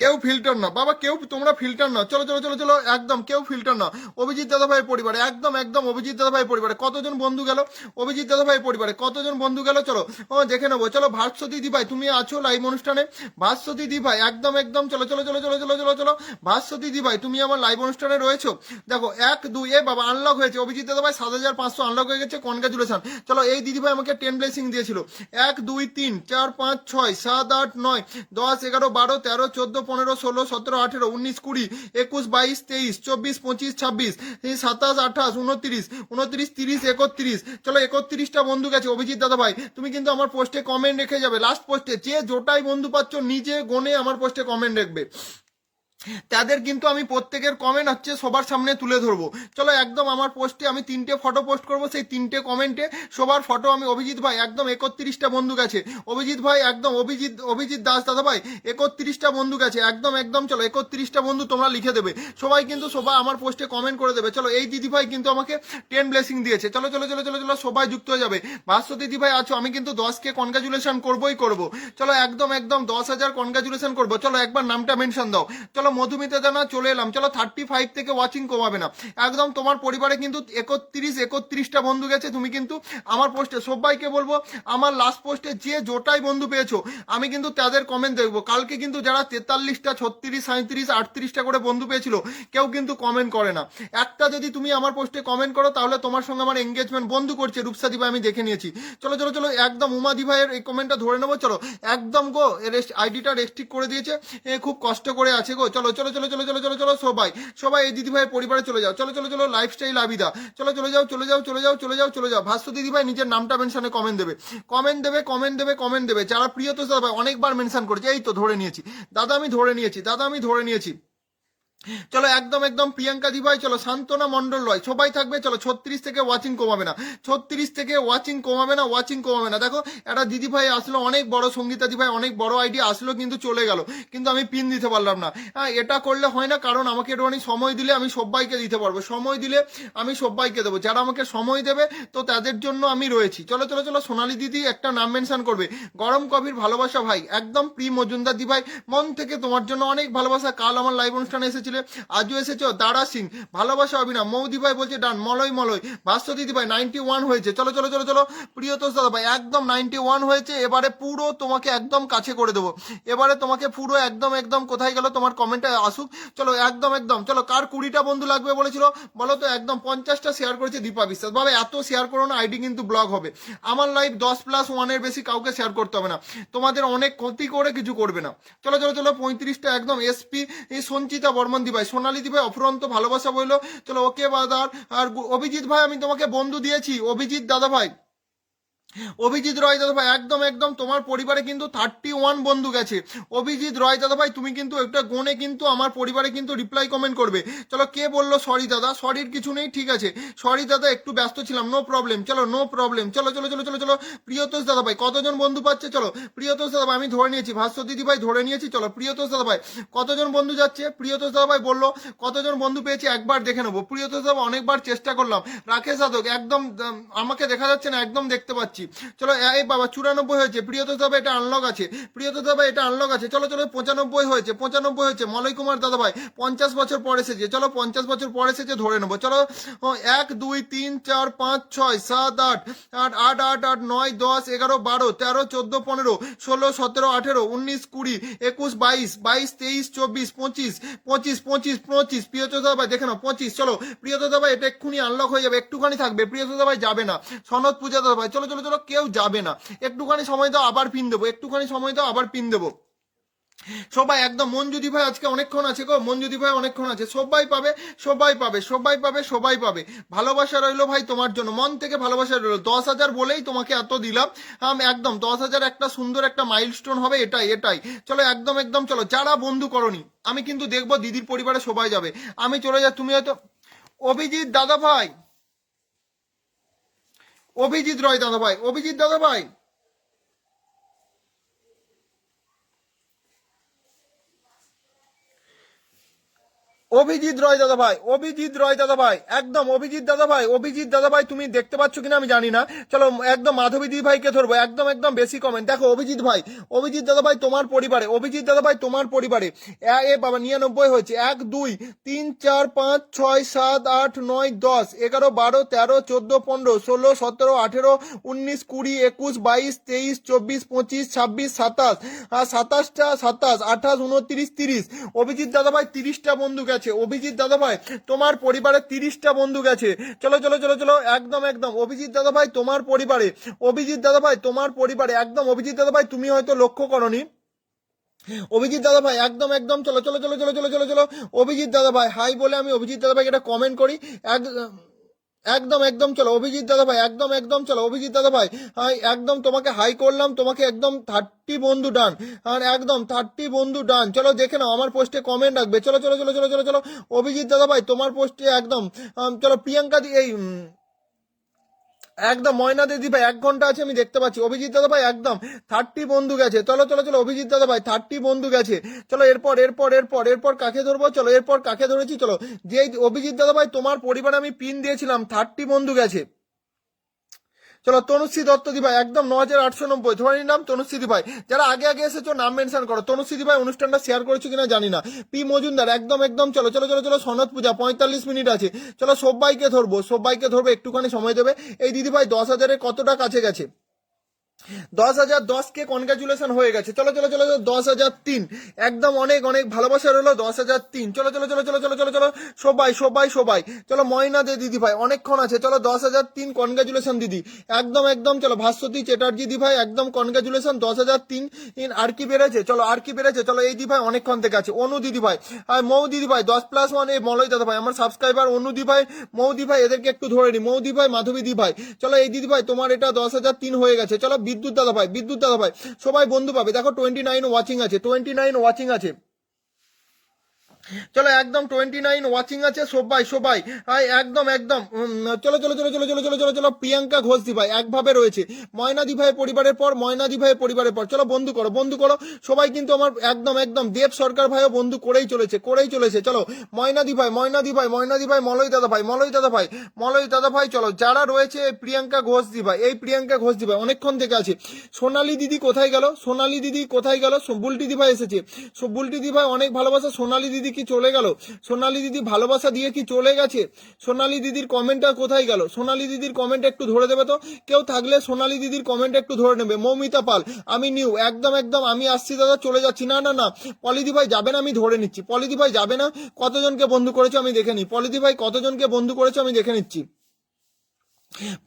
কেউ ফিল্টার না বাবা, কেউ তোমরা ফিল্টার না। চলো চলো চলো চলো, একদম কেউ ফিল্টার না। অভিজিৎ দাদা ভাইয়ের পরিবারে একদম একদম, অভিজিৎ দাদা ভাইয়ের পরিবারে কতজন বন্ধু গেল, অভিজিৎ দাদা ভাইয়ের পরিবারে কতজন বন্ধু গেল, চলো ও দেখে নেবো। চলো ভাস্বতী দি ভাই তুমি আছো লাইভ অনুষ্ঠানে, ভাস্বতী দি ভাই একদম একদম। চলো চলো চলো চলো চলো চলো চলো, ভাস্বতী দি ভাই তুমি আমার লাইভ অনুষ্ঠানে রয়েছো। দেখো 1 2 এ বাবা আনলক হয়েছে, অভিজিৎ দাদা ভাই 7500 আনলক হয়ে গেছে, কনগ্রাচুলেশন। চলো এই দিদি ভাই আমাকে 10 ব্লেসিং দিয়েছিল। 1 2 3 4 5 6 7 8 9 10 11 12 13 14 15 16 17 18 19 20 21 22 23 24 25 26 27 28 29 29 30 31। চলো 31টা বন্ধু গেছে। অভিজিৎ দাদা ভাই তুমি কিন্তু আমার পোস্টে কমেন্ট রেখে যাবে, লাস্ট পোস্টে যে জোটাই বন্ধু পাচ্ছ নিজে গনে আমার পোস্টে কমেন্ট রাখবে, তাদের কিন্তু আমি প্রত্যেকের কমেন্ট হচ্ছে সবার সামনে তুলে ধরবো। চলো একদম আমার পোস্টে আমি 3টে ফটো পোস্ট করবো, সেই 3টে কমেন্টে সবার ফটো আমি, অভিজিৎ ভাই একদম 31টা বন্ধু গেছে, অভিজিৎ ভাই একদম, অভিজিৎ দাস দাদা ভাই 31টা বন্ধু গেছে, একদম একদম। চলো 31টা বন্ধু তোমরা লিখে দেবে, সবাই কিন্তু সবাই আমার পোস্টে কমেন্ট করে দেবে। চলো এই দিদি ভাই কিন্তু আমাকে 10 ব্লেসিং দিয়েছে। চলো চলো চলো চলো চলো, সবাই যুক্ত হয়ে যাবে। ভাস্বতী দিদি ভাই আছো, আমি কিন্তু 10কে কনগ্রাচুলেশন করবোই করবো। চলো একদম একদম 10,000 কনগ্রাচুলেশন করবো। চলো একবার নামটা মেনশন দাও। চলো মধুমিতা জানা চলে এলাম। চলো 35 থেকে ওয়াচিং কমাবে না, একদম তোমার পরিবারে কিন্তু 31টা বন্ধু গেছে। তুমি কিন্তু আমার পোস্টে সবাইকে বলবো, আমার লাস্ট পোস্টে যে জোটাই বন্ধু পেয়েছো আমি কিন্তু তাদের কমেন্ট দেখবো। কালকে কিন্তু যারা 43টা 36 37 38টা করে বন্ধু পেয়েছিল কেউ কিন্তু কমেন্ট করে না। একটা যদি তুমি আমার পোস্টে কমেন্ট করো তাহলে তোমার সঙ্গে আমার এঙ্গেজমেন্ট বন্ধু করছে। রূপসা দিভাই আমি দেখে নিয়েছি। চলো চলো চলো, একদম উমা দিভাইয়ের এই কমেন্টটা ধরে নেবো। চলো একদম গো, আইডিটা রেস্ট্রিক্ট করে দিয়েছে, খুব কষ্ট করে আছে গো। চলো চলো চলো চলো চলো চলো চলো, সবাই সবাই এই দিদি ভাইয়ের পরিবারে চলে যাও। চলো চলো চলো, লাইফস্টাইল আবিদা চলো চলে যাও চলে যাও চলে যাও চলে যাও চলে যাও। ভাস্বতী দিদি ভাই নিজের নামটা মেনশনে কমেন্ট দেবে, কমেন্ট দেবে কমেন্ট দেবে কমেন্ট দেবে। যারা প্রিয়তোষ দাদা ভাই অনেকবার মেনশন করেছে, এই তো ধরে নিয়েছি দাদা, আমি ধরে নিয়েছি দাদা, আমি ধরে নিয়েছি। চলো একদম একদম প্রিয়াঙ্কা দি ভাই, চলো শান্তনা মন্ডল রয় সবাই থাকবে। চলো 36 থেকে ওয়াচিং কমাবে না, 36 থেকে ওয়াচিং কমাবে না, ওয়াচিং কমাবে না। দেখো একটা দিদি ভাই আসলো অনেক বড়, সঙ্গীতা দি ভাই অনেক বড় আইডিয়া আসলো কিন্তু চলে গেল, কিন্তু আমি পিন দিতে পারলাম না। হ্যাঁ এটা করলে হয় না, কারণ আমাকে একটুখানি সময় দিলে আমি সবাইকে দিতে পারবো, সময় দিলে আমি সবাইকে দেবো। যারা আমাকে সময় দেবে তো তাদের জন্য আমি রয়েছি। চলো চলো চলো, সোনালি দিদি একটা নাম মেনশন করবে, গরম কবির ভালোবাসা ভাই একদম, প্রি মজুমদার দি ভাই মন থেকে তোমার জন্য অনেক ভালোবাসা। কাল আমার লাইভ অনুষ্ঠানে এসেছিলেন, আজও এসেছো। দারা সিং ভালোবাসা অভিনব, মৌদি ভাই বলছে ডান, মলয় মলয়। ভাস্বতী দিদি ভাই 91 হয়েছে। চলো চলো চলো চলো, প্রিয়তোষ দাদা ভাই একদম 91 হয়েছে। এবারে পুরো তোমাকে একদম কাছে করে দেবো, এবারে তোমাকে পুরো একদম একদম। কোথায় গেল তোমার কমেন্টে আসুক। চলো একদম একদম। চলো কার 20টা বন্ধু লাগবে বলেছিল বলো তো, একদম 50টা শেয়ার করেছে দীপা বিশ্বাস। বাবা এত শেয়ার করো না, আইডি কিন্তু ব্লক হবে। আমার লাইভ 10+1 বেশি কাউকে শেয়ার করতে হবে না, তোমাদের অনেক ক্ষতি করে কিছু করবে না। চলো চলো চলো, 35টা একদম। এসপি এই সঞ্চিতা বর্মন দি ভাই, সোনালী দি ভাই অফুরন্ত ভালোবাসা বললো। চলো ওকে বাদার। আর অভিজিৎ ভাই আমি তোমাকে বন্ধু দিয়েছি, অভিজিৎ দাদা ভাই, অভিজিৎ রয় দাদা ভাই একদম একদম। তোমার পরিবারে কিন্তু 31 বন্ধু গেছে। অভিজিৎ রয় দাদা ভাই তুমি কিন্তু একটা গুণে কিন্তু আমার পরিবারে কিন্তু রিপ্লাই কমেন্ট করবে। চলো কে বললো সরি দাদা, সরির কিছু নেই, ঠিক আছে সরি দাদা, একটু ব্যস্ত ছিলাম, নো প্রবলেম। চলো নো প্রবলেম। চলো চলো চলো চলো চলো, প্রিয়তোষ দাদা ভাই কতজন বন্ধু পাচ্ছে। চলো প্রিয়তোষ দাদা ভাই আমি ধরে নিয়েছি, ভাস্বতী দিদি ভাই ধরে নিয়েছি। চলো প্রিয়তোষ দাদা ভাই কতজন বন্ধু যাচ্ছে, প্রিয়তোষ দাদা ভাই বললো কতজন বন্ধু পেয়েছে একবার দেখে নেবো। প্রিয়তোষ দাদা অনেকবার চেষ্টা করলাম। রাকেশ যাদব একদম আমাকে দেখা যাচ্ছে না, একদম দেখতে পাচ্ছি। পাচ্ছি। চলো এই বাবা 94 হয়েছে, প্রিয়তোষ দাদা এটা আনলক আছে, প্রিয়তোষ দাদা এটা আনলক আছে। চলো চলো 95 হয়েছে, 95 হয়েছে, মলয় কুমার দাদা ভাই 50 বছর পর এসেছে, চলো 50 বছর পর এসেছে ধরে নেবো। চলো 1 2 3 4 5 6 7 8 8 8 8 8 9 10 11 12 13 14 15 16 17 18 19 20 21 22 22 23 24 25 25 25 25 প্রিয়তোষ দাদা ভাই দেখে নাও 25। চলো প্রিয়তোষ দাদা ভাই এটা এক্ষুনি আনলক হয়ে যাবে, একটুখানি থাকবে, প্রিয়তোষ দাদা ভাই যাবে না। সনদ পূজা দাদা ভাই চলো চলো চলো, কেউ যাবে না, একটুখানি সময় দাও আবার পিন দেবো, একটুখানি সময় দাও আবার পিন দেবো। সবাই একদম, মঞ্জুদি ভাই আজকে অনেকক্ষণ আছে গো, মঞ্জুদি ভাই অনেকক্ষণ আছে, সবাই পাবে সবাই পাবে সবাই পাবে সবাই পাবে। ভালোবাসা রইলো ভাই তোমার জন্য, মন থেকে ভালোবাসা রইলো। 10,000 বলেই তোমাকে এত দিলাম, একদম 10,000 একটা সুন্দর একটা মাইলস্টোন হবে, এটাই এটাই। চলো একদম একদম চলো, যারা বন্ধু করনি আমি কিন্তু দেখবো দিদির পরিবারে সবাই যাবে, আমি চলে যা, তুমি হয়তো অভিজিৎ দাদা ভাই, অভিজিৎ রয় দাদা ভাই, অভিজিৎ দাদা ভাই, অভিজিৎ রয় দাদা ভাই, অভিজিৎ রয় দাদা ভাই, একদম অভিজিৎ দাদা ভাই, অভিজিৎ দাদা ভাই তুমি দেখতে পাচ্ছ কিনা আমি জানি না। চলো একদম মাধবী দিদি ভাইকে ধরবো, একদম একদম বেশি কমেন্ট দেখো। অভিজিৎ ভাই, অভিজিৎ দাদা ভাই তোমার পরিবারে, অভিজিৎ দাদা ভাই তোমার পরিবারে এ বাবা 99 হয়েছে। 1 2 3 4 5 6 7 8 9 10 11 12 13 14 15 16 17 18 19 20 21 22 23 24 25 26 27 27টা 27 28 29 30। অভিজিৎ দাদা ভাই 30টা বন্ধু গেছে, অভিজিৎ দাদা ভাই তোমার পরিবারে 30টা বন্ধু গেছে। চলো চলো চলো চলো একদম একদম অভিজিৎ দাদা ভাই তোমার পরিবারে, অভিজিৎ দাদা ভাই তোমার পরিবারে একদম। অভিজিৎ দাদা ভাই তুমি হয়তো লক্ষ্য করনি, অভিজিৎ দাদা ভাই একদম একদম চলো চলো চলো চলো চলো চলো চলো। অভিজিৎ দাদা ভাই হাই বলে আমি অভিজিৎ দাদা ভাইকে একটা কমেন্ট করি, একদম একদম চলো অভিজিৎ দাদা ভাই, একদম একদম চলো অভিজিৎ দাদা ভাই, হাই একদম তোমাকে হাই করলাম, তোমাকে একদম 30 বন্ধু ডান, আর একদম 30 বন্ধু ডান। চলো দেখে নাও আমার পোস্টে কমেন্ট রাখবে, চলো চলো চলো চলো চলো চলো। অভিজিৎ দাদা ভাই তোমার পোস্টে একদম চলো প্রিয়াঙ্কা দি এই একদম ময়না দিদি ভাই 1 ঘন্টা আছে আমি দেখতে পাচ্ছি। অভিজিৎ দাদা ভাই একদম 30 বন্ধু গেছে, চলো চলো চলো অভিজিৎ দাদা ভাই 30 বন্ধু গেছে। চলো এরপর এরপর এরপর এরপর কাকে ধরবো, চলো এরপর কাকে ধরেছি, চলো যে অভিজিৎ দাদা ভাই তোমার পরিবারে আমি পিন দিয়েছিলাম 30 বন্ধু গেছে। চলো তনুশ্রী দত্ত দি ভাই একদম 9890 ধরে নিলাম তনুশ্রী দি ভাই। যারা আগে আগে এসেছো নাম মেনশন করো। তনুশ্রী দি ভাই অনুষ্ঠানটা শেয়ার করেছো কিনা জানি না। পি মজুমদার একদম একদম চলো চলো চলো চলো। সনদ পূজা 45 মিনিট আছে, চলো সবাইকে ধরবো সবাইকে ধরবো, একটুখানি সময় দেবে। এই দিদি ভাই 10,000-এর কতটা কাছে গেছে, 10,010 কে কনগ্রাচুলেশন হয়ে গেছে। চলো চলো চলো 10,003 একদম অনেক অনেক ভালোবাসা রইলো 10,003। চলো চলো চলো চলো চলো চলো চলো সবাই সবাই সবাই চলো ময়না দে দিদি ভাই অনেকক্ষণ আছে, চলো 10,003 কনগ্রাচুলেশন দিদি একদম একদম। চলো ভাস্বতী চ্যাটার্জি দি ভাই একদম কনগ্রাচুলেশন 10,003। আর কি বেড়েছে, চলো আর কি বেড়েছে, চলো এই দি ভাই অনেকক্ষণ থেকে আছে। অনু দিদি ভাই আর মৌ দিদি ভাই 10+1 এই মলয় দাদা ভাই আমার সাবস্ক্রাইবার। অনু দি ভাই, মৌ দি ভাই এদেরকে একটু ধরে নি, মৌ দি ভাই, মাধবী দি ভাই। চলো এই দিদি ভাই তোমার এটা 10,003 হয়ে গেছে। চলো বিদ্যুৎ দাদা ভাই, বিদ্যুৎ দাদা ভাই সবাই বন্ধু পাবে, দেখো 29 ওয়াচিং আছে, 29 ওয়াচিং আছে। চলো একদম 29 ওয়াচিং আছে সবাই সবাই, একদম একদম চলো চলো চলো চলো চলো চলো চলো চলো। প্রিয়াঙ্কা ঘোষ দি ভাই একভাবে রয়েছে, ময়না দি ভাই পরিবারের পর, ময়না দি ভাই পরিবারের পর। চলো বন্ধু করো বন্ধু করো সবাই, কিন্তু আমার একদম একদম দেব সরকার ভাইও বন্ধু করেই চলেছে করেই চলেছে। চলো ময়না দি ভাই, ময়না দি ভাই, ময়না দি ভাই, মলয় দাদা ভাই, মলয় দাদা ভাই, মলয় দাদা ভাই। চলো যারা রয়েছে প্রিয়াঙ্কা ঘোষ দি ভাই, এই প্রিয়াঙ্কা ঘোষ দি ভাই অনেকক্ষণ থেকে আছে। সোনালী দিদি কোথায় গেল, সোনালী দিদি কোথায় গেল, বুলটি দি ভাই এসেছে, বুলটি দি ভাই অনেক ভালোবাসা। সোনালী দিদি কি চলে গেল, সোনালী দিদি ভালোবাসা দিয়ে কি চলে গেছে, সোনালী দিদির কমেন্টটা কোথায় গেল, সোনালী দিদির কমেন্ট একটু ধরে দেবে তো, কেউ থাকলে সোনালী দিদির কমেন্ট একটু ধরে নেবে। মৌমিতা পাল আমি নিউ একদম একদম আমি আসছি দাদা চলে যাচ্ছি, না না না পলিদি ভাই যাবে না আমি ধরে নিচ্ছি, পলিদি ভাই যাবে না। কতজনকে বন্ধু করেছো আমি দেখে নিই, পলিদি ভাই কতজনকে বন্ধু করেছো আমি দেখে নিচ্ছি।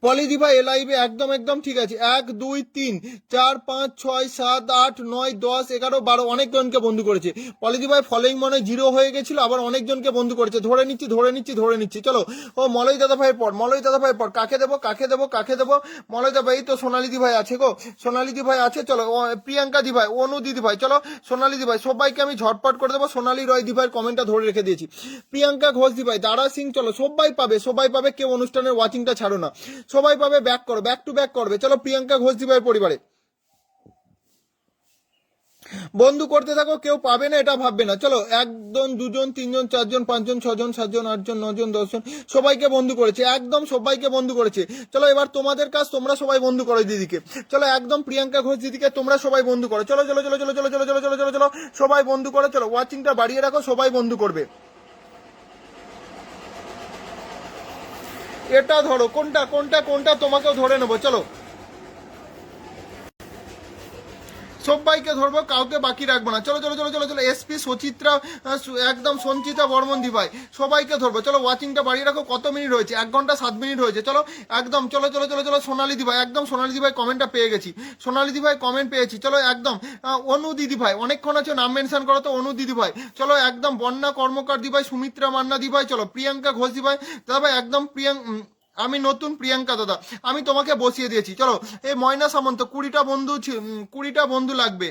পলিদি ভাই লাইভে একদম একদম ঠিক আছে। 1 2 3 4 5 6 7 8 9 10 11 12 অনেকজনকে বন্ধু করেছে। পলিদি ভাই ফলোইং মনে 0 হয়ে গেছিল, আবার অনেকজনকে বন্ধু করেছে। ধরে নিচ্ছি ধরে নিচ্ছি ধরে নিচ্ছি। চলো ও মলয় দাদা ভাই পর, মলয় দাদা ভাই পর কাকে দেবো কাকে দেবো কাকে দেবো, মলয় দাদা ভাই তো সোনালী দি ভাই আছে গো, সোনালী দি ভাই আছে। চলো প্রিয়াঙ্কা দি ভাই, অনু দিদি ভাই, চলো সোনালী দি ভাই সবাইকে আমি ঝটপট করে দেবো। সোনালী রয় দি ভাইয়ের কমেন্টটা ধরে রেখে দিয়েছি। প্রিয়াঙ্কা ঘোষ দি ভাই, দারা সিং, চলো সবাই পাবে সবাই পাবে, কেউ অনুষ্ঠানের ওয়াচিংটা ছাড়ো না, সবাই পাবে। ব্যাক করো, ব্যাক টু ব্যাক করবে। চলো প্রিয়াঙ্কা ঘোষ দি ভাইয়ের পরিবারে বন্ধু করতে থাকো, কেউ পাবে না এটা ভাববে না। চলো 1 জন 2 জন 3 জন 4 জন 5 জন 6 জন 7 জন 8 জন 9 জন 10 জন সবাইকে বন্ধু করেছে, একদম সবাইকে বন্ধু করেছে। চলো এবার তোমাদের কাজ, তোমরা সবাই বন্ধু করো দিদিকে। চলো একদম প্রিয়াঙ্কা ঘোষ দিদিকে তোমরা সবাই বন্ধু করো। চলো চলো চলো চলো চলো চলো চলো চলো চলো চলো সবাই বন্ধু করো। চলো ওয়াচিংটা বাড়িয়ে রাখো, সবাই বন্ধু করবে। এটা ধরো, কোনটা কোনটা কোনটা তোমাকেও ধরে নেবো। চলো সবাইকে ধরবো, কাউকে বাকি রাখবো না। চলো চলো চলো চলো চলো এসপি সচিত্রা, একদম সঞ্চিতা বর্মন দিভাই সবাইকে ধরবো। চলো ওয়াচিংটা বাড়িয়ে রাখো। কত মিনিট হয়েছে? 1 ঘন্টা 7 মিনিট হয়েছে। চলো একদম চলো চলো চলো চলো সোনালী দিভাই, একদম সোনালী দিভাই কমেন্টটা পেয়ে গেছি, সোনালী দিভাই কমেন্ট পেয়েছি। চলো একদম অনু দিদি ভাই, অনেকক্ষণ আছে, নাম মেনশন করো তো অনু দিদি ভাই। চলো একদম বন্যা কর্মকার দিভাই, সুমিত্রা মান্না দিভাই, চলো প্রিয়াঙ্কা ঘোষ দিভাই দাদা ভাই, একদম আমি নতুন প্রিয়াঙ্কা দাদা, আমি তোমাকে বসিয়ে দিয়েছি। চলো এই ময়না সামন্ত 20টা বন্ধু 20টা বন্ধু লাগবে।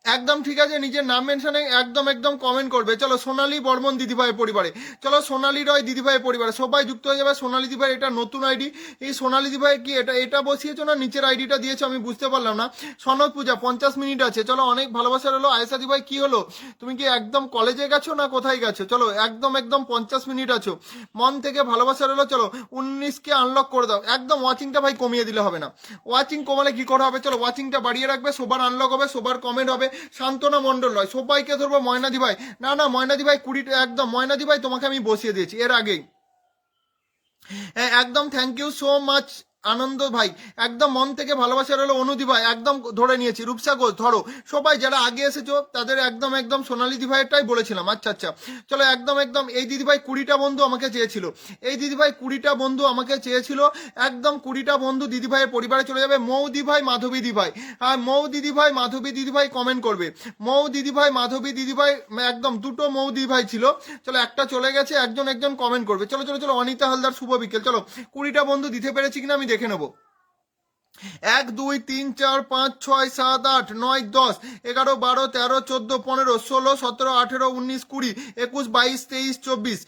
একদম ঠিক আছে, নিজের নাম মেনশনে একদম একদম কমেন্ট করবে। চলো সোনালী বর্মন দিদিভাইয়ের পরিবারে, চলো সোনালী রয় দিদিভাইয়ের পরিবারে সবাই যুক্ত হয়ে যাবে। সোনালী দিদিভাই এটা নতুন আইডি, এই সোনালী দিদিভাই কি এটা এটা বসিয়েছো না নিচের আইডিটা দিয়েছো আমি বুঝতে পারলাম না। সনক পূজা 50 মিনিট আছে। চলো অনেক ভালোবাসা রইলো। আয়েশা দিদিভাই কি হলো, তুমি কি একদম কলেজে গেছো না কোথায় গেছো? চলো একদম একদম 50 মিনিট আছো, মন থেকে ভালোবাসা রইলো। চলো 19কে আনলক করে দাও। একদম ওয়াচিংটা ভাই কমিয়ে দিলে হবে না, ওয়াচিং কমালে কি করে হবে? চলো ওয়াচিংটা বাড়িয়ে রাখবে, সবার আনলক হবে, সবার কমেন্ট হবে। শান্তনা মন্ডল নয়, সবাইকে ধরবো। ময়নাদি ভাই, না না ময়নাদি ভাই 20, একদম ময়নাদি ভাই তোমাকে আমি বসিয়ে দিয়েছি এর আগেই। একদম থ্যাংক ইউ সো মাচ আনন্দ ভাই, একদম মন থেকে ভালোবাসা রইলো। অনুদি ভাই একদম ধরে নিয়েছি। রূপসা ঘোষ ধরো। সবাই যারা আগে এসেছো তাদের একদম একদম সোনালী দিভাইটাই বলেছিলাম। আচ্ছা আচ্ছা চলো একদম একদম এই দিদিভাই 20টা বন্ধু আমাকে চেয়েছিল, এই দিদিভাই 20টা বন্ধু আমাকে চেয়েছিল। একদম 20টা বন্ধু দিদিভাইয়ের পরিবারে চলে যাবে। মৌ দিভাই মাধবী দিভাই, আর মৌ দিদিভাই মাধবী দিদিভাই কমেন্ট করবে। মৌ দিদিভাই মাধবী দিদিভাই, একদম 2টো মৌ দিদিভাই ছিল। চলো একটা চলে গেছে, একজন একজন কমেন্ট করবে। চলো চলো চলো অনিতা হালদার শুভ বিকেল। চলো 20টা বন্ধু দিতে পেরেছি কিনা আমি দেখে নেবো। 1 2 3 4 5 6 7 8 9 10 11 12 13 14 15 16 17 18 19 20 21 22 23 24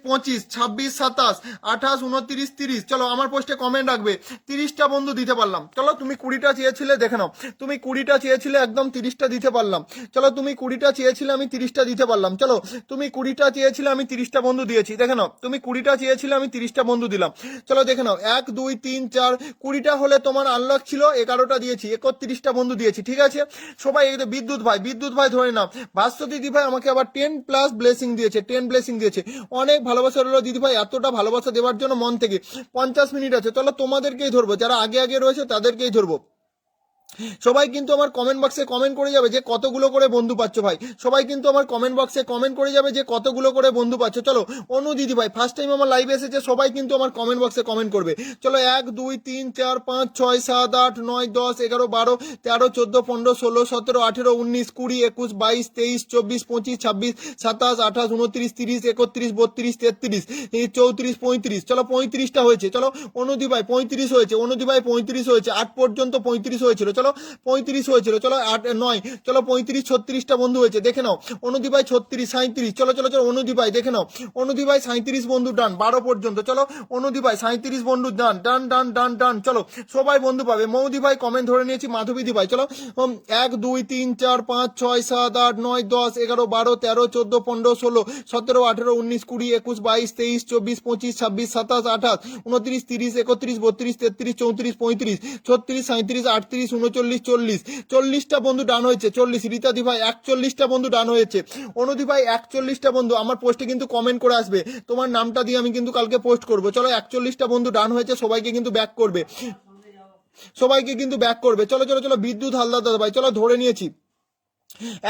25 26 27 28 29 30। চলো আমার পোস্টে কমেন্ট রাখবে। 30টা বন্ধু দিতে পারলাম। চলো তুমি 20টা চেয়েছিলে, দেখে নাও তুমি 20টা চেয়েছিলে, একদম 30টা দিতে পারলাম। চলো তুমি 20টা চেয়েছিলে, আমি 30টা দিতে পারলাম। চলো তুমি 20টা চেয়েছিলে, আমি 30টা বন্ধু দিয়েছি। দেখে নাও তুমি 20টা চেয়েছিলে, আমি 30টা বন্ধু দিলাম। চলো দেখে নাও 1 2 3 4 20টা হলে তোমার আনলক ছিল, 11টা দিয়েছি, 31টা বন্ধু দিয়েছি। ঠিক আছে সবাই। বিদ্যুৎ ভাই, বিদ্যুৎ ভাই ধরে নাও। ভাস্বতী দিদি ভাই আমাকে আবার 10+ ব্লেসিং দিয়েছে, 10 ব্লেসিং দিয়েছে। অনেক ভালোবাসা রইলো দিদি ভাই, এতটা ভালোবাসা দেওয়ার জন্য মন থেকে। 50 মিনিট আছে। চলো তোমাদেরকেই ধরবো, যারা আগে আগে রয়েছে তাদেরকেই ধরবো। সবাই কিন্তু আমার কমেন্ট বক্সে কমেন্ট করে যাবে যে কতগুলো করে বন্ধু পাচ্ছ ভাই। সবাই কিন্তু আমার কমেন্ট বক্সে কমেন্ট করে যাবে যে কতগুলো করে বন্ধু পাচ্ছ। চলো অনু দিদি ভাই ফার্স্ট টাইম আমার লাইভে এসেছে, সবাই কিন্তু আমার কমেন্ট বক্সে কমেন্ট করবে। চলো 1 2 3 4 5 6 7 8 9 10 11 12 13 14 15 16 17 18 19 20 21 22 23 24 25 26 27 28 29 30 31 32 33 34 35। চলো 35টা হয়েছে। চলো অনুদি ভাই 35 হয়েছে, অনুদি ভাই 35 হয়েছে, 8 পর্যন্ত 35 হয়েছিল। চলো 35 হয়েছিল। চলো 8 9 চলো 35 36টা বন্ধু হয়েছে। দেখে নাও অনুদি ভাই 36 37। চলো চলো চলো অনুদি ভাই দেখে নাও, অনুদি ভাই 37 বন্ধু ডান 12 পর্যন্ত। চলো অনুদি ভাই 37 বন্ধু ডান ডান ডান ডান ডান। চলো সবাই বন্ধু পাবে। মৌদি ভাই কমেন্ট ধরে নিয়েছি। মাধবী দি ভাই চলো 1 2 3 4 5 6 7 8 9 10 11 12 13 14 15 16 17 18 19 20 21 22 23 24 25 26 27 28 29 30 31 32 33 34 35 36 37 38 39 40 40টা বন্ধু ডান হয়েছে। 40 রীতা দি ভাই 41টা বন্ধু ডান হয়েছে। অনুদি ভাই 41টা বন্ধু আমার পোস্টে কিন্তু কমেন্ট করে আসবে, তোমার নামটা দিয়ে আমি কিন্তু কালকে পোস্ট করব। চলো 41টা বন্ধু ডান হয়েছে, সবাইকে কিন্তু ব্যাক করবে, সবাইকে কিন্তু ব্যাক করবে। চলো চলো চলো বিদ্যুৎ হালদার দাদা ভাই চলো ধরে নিয়েছি।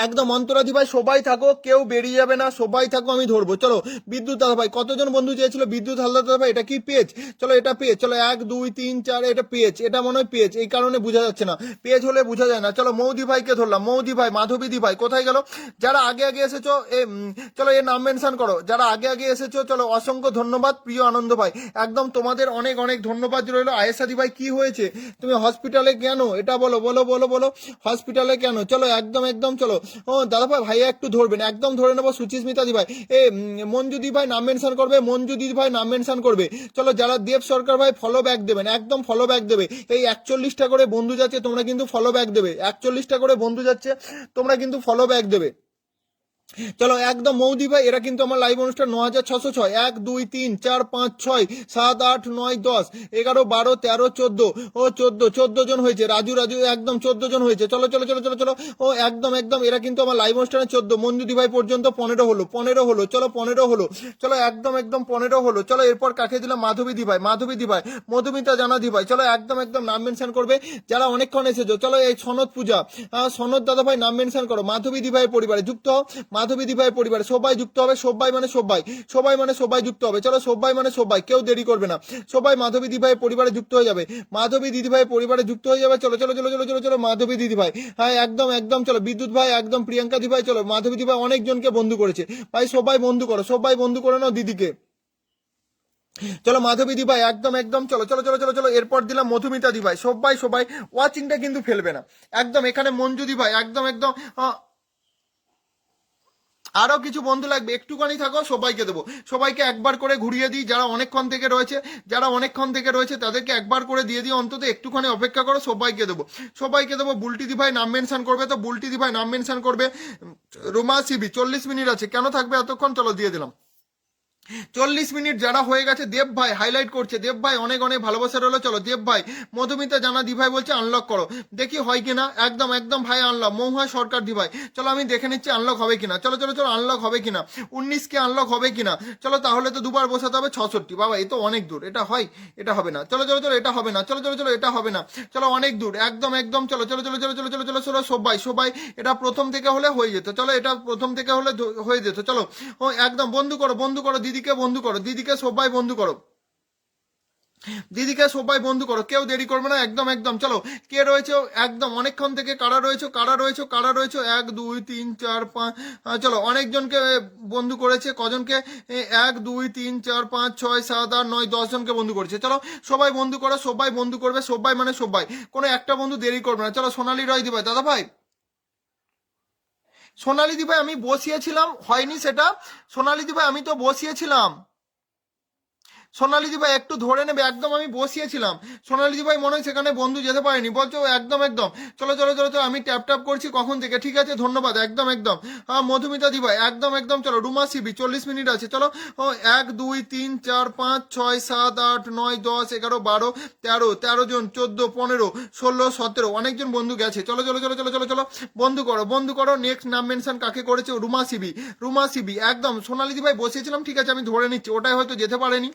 একদম অন্তরাধি ভাই সবাই থাকো, কেউ বেরিয়ে যাবে না, সবাই থাকো আমি ধরবো। চলো বিদ্যুৎ দাদা ভাই কতজন বন্ধু চেয়েছিল? বিদ্যুৎ হালদার দাদা ভাই এটা কি পেজ? চলো এটা পেজ। চলো 1 2 3 4 এটা পেজ, এটা মনে হয় পেজ, এই কারণে বোঝা যাচ্ছে না, পেজ হলে বোঝা যায় না। চলো মৌদি ভাইকে ধরলাম। মৌদি ভাই মাধবী দি ভাই কোথায় গেল? যারা আগে আগে এসেছো চলো এর নাম মেনশন করো, যারা আগে আগে এসেছো। চলো অসংখ্য ধন্যবাদ প্রিয় আনন্দ ভাই, একদম তোমাদের অনেক অনেক ধন্যবাদ রইলো। আয়েশা দি ভাই কি হয়েছে? তুমি হসপিটালে কেন? এটা বলো বলো বলো বলো, হসপিটালে কেন? চলো একদম একদম একদম চলো। ও দাদা ভাই ভাইয়া একটু ধরবেন, একদম ধরে নেবো। সুচিস্মিতা দি ভাই, এ মঞ্জু দি ভাই নাম মেনশন করবে, মঞ্জু দি ভাই নাম মেনশন করবে। চলো যারা দেব সরকার ভাই ফলো ব্যাক দেবেন, একদম ফলো ব্যাক দেবে। এই 41টা করে বন্ধু যাচ্ছে, তোমরা কিন্তু ফলো ব্যাক দেবে। 41টা করে বন্ধু যাচ্ছে, তোমরা কিন্তু ফলো ব্যাক দেবে। চলো একদম মৌদি ভাই, এরা কিন্তু আমার লাইভ অনুষ্ঠান 9606, 1 2 3 4 5 6 7 8 9 10 11 12 13 14, ও 14 জন হয়েছে। রাজু রাজু একদম 14 জন হয়েছে। চলো চলো চলো চলো চলো, ও একদম একদম এরা কিন্তু আমার লাইভ অনুষ্ঠানে 14। মঞ্জুদি ভাই পর্যন্ত 15 হলো, 15 হলো, চলো 15 হলো, চলো একদম একদম 15 হলো। চলো এরপর কাকে দিলাম? মাধবী দি ভাই, মাধবী দি ভাই, মধুমিতা জানা দি ভাই, চলো একদম একদম নাম মেনশন করবে যারা অনেকক্ষণ এসেছো। চলো এই সনদ পূজা, সনদ দাদা ভাই নাম মেনশন করো। মাধবী দি ভাই পরিবারে যুক্ত হও, মাধবী দি ভাই পরিবারে সবাই যুক্ত হবে। সবাই মানে সবাই, সবাই মানে সবাই যুক্ত হবে। চলো সবাই মানে সবাই, কেউ দেরি করবে না, সবাই মাধবী দি ভাই পরিবারে যুক্ত হয়ে যাবে। মাধবী দিদি ভাই পরিবারে যুক্ত হয়ে যাবে। চলো চলো চলো চলো চলো চলো, মাধবী দিদি ভাই, হ্যাঁ একদম একদম চলো। বিদ্যুৎ ভাই একদম, প্রিয়াঙ্কা দি ভাই, চলো মাধবী দি ভাই অনেকজনকে বন্ধু করেছে ভাই, সবাই বন্ধু করো, সবাই বন্ধু করে নাও দিদিকে। চলো মাধবী দি ভাই একদম একদম চলো চলো চলো চলো চলো। এরপর দিলাম মধুমিতা দি ভাই, সবাই সবাই ওয়াচিংটা কিন্তু ফেলবে না একদম। এখানে মঞ্জু দি ভাই একদম একদম, আরো কিছু বন্ধু লাগবে, একটুখানি থাকো, সবাইকে দেবো। সবাইকে একবার করে ঘুরিয়ে দিই, যারা অনেকক্ষণ থেকে রয়েছে, যারা অনেকক্ষণ থেকে রয়েছে তাদেরকে একবার করে দিয়ে দিই, অন্তত একটুখানি অপেক্ষা করো, সবাইকে দেবো, সবাইকে দেবো। বুলটি দি ভাই নাম মেনশন করবে, তো বুলটি দি ভাই নাম মেনশন করবে। রোমা সিবি 40 মিনিট আছে, কেন থাকবে এতক্ষণ? চলো দিয়ে দিলাম 40 মিনিট। যারা হয়ে গেছে, দেব ভাই হাইলাইট করছে, দেব ভাই অনেক অনেক ভালোবাসা রইলো। চলো দেব ভাই, মধুমিতা জানা দি ভাই বলছে আনলক করো, দেখি হয় কিনা। একদম একদম ভাই আনলক। মহুয়া সরকার দি ভাই, চলো আমি দেখে নিচ্ছি আনলক হবে কিনা। চলো চলো চলো, আনলক হবে কিনা, 19কে আনলক হবে কিনা। চলো তাহলে তো দুবার বসাতে হবে 66। বাবা এ তো অনেক দূর, এটা হয়? এটা হবে না। চলো চলো চলো, এটা হবে না। চলো চলো চলো, এটা হবে না। চলো অনেক দূর, একদম একদম চলো চলো চলো চলো চলো চলো চলো চলো, সবাই সবাই। এটা প্রথম থেকে হলে হয়ে যেত, চলো এটা প্রথম থেকে হলে হয়ে যেত। চলো ও একদম বন্ধু করো, বন্ধু করো, দিদিকে বন্ধু করো, দিদিকে সবাই বন্ধু করো, দিদিকে সবাই বন্ধু করো, কেউ দেরি করবে না একদম একদম। চলো কে রয়েছে একদম অনেকক্ষণ থেকে, কারা রয়েছে কারা রয়েছে কারা রয়েছে? 1 2 3 4 5, চলো অনেকজনকে বন্ধু করেছে। কজনকে? 1 2 3 4 5 6 7 8 9 10 জনকে বন্ধু করেছে। চলো সবাই বন্ধু করো, সবাই বন্ধু করবে, সবাই মানে সবাই, কোনো একটা বন্ধু দেরি করবে না। চলো সোনালী রয় দিবাই, দাদা ভাই সোনালী দি ভাই আমি বসিয়েছিলাম, হয়নি সেটা। সোনালী দি ভাই আমি তো বসিয়েছিলাম, সোনালী দি ভাই একটু ধরে নেবে, একদম আমি বসিয়েছিলাম। সোনালী দি ভাই মনে হয় সেখানে বন্ধু যেতে পারেনি, বলছো একদম একদম। চলো চলো চলো চলো, আমি ট্যাপ ট্যাপ করছি কখন থেকে, ঠিক আছে ধন্যবাদ একদম একদম। মধুমিতা দি ভাই একদম একদম চলো। রুমা সিবি 40 মিনিট আছে, চলো। ও 1 2 3 4 5 6 7 8 9 10 11 12 13, 13 জন, 14 15 16 17, অনেকজন বন্ধু গেছে। চলো চলো চলো চলো চলো চলো, বন্ধু করো বন্ধু করো। নেক্সট নাম মেনশন কাকে করেছে? রুমা সিবি, রুমা সিবি একদম। সোনালী দি ভাই বসিয়েছিলাম, ঠিক আছে আমি ধরে নিচ্ছি, ওটাই হয়তো যেতে পারেনি,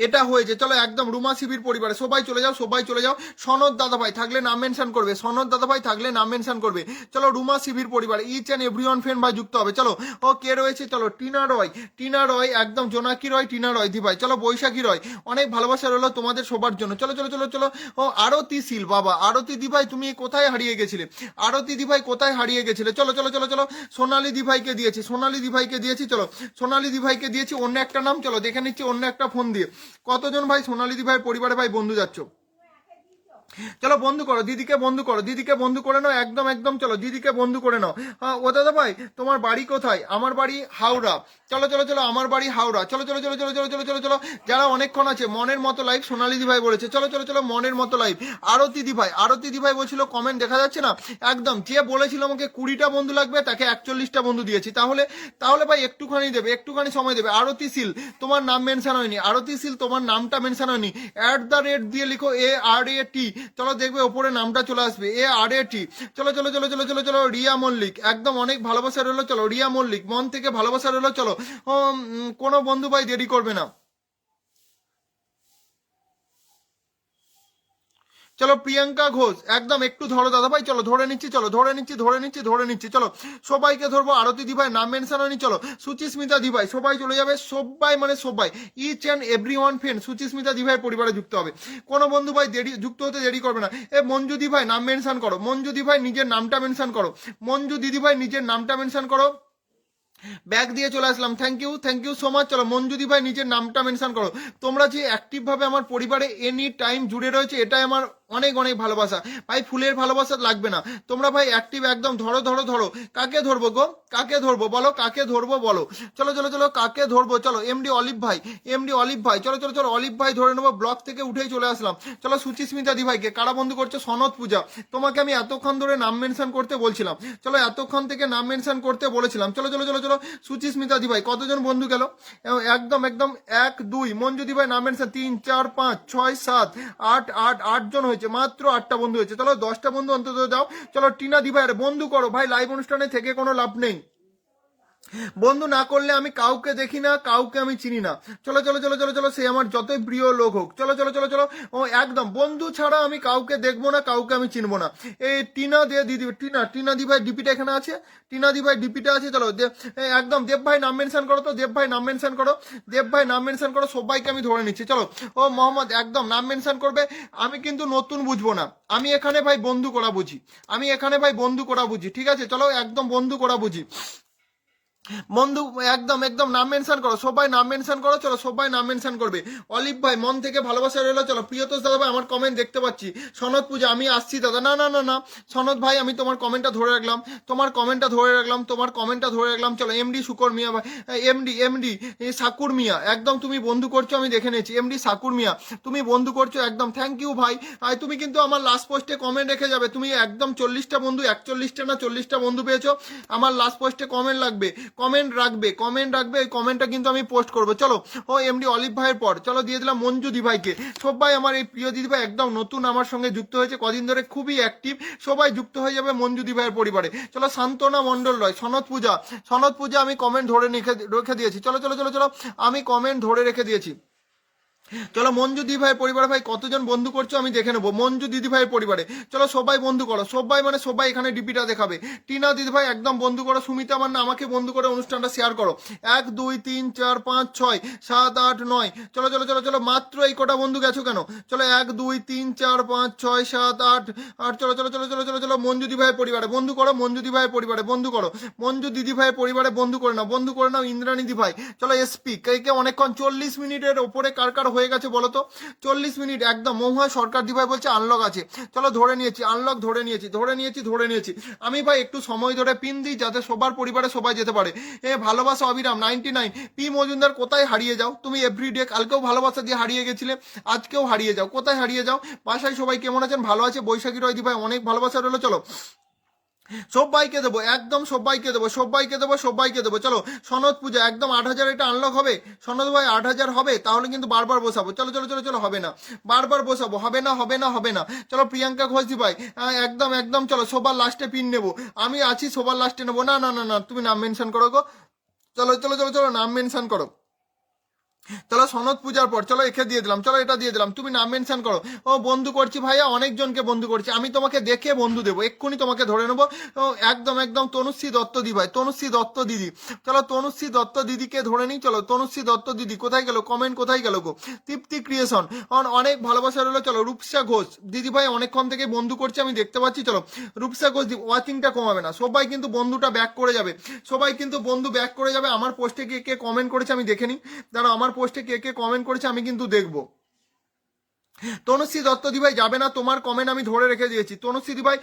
এটা হয়েছে। চলো একদম রুমা শিবির পরিবারে সবাই চলে যাও, সবাই চলে যাও। সনদ দাদা ভাই থাকলে নাম মেনশন করবে, সনদ দাদা ভাই থাকলে নাম মেনশন করবে। চলো রুমা শিবির পরিবারে ইচ অ্যান্ড এভরিওয়ান ফ্রেন্ড ভাই যুক্ত হবে। চলো ও কে রয়েছে? চলো টিনা রয়, টিনা রয় একদম, জোনাকি রয়, টিনা রয় দি ভাই, চলো বৈশাখী রয়, অনেক ভালোবাসা রইলো তোমাদের সবার জন্য। চলো চলো চলো চলো, ও আরতি শীল, বাবা আরতি দি ভাই তুমি কোথায় হারিয়ে গেছিলে? আরতি দি ভাই কোথায় হারিয়ে গেছিলে? চলো চলো চলো চলো, সোনালী দি ভাইকে দিয়েছি, সোনালী দি ভাইকে দিয়েছি। চলো সোনালী দি ভাইকে দিয়েছি, অন্য একটা নাম, চলো দেখে নিচ্ছি অন্য একটা ফোন দিয়ে কতজন ভাই সোনালী দি ভাই পরিবারে ভাই বন্ধু যাচ্ছ। চলো বন্ধু করো, দিদিকে বন্ধু করো, দিদিকে বন্ধু করে নাও একদম একদম। চলো দিদিকে বন্ধু করে নাও। ও দাদা ভাই তোমার বাড়ি কোথায়? আমার বাড়ি হাওড়া। চলো চলো চলো, আমার বাড়ি হাওড়া। চলো চলো চলো চলো চলো চলো চলো চলো, যারা অনেকক্ষণ আছে, মনের মতো লাইভ সোনালী দি ভাই বলেছে, চলো চলো চলো মনের মতো লাইভ। আরতি দি ভাই, আরতি দি ভাই বলছিল কমেন্ট দেখা যাচ্ছে না, একদম যে বলেছিল আমাকে 20টা বন্ধু লাগবে তাকে 41টা বন্ধু দিয়েছি। তাহলে তাহলে ভাই একটুখানি দেবে, একটুখানি সময় দেবে। আরতি শীল তোমার নাম মেনশন হয়নি, আরতি শীল তোমার নামটা মেনশন হয়নি। @ দিয়ে লিখো ARAT, চলো দেখবে ওপরে নামটা চলে আসবে, ARAT। চলো চলো চলো চলো চলো চলো, রিয়া মল্লিক একদম, অনেক ভালোবাসা রইলো। চলো রিয়া মল্লিক মন থেকে ভালোবাসা রইলো। চলো কোনো বন্ধু ভাই দেরি করবে না। চলো প্রিয়াঙ্কা ঘোষ একদম, একটু ধরো দাদা ভাই, চলো ধরে নিচ্ছি, চলো ধরে নিচ্ছি ধরে নিচ্ছি ধরে নিচ্ছি। চলো সবাইকে ধরবো, আরতি দি ভাই নাম মেনশন হয়নি। চলো সুচিস্মিতা দি ভাই সবাই চলে যাবে, সবাই মানে সবাই, each and every one friend Suchismita দি ভাই পরিবারে যুক্ত হবে। কোনো বন্ধু ভাই দেরি যুক্ত হতে দেরি করবে না। মঞ্জু দি ভাই নাম মেনশন করো, মঞ্জু দি ভাই নিজের নামটা মেনশন করো, মঞ্জু দিদি ভাই নিজের নামটা মেনশন করো। ব্যাগ দিয়ে চলে আসলাম, থ্যাংক ইউ সো মাচ। চলো মঞ্জুদি ভাই নিজের নামটা মেনশন করো। তোমরা যে অ্যাক্টিভভাবে আমার পরিবারে এনি টাইম জুড়ে রয়েছে, এটাই আমার অনেক অনেক ভালোবাসা ভাই। ফুলের ভালোবাসা লাগবে না, তোমরা ভাই অ্যাক্টিভ একদম। ধরো ধরো ধরো, কাকে ধরবো গো, কাকে ধরবো বলো, কাকে ধরবো বলো। চলো চলো চলো, কাকে ধরবো, চলো এমডি অলিভ ভাই, এমডি অলিভ ভাই, চলো চলো চলো অলিভ ভাই ধরে নেবো। ব্লক থেকে উঠেই চলে আসলাম। চলো সুচিস্মিতা দি ভাইকে কারা বন্ধু করছে, সনদ পূজা, তোমাকে আমি এতক্ষণ ধরে নাম মেনশন করতে বলছিলাম, চলো এতক্ষণ থেকে নাম মেনশন করতে বলেছিলাম। চলো চলো চলো চলো, সুচিস্মিতা দি ভাই কতজন বন্ধু গেল, একদম একদম 1 2, মঞ্জুদি ভাই নাম মেনশন 3 4 5 6 7 8 8 8জন হয়েছে, মাত্র 8টা বন্ধু হয়েছে। চলো 10টা বন্ধু অন্তত দাও। চলো টিনা দি ভাই বন্ধু করো ভাই, লাইভ অনুষ্ঠানে থেকে কোনো লাভ নেই, বন্ধু না করলে আমি কাউকে দেখি না, কাউকে আমি চিনি না। চলো চলো চলো চলো চলো, সে আমার যতই প্রিয় লোক হোক, চলো চলো চলো চলো। ও একদম বন্ধু ছাড়া আমি কাউকে দেখবো না, কাউকে আমি চিনবো না। এই টিনা দিয়ে দিদি, টিনা টিনা দি ভাই ডিপিটা এখানে আছে, টিনা দি ভাই ডিপিটা আছে। চলো একদম দেব ভাই নাম মেনশন করো তো, দেব ভাই নাম মেনশন করো, দেব ভাই নাম মেনশন করো, সবাইকে আমি ধরে নিচ্ছি। চলো ও মোহাম্মদ একদম নাম মেনশন করবে। আমি কিন্তু নতুন বুঝবো না, আমি এখানে ভাই বন্ধু করা বুঝি, আমি এখানে ভাই বন্ধু করা বুঝি, ঠিক আছে। চলো একদম বন্ধু করা বুঝি, বন্ধু একদম একদম নাম মেনশন করো, সবাই নাম মেনশন করো। চলো সবাই নাম মেনশন করবে। অলিভ ভাই মন থেকে ভালোবাসা রইলো। চলো প্রিয়তোষ দাদা ভাই আমার কমেন্ট দেখতে পাচ্ছি। সনদ পূজা আমি আসছি দাদা, না না না না, সনদ ভাই আমি তোমার কমেন্টটা ধরে রাখলাম, তোমার কমেন্টটা ধরে রাখলাম, তোমার কমেন্টটা ধরে রাখলাম। চলো এমডি শুকর মিয়া ভাই, এমডি এমডি সাকুর মিয়া, একদম তুমি বন্ধু করছো আমি দেখে নিয়েছি। এমডি সাকুর মিয়া তুমি বন্ধু করছো একদম, থ্যাংক ইউ ভাই। আর তুমি কিন্তু আমার লাস্ট পোস্টে কমেন্ট রেখে যাবে, তুমি একদম 40টা বন্ধু, 41টা না 40টা বন্ধু পেয়েছো, আমার লাস্ট পোস্টে কমেন্ট লাগবে, কমেন্ট রাখবে, কমেন্ট রাখবে, এই কমেন্টটা কিন্তু আমি পোস্ট করবো। চলো ও এমডি অলিভ ভাইয়ের পর চলো দিয়ে দিলাম মঞ্জু দি ভাইকে। সবাই আমার এই প্রিয় দিদি ভাই একদম নতুন আমার সঙ্গে যুক্ত হয়েছে, কদিন ধরে খুবই অ্যাক্টিভ, সবাই যুক্ত হয়ে যাবে মঞ্জু দি ভাইয়ের পরিবারে। চলো শান্তনা মন্ডল রয়, সনদ পূজা, সনদ পূজা আমি কমেন্ট ধরে রেখে দিয়েছি। চলো চলো চলো চলো, আমি কমেন্ট ধরে রেখে দিয়েছি। চলো মঞ্জু দিদি ভাইয়ের পরিবারে ভাই কতজন বন্ধু করছো আমি দেখে নেবো। মঞ্জু দিদি ভাইয়ের পরিবারে চলো সবাই বন্ধু করো, সবাই মানে সবাই এখানে ডিপিটা দেখাবে। টিনা দিদি ভাই একদম বন্ধু করো, সুমিতা মান্না আমাকে বন্ধু করে অনুষ্ঠানটা শেয়ার করো। 1 2 3 4 5 6 7 8 9, চলো চলো চলো চলো, মাত্র এই কটা বন্ধু গেছো কেন। চলো 1 2 3 4 5 6 7 8 8, চলো চলো চলো চলো চলো চলো, মঞ্জু দিদি ভাইয়ের পরিবারে বন্ধু করো, মঞ্জু দিদি ভাইয়ের পরিবারে বন্ধু করো, মঞ্জু দিদি ভাইয়ের পরিবারে বন্ধু করে নাও, বন্ধু করে নাও। ইন্দ্রাণী দি ভাই চলো এসপি কে কে অনেকক্ষণ 40 মিনিটের ওপরে কার কার হয়ে গেছে বলো তো, 40 মিনিট একদম। মহুয়া সরকার দি ভাই বলছে আনলক আছে, চলো ধরে নিয়েছি, আনলক ধরে নিয়েছি, ধরে নিয়েছি, ধরে নিয়েছি। আমি ভাই একটু সময় ধরে পিন দিই যাতে সবার পরিবারে সবাই যেতে পারে। ভালোবাসা অবিরাম 99 পি মজুমদার, কোথায় হারিয়ে যাও তুমি এভরিডে, কালকেও ভালোবাসা দিয়ে হারিয়ে গেছিলে, আজকেও হারিয়ে যাও, কোথায় হারিয়ে যাও। বাসায় সবাই কেমন আছেন, ভালো আছে। বৈশাখী রয় দি ভাই অনেক ভালোবাসা রইলো। চলো সবাইকে দেবো, একদম সবাইকে দেবো, সবাইকে দেবো, সবাইকে দেবো। চলো সনদ পূজা একদম 8000 এটা আনলক হবে, সনদ ভাই 8000 হবে, তাহলে কিন্তু বারবার বসাবো। চলো চলো চলো চলো, হবে না, বারবার বসাবো, হবে না হবে না হবে না। চলো প্রিয়াঙ্কা ঘোষ দি ভাই একদম একদম, চলো সবার লাস্টে পিন নেবো, আমি আছি সবার লাস্টে নেবো। না না না না, তুমি নাম মেনশন করো গো, চলো চলো চলো চলো নাম মেনশন করো। চলো সনদ পূজার পর চলো একে দিয়ে দিলাম, চলো এটা দিয়ে দিলাম, তুমি নাম মেনশন করো। ও বন্ধু করছি ভাইয়া, অনেকজনকে বন্ধু করছি, আমি তোমাকে দেখে বন্ধু দেবো, এক্ষুনি তোমাকে ধরে নেবো। ও একদম একদম, তনুশ্রী দত্ত দি ভাই, তনুশ্রী দত্ত দিদি, চলো তনুশ্রী দত্ত দিদিকে ধরে নিই। চলো তনুশ্রী দত্ত দিদি কোথায় গেল, কমেন্ট কোথায় গেল গো। তৃপ্তি ক্রিয়েশন অনেক ভালোবাসা রইলো। চলো রূপসা ঘোষ দিদি ভাই অনেকক্ষণ থেকে বন্ধু করছে আমি দেখতে পাচ্ছি। চলো রূপসা ঘোষ ওয়াচিংটা কমাবে না, সবাই কিন্তু বন্ধুটা ব্যাক করে যাবে, সবাই কিন্তু বন্ধু ব্যাক করে যাবে। আমার পোস্টে কে কে কমেন্ট করেছে আমি দেখে নিই, দাঁড়াও আমার পোস্টে কে কে কমেন্ট করেছে আমি কিন্তু দেখবো। তনুশ্রী দত্ত দিভাই যাবে না, তোমার কমেন্ট আমি ধরে রেখে দিয়েছি। তনুশ্রী দিভাই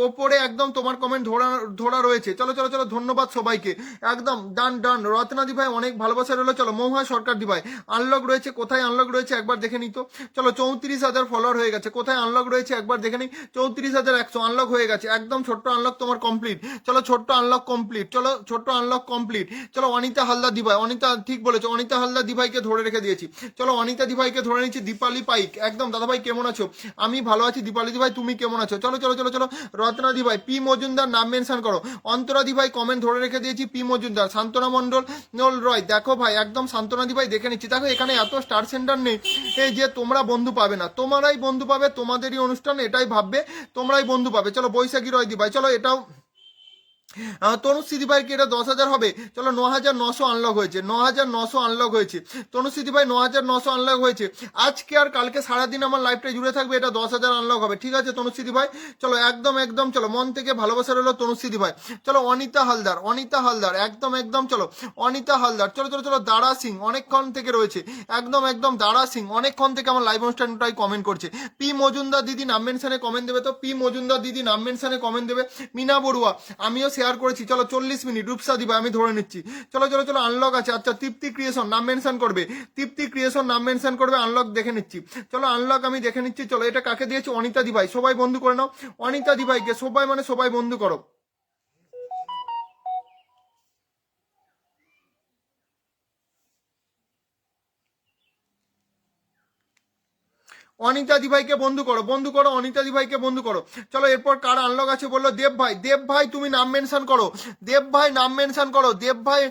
ওপরে একদম তোমার কমেন্ট ধরা ধরা রয়েছে। চলো চলো চলো, ধন্যবাদ সবাইকে, একদম ডান ডান। রত্না দিভাই অনেক ভালোবাসা রইলো। চলো মহুয়া সরকার দিভাই আনলক রয়েছে, কোথায় আনলক রয়েছে একবার দেখে নিই তো। চলো 34,000 ফলোয়ার হয়ে গেছে, কোথায় আনলক রয়েছে একবার দেখে নিই। 34,100 আনলক হয়ে গেছে, একদম ছোট্ট আনলক তোমার কমপ্লিট। চলো ছোট্ট আনলক কমপ্লিট, চলো ছোট্ট আনলক কমপ্লিট। চলো অনিতা হালদার দিভাই, অনিতা ঠিক বলেছো, অনিতা হালদার দিভাইকে ধরে রেখে দিয়েছি। চলো অনিতা দিভাইকে ধরে নিচ্ছি। দীপালি পাইক একদম, দাদা ভাই কেমন আছো, আমি ভালো আছি। দীপালি দি ভাই তুমি কেমন আছো, চলো চলো চলো চলো। রত্না দি ভাই পি মজুমদার নাম মেনশন করো। অন্তরা দি ভাই কমেন্ট ধরে রেখে দিয়েছি, পি মজুমদার। শান্তনা মন্ডল নল রয় দেখো ভাই একদম, শান্তনা দি ভাই দেখে নিচ্ছি। দেখো এখানে এত স্টার সেন্টার নেই এই যে তোমরা বন্ধু পাবে না, তোমরাই বন্ধু পাবে, তোমাদেরই অনুষ্ঠান এটাই ভাববে, তোমরাই বন্ধু পাবে। চলো বৈশাখী রয় দি ভাই, চলো এটাও তনুশ্রী ভাই কি এটা 10,000 হবে? চলো 9,900 আনলক হয়েছে, 9,900 আনলক হয়েছে। তনুশ্রী ভাই 9,900 আনলক হয়েছে। আজকে আর কালকে সারাদিন আমার লাইফটা জুড়ে থাকবে, এটা 10,000 আনলক হবে। ঠিক আছে তনুশ্রী ভাই, চলো একদম একদম, চলো মন থেকে ভালোবাসা রইলো তনুশ্রী ভাই। চলো অনিতা হালদার, অনিতা হালদার একদম একদম, চলো অনিতা হালদার, চলো চলো চলো। দারা সিং অনেকক্ষণ থেকে রয়েছে, একদম একদম দারা সিং অনেকক্ষণ থেকে আমার লাইভ অনুষ্ঠানটাই কমেন্ট করছে। পি মজুমদার দিদি নাম মেনশনে কমেন্ট দেবে তো, পি মজুমদার দিদি নাম মেনশনে কমেন্ট দেবে। মিনা বড়ুয়া আমিও শেয়ার করেছি, চলো 40 মিনিট। রূপসা দিবা আমি ধরে নিচ্ছি, চলো চলো চলো। আনলক আছে, আচ্ছা তৃপ্তি ক্রিয়েশন নাম মেনশন করবে, তৃপ্তি ক্রিয়েশন নাম মেনশন করবে। আনলক দেখে নিচ্ছি, চলো আনলক আমি দেখে নিচ্ছি। চলো এটা কাকে দিয়েছি? অনিতা দিভাই, সবাই বন্ধু করে নাও অনিতা দিভাইকে, সবাই মানে সবাই বন্ধু করো। অনিতা দিভাইকে বন্ধু করো, বন্ধু করো অনিতা দিভাইকে বন্ধু করো। চলো এরপর কার আনলক আছে বললো? দেব ভাই, দেব ভাই তুমি নাম মেনশন করো, দেব ভাই নাম মেনশন করো, দেব ভাই।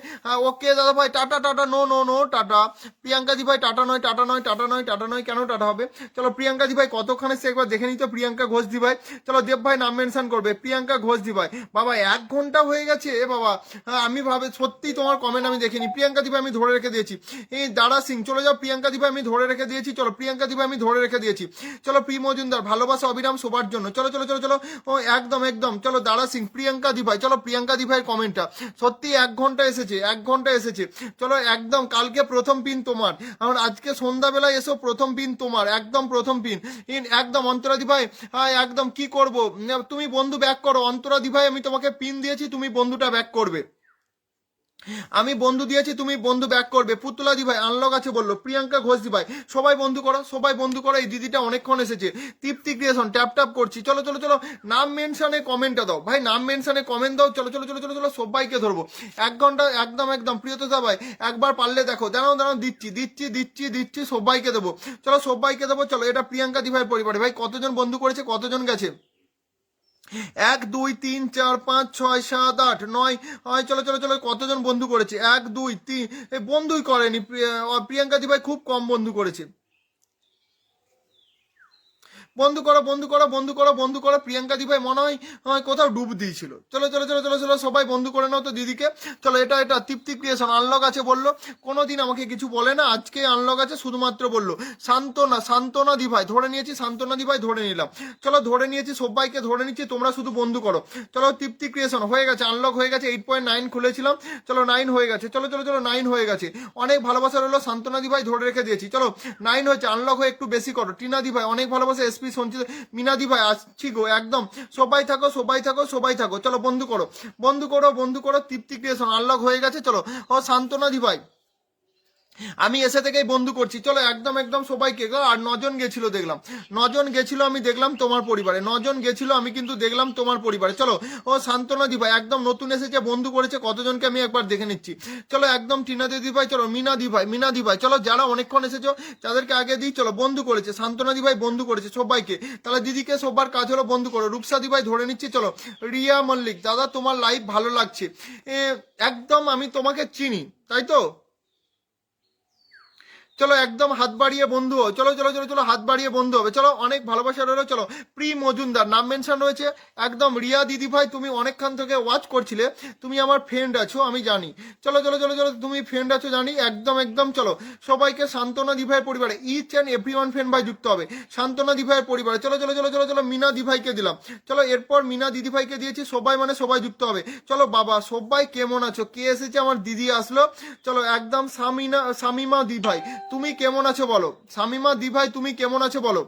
ওকে দাদা ভাই, tata tata, no no no tata. Priyanka দিভাই টাটা নয়, টাটা নয়, টাটা নয়, টাটা নয়, কেন টাটা হবে? চলো প্রিয়াঙ্কা দিভাই কতক্ষণে সে একবার দেখে নিত। প্রিয়াঙ্কা ঘোষ দিভাই, চলো দেব ভাই নাম মেনশন করবে, প্রিয়াঙ্কা ঘোষ দিভাই। বাবা 1 ঘন্টা হয়ে গেছে এ বাবা। আমি ভাবে সত্যি তোমার কমেন্ট আমি দেখিনি। প্রিয়াঙ্কা দিভাই আমি ধরে রেখে দিয়েছি। এই দারা সিং চলে যাও, প্রিয়াঙ্কা দিভাই আমি ধরে রেখে দিয়েছি। চলো প্রিয়াঙ্কা দিভাই আমি ধরে রেখে দিয়েছি। চলো পি মজুমদার ভালোবাসা অবিরাম সবার জন্য, চলো চলো চলো চলো। ও একদম একদম, চলো দারা সিং প্রিয়াঙ্কা দিভাই, চলো প্রিয়াঙ্কা দিভাইয়ের কমেন্টটা সত্যি 1 ঘন্টা এসেছে, 1 ঘন্টা এসেছে। চলো একদম কালকে প্রথম পিন তোমার, আমার আজকে সন্ধ্যাবেলায় এসো প্রথম পিন তোমার, একদম প্রথম পিন একদম। অন্তরা দিভাই একদম কি করব, তুমি বন্ধু ব্যাক করো। অন্তরা দিভাই আমি তোমাকে পিন দিয়েছি, তুমি বন্ধুটা ব্যাক করবে। আমি বন্ধু দিয়েছি, তুমি বন্ধু ব্যাক করবে। পুতুলা দি ভাই আনলক আছে বললো, প্রিয়াঙ্কা ঘোষ দি ভাই সবাই বন্ধু করো, সবাই বন্ধু করো। এই দিদিটা অনেকক্ষণ এসেছে। তৃপ্তি ক্রিয়েশন ট্যাপ ট্যাপ করছি, চলো চলো চলো। নাম মেনশনে কমেন্টটা দাও ভাই, নাম মেনশনে কমেন্ট দাও। চলো চলো চলো চলো চলো, সবাইকে ধরবো 1 ঘন্টা একদম একদম। প্রিয়তোষা ভাই একবার পারলে দেখো, দাঁড়াও দাঁড়াও, দিচ্ছি দিচ্ছি দিচ্ছি দিচ্ছি, সবাইকে দেবো। চলো সবাইকে দেবো। চলো এটা প্রিয়াঙ্কা দি ভাই পরিবারে ভাই কতজন বন্ধু করেছে, কতজন গেছে? 1 2 3 4 5 6 7 8 9 হয়, চলো চলো চলো। কতজন বন্ধু করেছে? 1 2 3, বন্ধুই করেনি। প্রিয়াঙ্কা দি ভাই খুব কম বন্ধু করেছে। বন্ধু করো বন্ধু করো বন্ধু করো বন্ধু করো। প্রিয়াঙ্কা দি ভাই মনে হয় কোথাও ডুব দিয়েছিল। চলো চলো চলো চলো চলো, সবাই বন্ধু করে নাও তো দিদিকে। চলো এটা এটা তৃপ্তি ক্রিয়েশন আনলক আছে বললো, কোনোদিন আমাকে কিছু বলে না, আজকে আনলক আছে শুধুমাত্র বললো। সান্তনা, সান্তনা দি ভাই ধরে নিয়েছি, সান্তনা দি ভাই ধরে নিলাম। চলো ধরে নিয়েছি, সবাইকে ধরে নিচ্ছি, তোমরা শুধু বন্ধু করো। চলো তৃপ্তি ক্রিয়েশন হয়ে গেছে, আনলক হয়ে গেছে। 8.9 খুলেছিলাম, চলো 9 হয়ে গেছে। চলো চলো চলো 9 হয়ে গেছে। অনেক ভালোবাসা রইলো, সান্তনা দি ভাই ধরে রেখে দিয়েছি। চলো 9 হয়েছে, আনলক হয়ে একটু বেশি করো। টিনা দি ভাই অনেক ভালোবাসা, এসপি সঞ্চিত, মিনাদি ভাই আসছি গো একদম। সবাই থাকো সবাই থাকো সবাই থাকো, চলো বন্ধু করো বন্ধু করো বন্ধু করো। তৃপ্তি ক্রিয়েশন আনলক হয়ে গেছে। চলো ও সান্তনা দি ভাই আমি এসে থেকেই বন্ধু করছি, চলো একদম একদম সবাইকে। আর 9 জন গেছিল দেখলাম, 9 জন গেছিল আমি দেখলাম তোমার পরিবারে, 9 জন গেছিল আমি কিন্তু দেখলাম তোমার পরিবারে। চলো ও সান্তনা দি ভাই একদম নতুন এসেছে, বন্ধু করেছে কতজনকে আমি একবার দেখে নিচ্ছি। চলো একদম টিনা দিদি ভাই, চলো মিনা দি ভাই, মিনা দি ভাই, চলো যারা অনেকক্ষণ এসেছো তাদেরকে আগে দিই। চলো বন্ধু করেছে, সান্তনা দি ভাই বন্ধু করেছে সবাইকে। তাহলে দিদিকে সবার কাজ হলো বন্ধু করো। রূপসা দি ভাই ধরে নিচ্ছি। চলো রিয়া মল্লিক দাদা তোমার লাইভ ভালো লাগছে, একদম আমি তোমাকে চিনি তাই তো। চলো একদম হাত বাড়িয়ে বন্ধু হও, চলো চলো চলো চলো, হাত বাড়িয়ে বন্ধু হবে। চলো অনেক ভালোবাসা রইলো। চলো প্রি মজুমদার নাম মেনশন রয়েছে একদম। রিয়া দিদি ভাই তুমি অনেকক্ষণ থেকে ওয়াচ করছিলে, তুমি আমার ফ্রেন্ড আছো আমি জানি। চলো চলো চলো চলো, তুমি ফ্রেন্ড আছো জানি, একদম একদম। চলো সবাইকে সান্তনা দি ভাইয়ের পরিবারে, each and every one friend ভাই যুক্ত হবে সান্তনা দি ভাইয়ের পরিবারে। চলো চলো চলো চলো চলো, মিনা দি ভাইকে দিলাম। চলো এরপর মিনা দিদি ভাইকে দিয়েছি, সবাই মানে সবাই যুক্ত হবে। চলো বাবা সবাই কেমন আছো, কে এসেছে? আমার দিদি আসলো। চলো একদম শামিমা দি ভাই তুমি কেমন আছো বলো, শামিমা দি ভাই তুমি কেমন আছো বলো।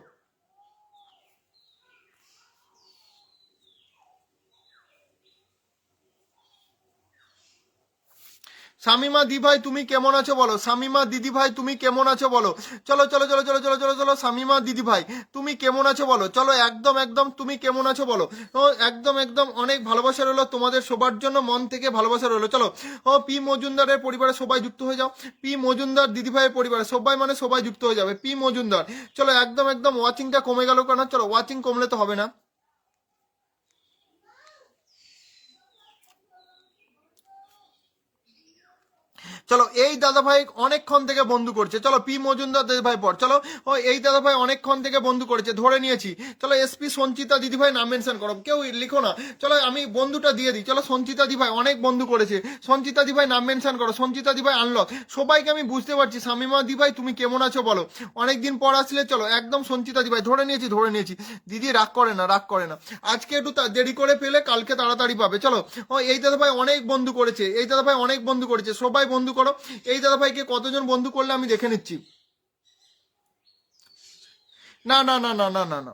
শামিমা দি ভাই তুমি কেমন আছো বলো, শামিমা দিদি ভাই তুমি কেমন আছো বলো। চলো চলো চলো চলো চলো চলো চলো, শামিমা দিদি ভাই তুমি কেমন আছো বলো। চলো একদম একদম তুমি কেমন আছো বলো। ও একদম একদম, অনেক ভালোবাসা রইলো তোমাদের সবার জন্য, মন থেকে ভালোবাসা রইলো। চলো ও পি মজুমদারের পরিবারে সবাই যুক্ত হয়ে যাও, পি মজুমদার দিদি ভাইয়ের পরিবারে সবাই মানে সবাই যুক্ত হয়ে যাবে। পি মজুমদার চলো একদম একদম। ওয়াচিংটা কমে গেল কেন? চলো ওয়াচিং কমলে তো হবে না। চলো এই দাদা ভাই অনেকক্ষণ থেকে বন্ধু করছে, চলো পি মজুমদার দাদা ভাই পর, চলো ও এই দাদা ভাই অনেকক্ষণ থেকে বন্ধু করেছে, ধরে নিয়েছি। চলো এসপি সঞ্চিতা দিদি ভাই নাম মেনশন করো, কেউ লিখো না, চলো আমি বন্ধুটা দিয়ে দিই। চলো সঞ্চিতা দি ভাই অনেক বন্ধু করেছে, সঞ্চিতা দি ভাই নাম মেনশন করো, সঞ্চিতা দি ভাই আনলক। সবাইকে আমি বুঝতে পারছি। শামিমা দি ভাই তুমি কেমন আছো বলো, অনেকদিন পর আসলে। চলো একদম সঞ্চিতা দি ভাই ধরে নিয়েছি, ধরে নিয়েছি। দিদি রাগ করে না, রাগ করে না, আজকে একটু দেরি করে পেলে কালকে তাড়াতাড়ি পাবে। চলো ও এই দাদা ভাই অনেক বন্ধু করেছে, এই দাদা ভাই অনেক বন্ধু করেছে, সবাই বন্ধু করো। এই দাদা ভাইকে কতজন বন্ধু করলে আমি দেখে নিচ্ছি। না না না না না না না,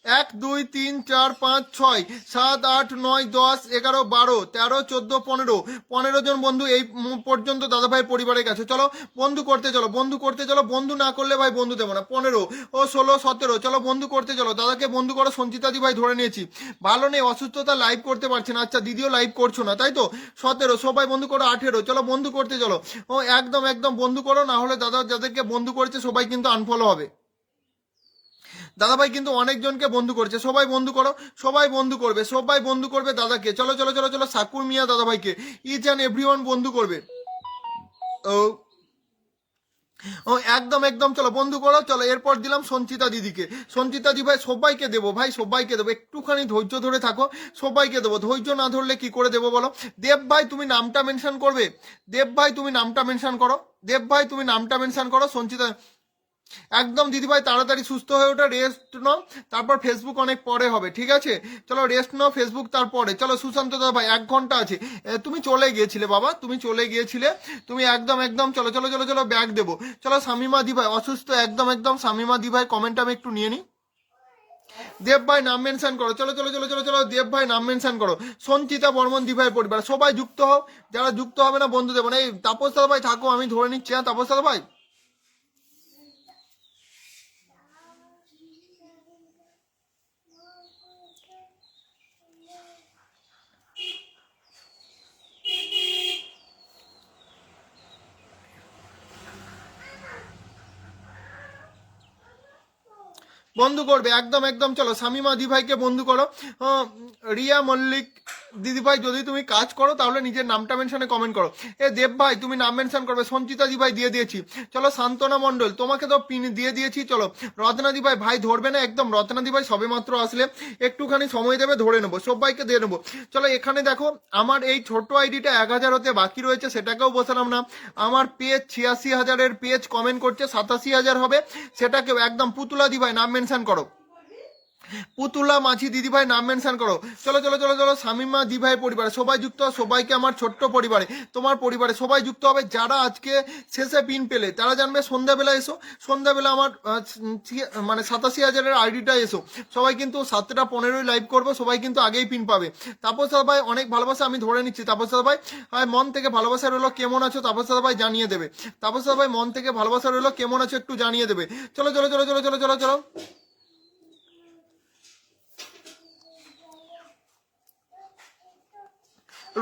1 2 3 4 5 6 7 8 9 10 11 12 13 14 15 জন বন্ধু এই পর্যন্ত দাদা ভাই পরিবারে গেছে। চলো বন্ধু করতে চলো, বন্ধু করতে চলো, বন্ধু না করলে ভাই বন্ধু দেবো না। 15 ও 16 17, চলো বন্ধু করতে চলো, দাদাকে বন্ধু করো। সঞ্চিতা দি ভাই ধরে নিয়েছি, ভালো নেই অসুস্থতা, লাইভ করতে পারছে না। আচ্ছা দিদিও লাইভ করছো না তাই তো। 17 সবাই বন্ধু করো। 18 চলো বন্ধু করতে চলো। ও একদম একদম বন্ধু করো, না হলে দাদা যাদেরকে বন্ধু করেছে সবাই কিন্তু আনফলো হবে। দাদাভাই কিন্তু অনেকজনকে বন্ধু করছে, সবাই বন্ধু করো, সবাই বন্ধু করবে, সবাই বন্ধু করবে দাদাকে। চলো চলো চলো চলো সাকুর মিয়া দাদাভাইকে ইচ অ্যান্ড এভরিওয়ান বন্ধু করবে। ও ও একদম একদম চলো বন্ধু করো। চলো এরপর দিলাম সঞ্চিতা দিদিকে, সঞ্চিতা দি ভাই সবাইকে দেবো, ভাই সবাইকে দেবো, একটুখানি ধৈর্য ধরে থাকো, সবাইকে দেবো। ধৈর্য না ধরলে কি করে দেবো বলো। দেব ভাই তুমি নামটা মেনশন করবে, দেব ভাই তুমি নামটা মেনশন করো, দেব ভাই তুমি নামটা মেনশন করো। সঞ্চিতা একদম দিদিভাই তাড়াতাড়ি সুস্থ হয়ে ওঠা, রেস্ট নাও, তারপর ফেসবুক অনেক পরে হবে, ঠিক আছে। চলো রেস্ট নাও, ফেসবুক তারপরে। চলো সুশান্ত দাদা ভাই 1 ঘন্টা আছে। তুমি চলে গিয়েছিলে বাবা, তুমি চলে গিয়েছিলে, তুমি একদম একদম চলো চলো চলো চলো ব্যাগ দেবো। চলো শামিমা দি ভাই অসুস্থ, একদম একদম শামিমা দি ভাই কমেন্ট আমি একটু নিয়ে নিই। দেব ভাই নাম মেনশন করো, চলো চলো চলো চলো চলো দেব ভাই নাম মেনশন করো। সঞ্চিতা বর্মন দি ভাই পরিবার সবাই যুক্ত হও, যারা যুক্ত হবে না বন্ধু দেবো না। এই তাপস দাদা ভাই থাকো, আমি ধরে নিচ্ছি। হ্যাঁ তাপস দাদা ভাই বন্ধু করবে, একদম একদম চলো শামিমা দি ভাইকে বন্ধু করো। রিয়া মল্লিক দিদি ভাই যদি তুমি কাজ করো তাহলে নিজের নামটা মেনশনে কমেন্ট করো। এ দেব ভাই তুমি নাম মেনশন করবে, সঞ্চিতা দি ভাই দিয়ে দিয়েছি। চলো শান্তনা মণ্ডল তোমাকে তো পিন দিয়ে দিয়েছি। চলো রত্না দি ভাই, ভাই ধরবে না একদম, রত্না দি ভাই সবে মাত্র আসলে, একটুখানি সময় দেবে, ধরে নেবো, সবাইকে দিয়ে নেবো। চলো এখানে দেখো আমার এই ছোট্ট আইডিটা 1,000 হতে বাকি রয়েছে, সেটাকেও বসালাম না। আমার পেজ 86,000-এর পেজ কমেন্ট করছে, 87,000 হবে, সেটাকেও একদম পুতুলা দি ভাই নাম মেনশন করো, পুতুলা মাঝি দিদি ভাই নাম মেনশন করো। চলো চলো চলো চলো শামিমা দি ভাই পরিবারে সবাই যুক্ত হও, সবাইকে আমার ছোট্ট পরিবারে, তোমার পরিবারে সবাই যুক্ত হবে। যারা আজকে শেষে পিন পেলে তারা জানবে সন্ধ্যাবেলা এসো, সন্ধ্যাবেলা আমার মানে 87,000-এর আইডিটা এসো। সবাই কিন্তু 7টা 15 লাইভ করবো, সবাই কিন্তু আগেই পিন পাবে। তাপস দাদা ভাই অনেক ভালোবাসা, আমি ধরে নিচ্ছি। তাপস দাদা ভাই মন থেকে ভালোবাসা রইলো, কেমন আছো তাপস দাদা ভাই জানিয়ে দেবে। তাপস দাদা ভাই মন থেকে ভালোবাসা রইলো, কেমন আছো একটু জানিয়ে দেবে। চলো চলো চলো চলো চলো চলো চলো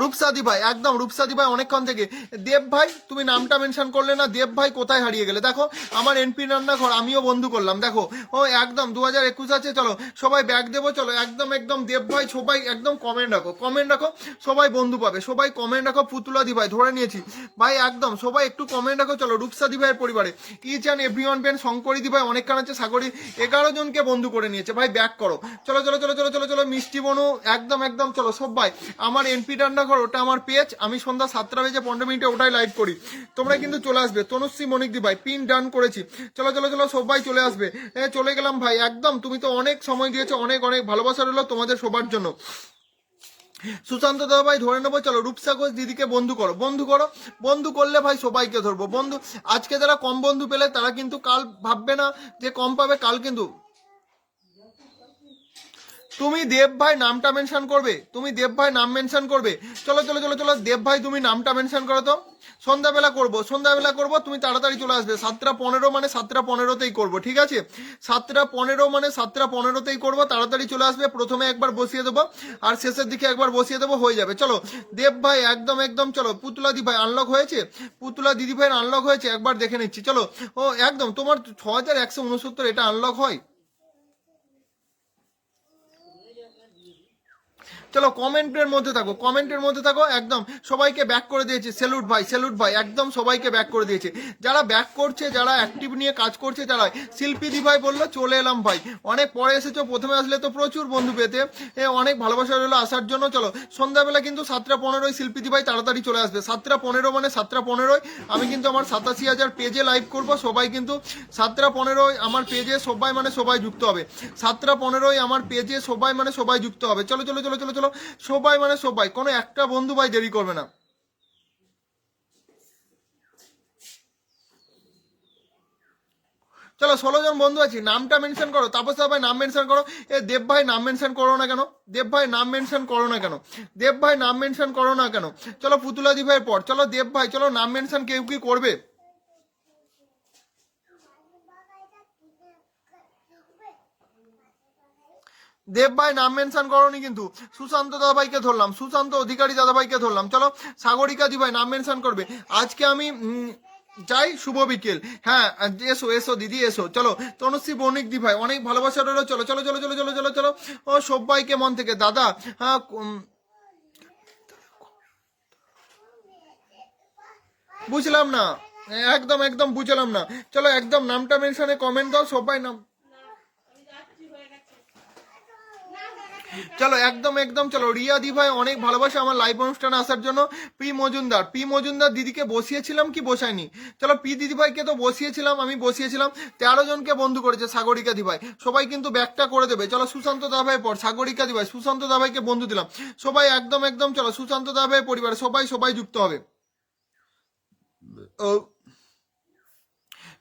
রূপসাদি ভাই একদম, রূপসাদি ভাই অনেকক্ষণ থেকে। দেব ভাই তুমি নামটা মেনশন করলে না, দেব ভাই কোথায় হারিয়ে গেলে। দেখো আমার এনপি রান্নাঘর আমিও বন্ধু করলাম, দেখো ও একদম 2021 আছে। চলো সবাই ব্যাগ দেবো, চলো একদম একদম দেব ভাই সবাই একদম কমেন্ট রাখো, কমেন্ট রাখো, সবাই বন্ধু পাবে, সবাই কমেন্ট রাখো। পুতুলা দি ভাই ধরে নিয়েছি ভাই, একদম সবাই একটু কমেন্ট রাখো। চলো রূপসাদি ভাইয়ের পরিবারে ইচ অ্যান্ড এভরিওয়ান পেন শঙ্করী দি ভাই অনেকক্ষণ আছে, সাগরী 11 জনকে বন্ধু করে নিয়েছে ভাই, ব্যাক করো। চলো চলো চলো চলো চলো চলো মিষ্টি বনু একদম একদম চলো সবাই। আমার এনপি রান্নাঘর ওটা আমার পেজ, আমি সন্ধ্যা 7টা বেজে 15 মিনিটে ওটাই লাইভ করি, তোমরা কিন্তু চলে আসবে। তনুশ্রী মনিক দি ভাই পিন ডান করেছি, চলো চলো চলো সবাই চলে আসবে। চলে গেলাম ভাই, একদম তুমি তো অনেক সময় দিয়েছো, অনেক অনেক ভালোবাসা রইলো তোমাদের সবার জন্য। সুশান্ত দাদা ভাই ধরে নেবো। চলো রূপসা ঘোষ দিদিকে বন্ধু করো, বন্ধু করো, বন্ধু করলে ভাই সবাইকে ধরবো বন্ধু। আজকে যারা কম বন্ধু পেলে তারা কিন্তু কাল ভাববে না যে কম পাবে, কাল কিন্তু তুমি দেব ভাই নামটা মেনশন করবে, তুমি দেব ভাই নাম মেনশন করবে। চলো চলো চলো চলো দেব ভাই তুমি নামটা মেনশন করো তো। সন্ধ্যাবেলা করবো, সন্ধ্যাবেলা করবো, তুমি তাড়াতাড়ি চলে আসবে। 7টা 15 মানে 7টা 15তেই করবো, ঠিক আছে। 7টা 15 মানে 7টা 15তেই করবো, তাড়াতাড়ি চলে আসবে। প্রথমে একবার বসিয়ে দেবো আর শেষের দিকে একবার বসিয়ে দেবো, হয়ে যাবে। চলো দেব ভাই একদম একদম চলো। পুতুলা দি ভাই আনলক হয়েছে, পুতুলা দিদি ভাইয়ের আনলক হয়েছে, একবার দেখে নিচ্ছি। চলো ও একদম তোমার 6169 এটা আনলক হয়। চলো কমেন্টের মধ্যে থাকো, কমেন্টের মধ্যে থাকো। একদম সবাইকে ব্যাক করে দিয়েছে, স্যালুট ভাই, স্যালুট ভাই, একদম সবাইকে ব্যাক করে দিয়েছে। যারা ব্যাক করছে, যারা অ্যাক্টিভ নিয়ে কাজ করছে, যারা শিল্পী দি ভাই বললো চলে এলাম ভাই, অনেক পরে এসেছো, প্রথমে আসলে তো প্রচুর বন্ধু পেতে, অনেক ভালোবাসা রইলো আসার জন্য। চলো সন্ধ্যাবেলা কিন্তু 7:15 শিল্পী দি ভাই তাড়াতাড়ি চলে আসবে, 7:15 মানে 7:15 আমি কিন্তু আমার 87,000 পেজে লাইভ করব। সবাই কিন্তু 7:15 আমার পেজে সবাই মানে সবাই যুক্ত হবে, 7:15 আমার পেজে সবাই মানে সবাই যুক্ত হবে। চলো চলো চলো চলো চলো সবাই মানে সবাই, কোনো একটা বন্ধু ভাই দেরি করবে না। চলো 16 জন বন্ধু আছি, নামটা মেনশন করো। তাপস ভাই নাম মেনশন করো। দেব ভাই নাম মেনশন করো না কেন? দেব ভাই নাম মেনশন করো না কেন? দেব ভাই নাম মেনশন করো না কেন? চলো পুতুলা দি ভাইয়ের পর চলো দেব ভাই, চলো নাম মেনশন কেউ কি করবে? দেব ভাই নাম মেনশন করোনি কিন্তু। সুশান্ত দাদাভাইকে ধরলাম, সুশান্ত অধিকারী দাদাভাইকে ধরলাম। চলো সাগরিকা দি ভাই নাম মেনশন করবে। আজকে আমি যাই, শুভ বিকেল। হ্যাঁ এসো এসো দিদি এসো। চলো তনুশ্রী বণিক দি ভাই অনেক ভালোবাসা রইলো। চলো চলো চলো চলো চলো চলো চলো ও সবাইকে মন থেকে দাদা, হ্যাঁ বুঝলাম না, একদম একদম বুঝলাম না। চলো একদম নামটা মেনশনে কমেন্ট দাও সবাই নাম। চলো একদম একদম চলো। রিয়া দি ভাই অনেক ভালোবাসা আমার লাইভ অনুষ্ঠানে আসার জন্য। পি মজুমদার, পি মজুমদার দিদিকে বসিয়েছিলাম কি বসাইনি? চলো পি দিদি ভাইকে তো বসিয়েছিলাম, আমি বসিয়েছিলাম। 13 জনকে বন্ধু করেছে সাগরিকা দি ভাই, সবাই কিন্তু ব্যাকটা করে দেবে। চলো সুশান্ত দা ভাই পর সাগরিকা দি ভাই, সুশান্ত দা ভাইকে বন্ধু দিলাম। সবাই একদম একদম চলো সুশান্ত দা ভাই পরিবার সবাই সবাই যুক্ত হবে। ও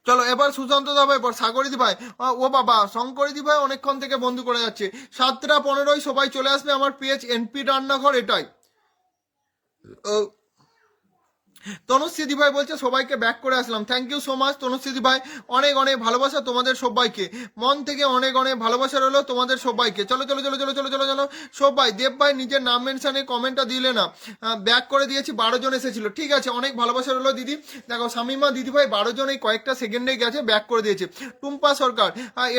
চলো এবার সুশান্ত দা ভাই পর সাগরিদি ভাই। ও বাবা শঙ্করিদি ভাই অনেকক্ষণ থেকে বন্ধু করে যাচ্ছে। 7:15 সবাই চলে আসবে আমার পেজ এনপি রান্নাঘর, এটাই। ও তনুশ্রী ভাই বলছে সবাইকে ব্যাক করে আসলাম। Thank you so much Tanushree ভাই, অনেক অনেক ভালোবাসা তোমাদের সবাইকে, মন থেকে অনেক অনেক ভালোবাসা রইলো তোমাদের সবাইকে। চলো চলো চলো চলো চলো চলো চলো সবাই। দেব ভাই নিজের নাম মেনশনে কমেন্টটা দিলে না, ব্যাক করে দিয়েছি, 12 জন এসেছিল। ঠিক আছে অনেক ভালোবাসা রইলো দিদি। দেখো শামিমা দিদি ভাই 12 জন এই কয়েকটা সেকেন্ডে গেছে, ব্যাক করে দিয়েছে। টুম্পা সরকার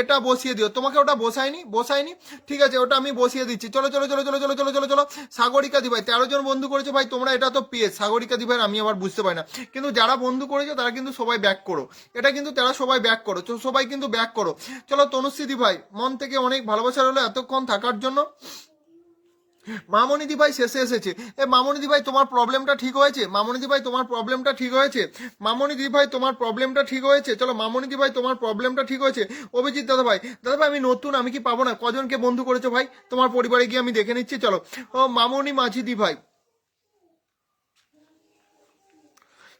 এটা বসিয়ে দিও, তোমাকে ওটা বসায়নি বসায়নি, ঠিক আছে ওটা আমি বসিয়ে দিচ্ছি। চলো চলো চলো চলো চলো চলো চলো চলো সাগরিকা দি ভাই 13 জন বন্ধু করেছে ভাই তোমরা, এটা তো পেয়ে সাগরিকা দি ভাই আমি আবার বুঝতে পারি না, কিন্তু যারা বন্ধু করেছো তারা কিন্তু সবাই ব্যাক করো, এটা কিন্তু তারা সবাই ব্যাক করো, সবাই কিন্তু ব্যাক করো। চলো তনুশ্রী দি ভাই মন থেকে অনেক ভালোবাসা রইলো এতক্ষণ থাকার জন্য। মামনি দি ভাই শেষে এসেছে। মামনি দি ভাই তোমার প্রবলেমটা ঠিক হয়েছে? মামনি দি ভাই তোমার প্রবলেমটা ঠিক হয়েছে? মামনি দি ভাই তোমার প্রবলেমটা ঠিক হয়েছে? চলো মামনি দি ভাই তোমার প্রবলেমটা ঠিক হয়েছে? অভিজিৎ দাদা ভাই, দাদা ভাই আমি নতুন, আমি কি পাবো না? কজনকে বন্ধু করেছো ভাই তোমার পরিবারে গিয়ে আমি দেখে নিচ্ছি। চলো ও মামনি মাঝি দি ভাই,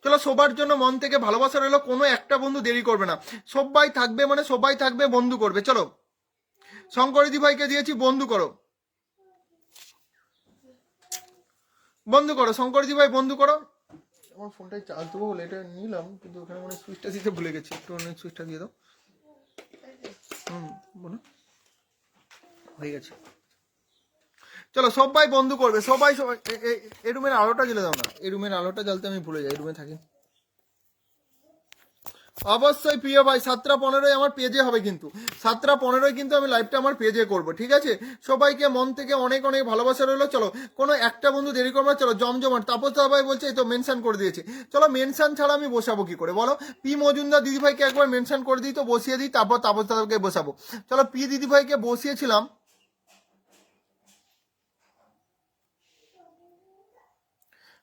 চলো সবার জন্য মন থেকে ভালোবাসা রইলো, কোনো একটা বন্ধু দেরি করবে না, সবাই থাকবে মানে সবাই থাকবে, বন্ধু করবে। চলো শঙ্করিদি ভাইকে দিয়েছি, বন্ধু করো বন্ধু করো শঙ্করিদি ভাই বন্ধু করো। আমার ফোনটাই চার্জ দেবো বলে এটা নিলাম, কিন্তু ওখানে মানে সুইচটা দিতে ভুলে গেছি, একটু অনেক সুইচটা দিয়ে দাও। বলো হয়ে গেছে। চলো সবাই বন্ধু করবে, সবাই সবাই। এই রুমের আলোটা জ্বেলে দাও না, এই রুমের আলোটা জ্বালতে আমি ভুলে যাই, এই রুমে থাকি। অবশ্যই প্রিয় ভাই 7:15 আমার পেজে হবে, কিন্তু 7:15 কিন্তু আমি লাইভটা আমার পেজে করব, ঠিক আছে? সবাইকে মন থেকে অনেক অনেক ভালোবাসা রইলো। চলো কোনো একটা বন্ধু দেরি করবো না। চলো জমজমাট তাপস ভাই বলছে এই তো মেনশন করে দিয়েছে। চলো মেনশন ছাড়া আমি বসাবো কি করে বলো? পি মজুমদার দিদি ভাইকে একবার মেনশন করে দিই তো, বসিয়ে দিই, তারপর তাপস দাদাকে বসাবো। চলো পি দিদি ভাইকে বসিয়েছিলাম।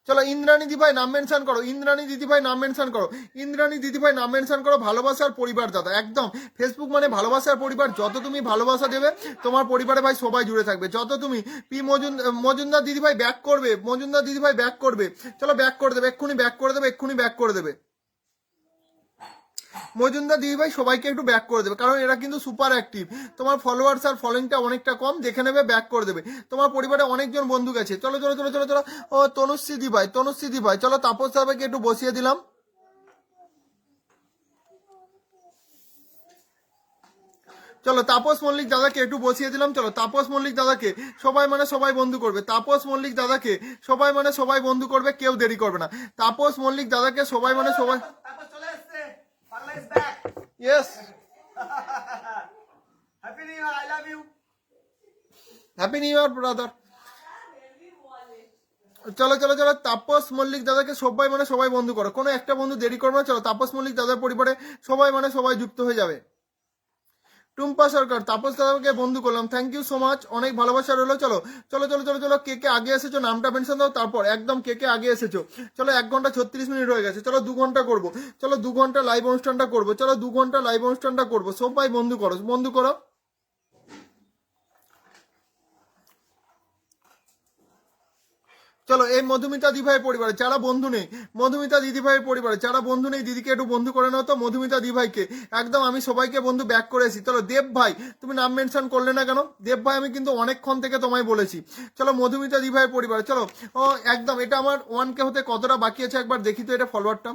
চলো ইন্দ্রাণী দিদিভাই নাম মেনশন করো, ইন্দ্রাণী দিদিভাই নাম মেনশন করো, ইন্দ্রাণী দিদিভাই নাম মেনশন করো। ভালোবাসার পরিবার দাদা, একদম ফেসবুক মানে ভালোবাসার পরিবার, যত তুমি ভালোবাসা দেবে তোমার পরিবারে ভাই সবাই জুড়ে থাকবে। যত তুমি পি মজুমদার দিদিভাই ব্যাক করবে, মজুমদার দিদিভাই ব্যাক করবে, চলো ব্যাক করে দেবে, এক্ষুনি ব্যাক করে দেবে, এক্ষুনি ব্যাক করে দেবে। মজুমদার দিদি ভাই সবাইকে একটু ব্যাক করে দেবে, কারণ এরা কিন্তু সুপার অ্যাক্টিভ, তোমার ফলোয়ার্স আর ফলোইংটা অনেকটা কম, দেখে নেবে, ব্যাক করে দেবে। তোমার পরিবারে অনেকজন বন্ধু গেছে। চলো চলো চলো চলো চলো ও তনুশ্রী দি ভাই, তনুশ্রী দি ভাই চলো তাপস দাদাকে একটু বসিয়ে দিলাম। চলো তাপস মল্লিক দাদাকে একটু বসিয়ে দিলাম। চলো তাপস মল্লিক দাদাকে সবাই মানে সবাই বন্ধু করবে, তাপস মল্লিক দাদাকে সবাই মানে সবাই বন্ধু করবে, কেউ দেরি করবে না। তাপস মল্লিক দাদাকে সবাই মানে সবাই। Yes happy new year brother. চলো চলো চলো, তাপস মল্লিক দাদাকে সবাই মানে সবাই বন্ধু করো, কোনো একটা বন্ধু দেরি করবে না। চলো তাপস মল্লিক দাদার পরিবারে সবাই মানে সবাই যুক্ত হয়ে যাবে। টুম্পা সরকার, তাপস দাদাকে বন্ধু করলাম, থ্যাংক ইউ সো মাচ, অনেক ভালোবাসা রইলো। চলো চলো চলো চলো চলো, কে কে আগে এসেছো নামটা মেনশন দাও, তারপর একদম কে কে আগে এসেছো। চলো 1 ঘন্টা 36 মিনিট হয়ে গেছে, চলো 2 ঘন্টা করবো, চলো 2 ঘন্টা লাইভ অনুষ্ঠানটা করবো, চলো 2 ঘন্টা লাইভ অনুষ্ঠানটা করবো, সবাই বন্ধু করো বন্ধু করো। চলো এই মধুমিতা দিভাইয়ের পরিবারে যারা বন্ধু নেই, মধুমিতা দিদিভাইয়ের পরিবারে যারা বন্ধু নেই, দিদিকে একটু বন্ধু করে নাও তো, মধুমিতা দিভাইকে একদম আমি সবাইকে বন্ধু ব্যাক করে এসেছি। চলো দেব ভাই, তুমি নাম মেনশন করলে না কেন? দেব ভাই আমি কিন্তু অনেকক্ষণ থেকে তোমায় বলেছি। চলো মধুমিতা দিভাইয়ের পরিবারে চলো। ও একদম, এটা আমার 1K হতে কতটা বাকি আছে একবার দেখি তো এটা ফলোয়ারটা।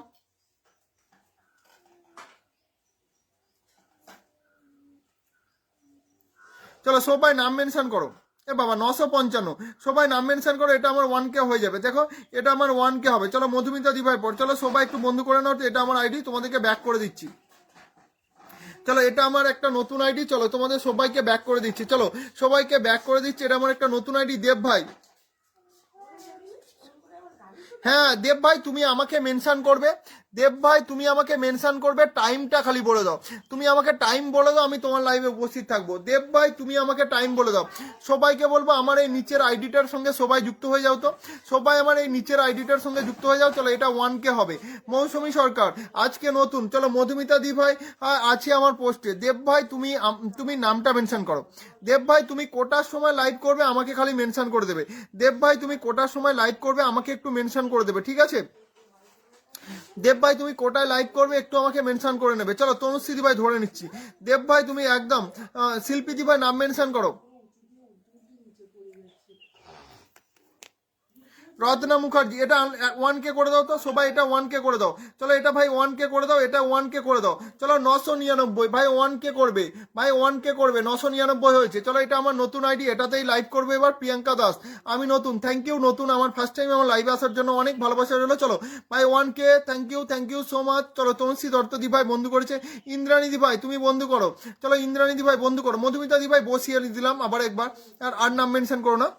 চলো সবাই নাম মেনশন করো। এ বাবা 955, সবাই নাম মেনশন করো, এটা আমার 1K হয়ে যাবে। দেখো এটা আমার 1K হবে। চলো মধুমিতা দিভাই পর, চলো সবাই একটু বন্ধু করে নাও, এটা আমার আইডি, তোমাদেরকে ব্যাক করে দিচ্ছি। চলো এটা আমার একটা নতুন আইডি, চলো তোমাদের সবাইকে ব্যাক করে দিচ্ছি, চলো সবাইকে ব্যাক করে দিচ্ছি, এটা আমার একটা নতুন আইডি। দেব ভাই, হ্যাঁ দেব ভাই তুমি আমাকে মেনশন করবে, দেব ভাই তুমি আমাকে মেনশন করবে, টাইমটা খালি বলে দাও, তুমি আমাকে টাইম বলে দাও, আমি তোমার লাইভে উপস্থিত থাকবো। দেব ভাই তুমি আমাকে টাইম বলে দাও। সবাইকে বলবো আমার এই নিচের আইডিটার সঙ্গে সবাই যুক্ত হয়ে যাও তো, সবাই আমার এই নিচের আইডিটার সঙ্গে যুক্ত হয়ে যাও। চলো এটা 1K হবে। মৌসুমী সরকার আজকে নতুন, চলো মধুমিতা দি ভাই আছে আমার পোস্টে। দেব ভাই তুমি তুমি নামটা মেনশন করো। দেব ভাই তুমি কোটার সময় লাইভ করবে, আমাকে খালি মেনশন করে দেবে। দেব ভাই তুমি কোটার সময় লাইভ করবে, আমাকে একটু মেনশন করে দেবে, ঠিক আছে? দেব ভাই তুমি কোটায় লাইভ করবে, একটু আমাকে মেনশন করে নেবে। চলো তনুশ্রী দি ভাই ধরে নিচ্ছি। দেব ভাই তুমি একদম, শিল্পী দি ভাই নাম মেনশন করো। রত্না মুখার্জি, এটা 1K করে দাও তো সবাই, এটা 1K করে দাও। চলো এটা ভাই 1K করে দাও, এটা 1K করে দাও। চলো 999 ভাই 1K করবে, ভাই 1K করবে, 999 হয়েছে। চলো এটা আমার নতুন আইডি, এটাতেই লাইভ করবে এবার প্রিয়াঙ্কা দাস। আমি নতুন, থ্যাংক ইউ নতুন, আমার ফার্স্ট টাইম আমার লাইভে আসার জন্য অনেক ভালোবাসা রইলো। চলো ভাই 1K, thank you so much. চলো তনুশ্রী দত্ত দি ভাই বন্ধু করেছে। ইন্দ্রাণী দি ভাই তুমি বন্ধু করো, চলো ইন্দ্রাণী দি ভাই বন্ধু করো। মধুমিতা দি ভাই বসিয়ে দিলাম আবার একবার, আর নাম মেনশন করো না।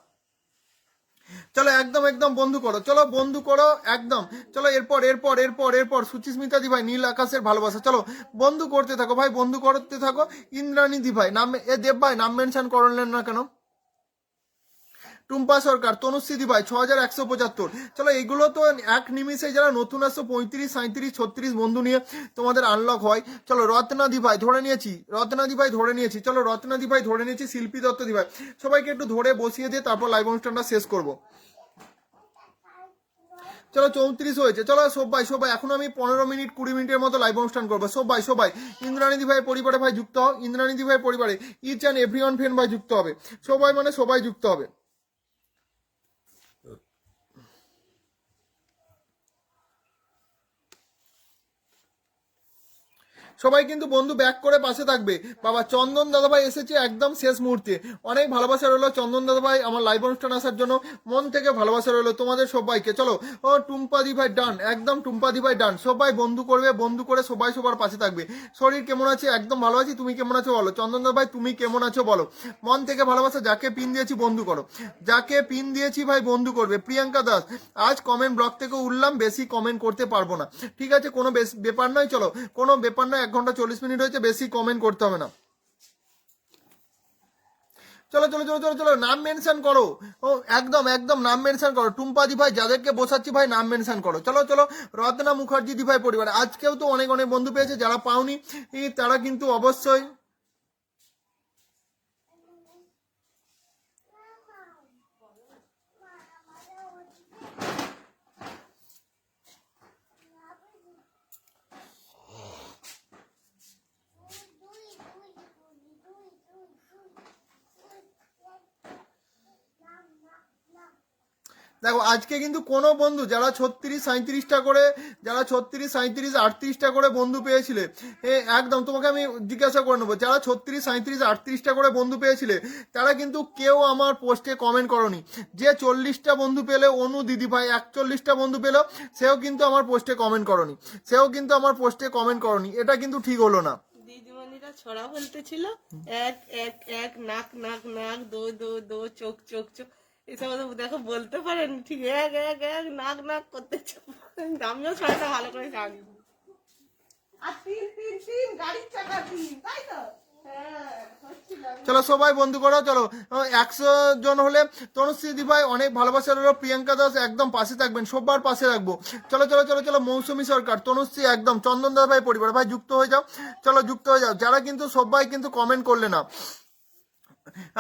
চলো একদম একদম বন্ধু করো, চলো বন্ধু করো একদম। চলো এরপর এরপর এরপর এরপর সুচিস্মিতা দি ভাই নীল আকাশের ভালোবাসা, চলো বন্ধু করতে থাকো ভাই, বন্ধু করতে থাকো। ইন্দ্রাণী দি ভাই নাম, দেব ভাই নাম মেনশন করলেন না কেন? টুম্পা সরকার, তনুশ্রী দি ভাই 6175। চলো এগুলো তো এক নিমিষে যারা নতুন আসো 35 37 36 বন্ধু নিয়ে তোমাদের আনলক হয়। চলো রত্না দি ভাই ধরে নিয়েছি, রত্না দি ভাই ধরে নিয়েছি, চলো রত্না দি ভাই ধরে নিয়েছি। শিল্পী দত্ত দি ভাই সবাইকে একটু ধরে বসিয়ে দিয়ে তারপর লাইভ অনুষ্ঠানটা শেষ করবো। চলো 34 হয়েছে। চলো সবাই সবাই এখন আমি 15 মিনিট 20 মিনিটের মতো লাইভ অনুষ্ঠান করবো। সবাই সবাই ইন্দ্রাণী দি ভাই পরিবারে ভাই যুক্ত হও, ইন্দ্রাণী দি ভাই পরিবারে ইচ অ্যান্ড এভরিওয়ান ফ্রেন্ড ভাই যুক্ত হবে, সবাই মানে সবাই যুক্ত হবে। সবাই কিন্তু বন্ধু ব্যাক করে পাশে থাকবে। বাবা চন্দন দাদাভাই এসেছে একদম শেষ মুহূর্তে, অনেক ভালোবাসা রইলো চন্দন দাদাভাই আমার লাইভ অনুষ্ঠান আসার জন্য, মন থেকে ভালোবাসা রইলো তোমাদের সবাইকে। চলো ও টুম্পা দি ভাই ডান, একদম টুম্পা দি ভাই ডান, সবাই বন্ধু করবে, বন্ধু করে সবাই সবার পাশে থাকবে। শরীর কেমন আছে? একদম ভালো আছি, তুমি কেমন আছো বলো? চন্দন দাদাভাই তুমি কেমন আছো বলো? মন থেকে ভালোবাসা, যাকে পিন দিয়েছি বন্ধু করো, যাকে পিন দিয়েছি ভাই বন্ধু করবে। প্রিয়াঙ্কা দাস আজ কমেন্ট ব্লক থেকে উঠলাম, বেশি কমেন্ট করতে পারবো না, ঠিক আছে কোনো ব্যাপার নয়, চলো কোনো ব্যাপার নয়, 1 ঘন্টা 40 মিনিট হয়েছে, বেশি কমেন্ট করতে হবে না। চলো চলো চলো চলো চলো নাম মেনশন করো। ও একদম একদম নাম মেনশন করো। টুম্পা দি ভাই যাদেরকে বসাচ্ছি ভাই নাম মেনশন করো। চলো চলো রত্না মুখার্জি দি ভাই পরিবার, আজকেও তো অনেক অনেক বন্ধু পেয়েছে, যারা পাওনি তারা কিন্তু অবশ্যই। দেখো আজকে কিন্তু কোনো বন্ধু যারা 36 37টা করে, যারা 36 37 38টা করে বন্ধু পেয়েছিলে, একদম তোমাকে আমি জিজ্ঞাসা করে নেবো, যারা 36 37 38টা করে বন্ধু পেয়েছিলে তারা কিন্তু কেউ আমার পোস্টে কমেন্ট করনি। যে 40টা বন্ধু পেলে, অনু দিদি ভাই 41টা বন্ধু পেলো, সেও কিন্তু আমার পোস্টে কমেন্ট করনি, সেও কিন্তু আমার পোস্টে কমেন্ট করনি, এটা কিন্তু ঠিক হলো না। দিদিমণিরা ছড়া বলতেছিল, এক এক এক নাক নাক নাক, দো দো দো, চোখ চোখ চোখ, এসব দেখো বলতে পারেন ঠিক এক এক এক নাক নাক করতেছে। আমিও ছয়টা ভালো করে জানি। আর তিন তিন তিন গাড়ির চাকা তিন, তাই তো? হ্যাঁ হচ্ছিল। চলো সবাই বন্ধু করো, চলো 100 জন হলে তনুশ্রী দি ভাই অনেক ভালোবাসা রইলো, প্রিয়াঙ্কা দাস একদম পাশে থাকবেন, সবার পাশে রাখবো। চলো চলো চলো চলো, মৌসুমী সরকার, তনুশ্রী একদম, চন্দন দাস ভাই পরিবার ভাই যুক্ত হয়ে যাও, চলো যুক্ত হয়ে যাও। যারা কিন্তু সবাই কিন্তু কমেন্ট করলে না,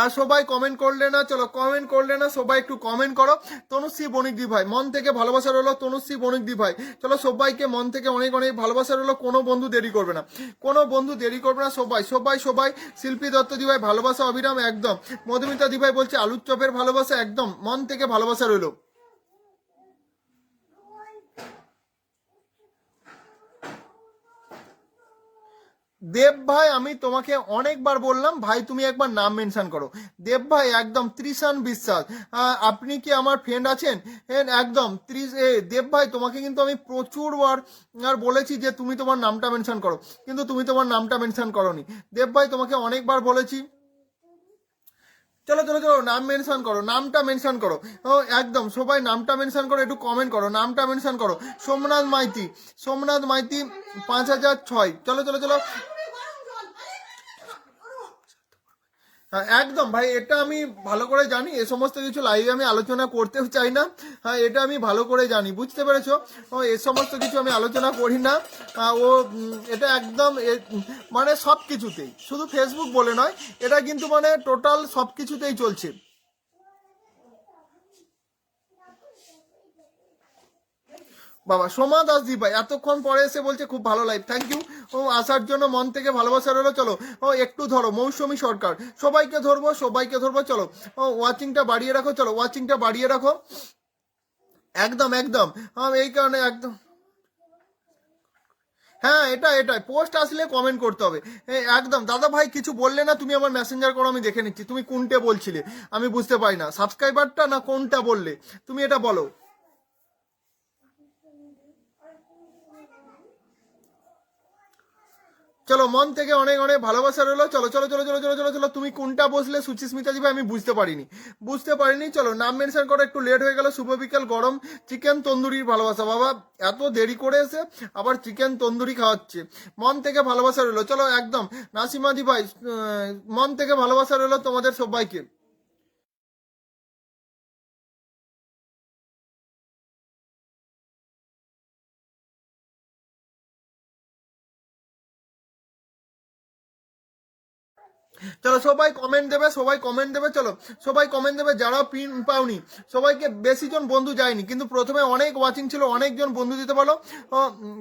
আর সবাই কমেন্ট করলে না, চলো কমেন্ট করলে না, সবাই একটু কমেন্ট করো। তনুশ্রী বণিক দি ভাই মন থেকে ভালোবাসা রইলো, তনুশ্রী বণিক দি ভাই, চলো সবাইকে মন থেকে অনেক অনেক ভালোবাসা রইলো। কোনো বন্ধু দেরি করবে না, কোনো বন্ধু দেরি করবে না, সবাই সবাই সবাই। শিল্পী দত্ত দি ভাই ভালোবাসা অবিরাম একদম। মধুমিতা দি ভাই বলছে আলুর চপের ভালোবাসা একদম, মন থেকে ভালোবাসা রইলো। দেব ভাই আমি তোমাকে অনেকবার বললাম ভাই তুমি একবার নাম মেনশন করো। দেব ভাই একদম, ত্রিশান বিশ্বাস, আপনি কি আমার ফ্রেন্ড আছেন? একদম দেব ভাই তোমাকে কিন্তু আমি প্রচুর বার আর বলেছি যে তুমি তোমার নামটা মেনশন করো, কিন্তু তুমি তোমার নামটা মেনশন করোনি। দেব ভাই তোমাকে অনেকবার বলেছি। চলো চলো চলো, নাম মেনশন করো, নামটা মেনশন করো। ও একদম সবাই নামটা মেনশন করো, একটু কমেন্ট করো, নামটা মেনশন করো। সোমনাথ মাইতি, সোমনাথ মাইতি 5006, চলো চলো চলো। হ্যাঁ একদম ভাই, এটা আমি ভালো করে জানি, এ সমস্ত কিছু লাইভে আমি আলোচনা করতেও চাই না। হ্যাঁ এটা আমি ভালো করে জানি, বুঝতে পেরেছো? ও এ সমস্ত কিছু আমি আলোচনা করি না। ও এটা একদম মানে সব কিছুতেই, শুধু ফেসবুক বলে নয়, এটা কিন্তু মানে টোটাল সব কিছুতেই চলছে। বাবা সোমা দাস দি ভাই এতক্ষণ পরে এসে বলছে খুব ভালো লাইভ, থ্যাংক ইউ। ও আসার জন্য মন থেকে ভালোবাসা রইলো। চলো ও একটু ধরো, মৌসুমী সরকার, সবাইকে ধরবো সবাইকে ধরবো। চলো ও ওয়াচিংটা বাড়িয়ে রাখো, চলো ওয়াচিংটা বাড়িয়ে রাখো, একদম একদম। এই কারণে একদম, হ্যাঁ এটাই পোস্ট আসলে কমেন্ট করতে হবে। একদম দাদা ভাই কিছু বললে না, তুমি আমার মেসেঞ্জার করো, আমি দেখে নিচ্ছি তুমি কোনটা বলছিলে, আমি বুঝতে পারি না সাবস্ক্রাইবারটা না কোনটা বললে, তুমি এটা বলো। চলো মন থেকে অনেক অনেক ভালোবাসা রইলো। চলো চলো চলো চলো চলো চলো চলো, তুমি কোনটা বসলে সুচিস্মিতা জি ভাই, আমি বুঝতে পারিনি। চলো নাম মেনশন করো, একটু লেট হয়ে গেল। শুভ বিকেল, গরম চিকেন তন্দুরির ভালোবাসা, বাবা এত দেরি করে এসে আবার চিকেন তন্দুরি খাওয়াচ্ছে, মন থেকে ভালোবাসা রইলো। চলো একদম নাসিমা দি ভাই, মন থেকে ভালোবাসা রইলো তোমাদের সবাইকে। চলো সবাই কমেন্ট দেবে, সবাই কমেন্ট দেবে, চলো সবাই কমেন্ট দেবে। যারা পিন পাওনি সবাইকে, বেশি জন বন্ধু যায়নি কিন্তু প্রথমে অনেক ওয়াচিং ছিল, অনেকজন বন্ধু দিতে পারো।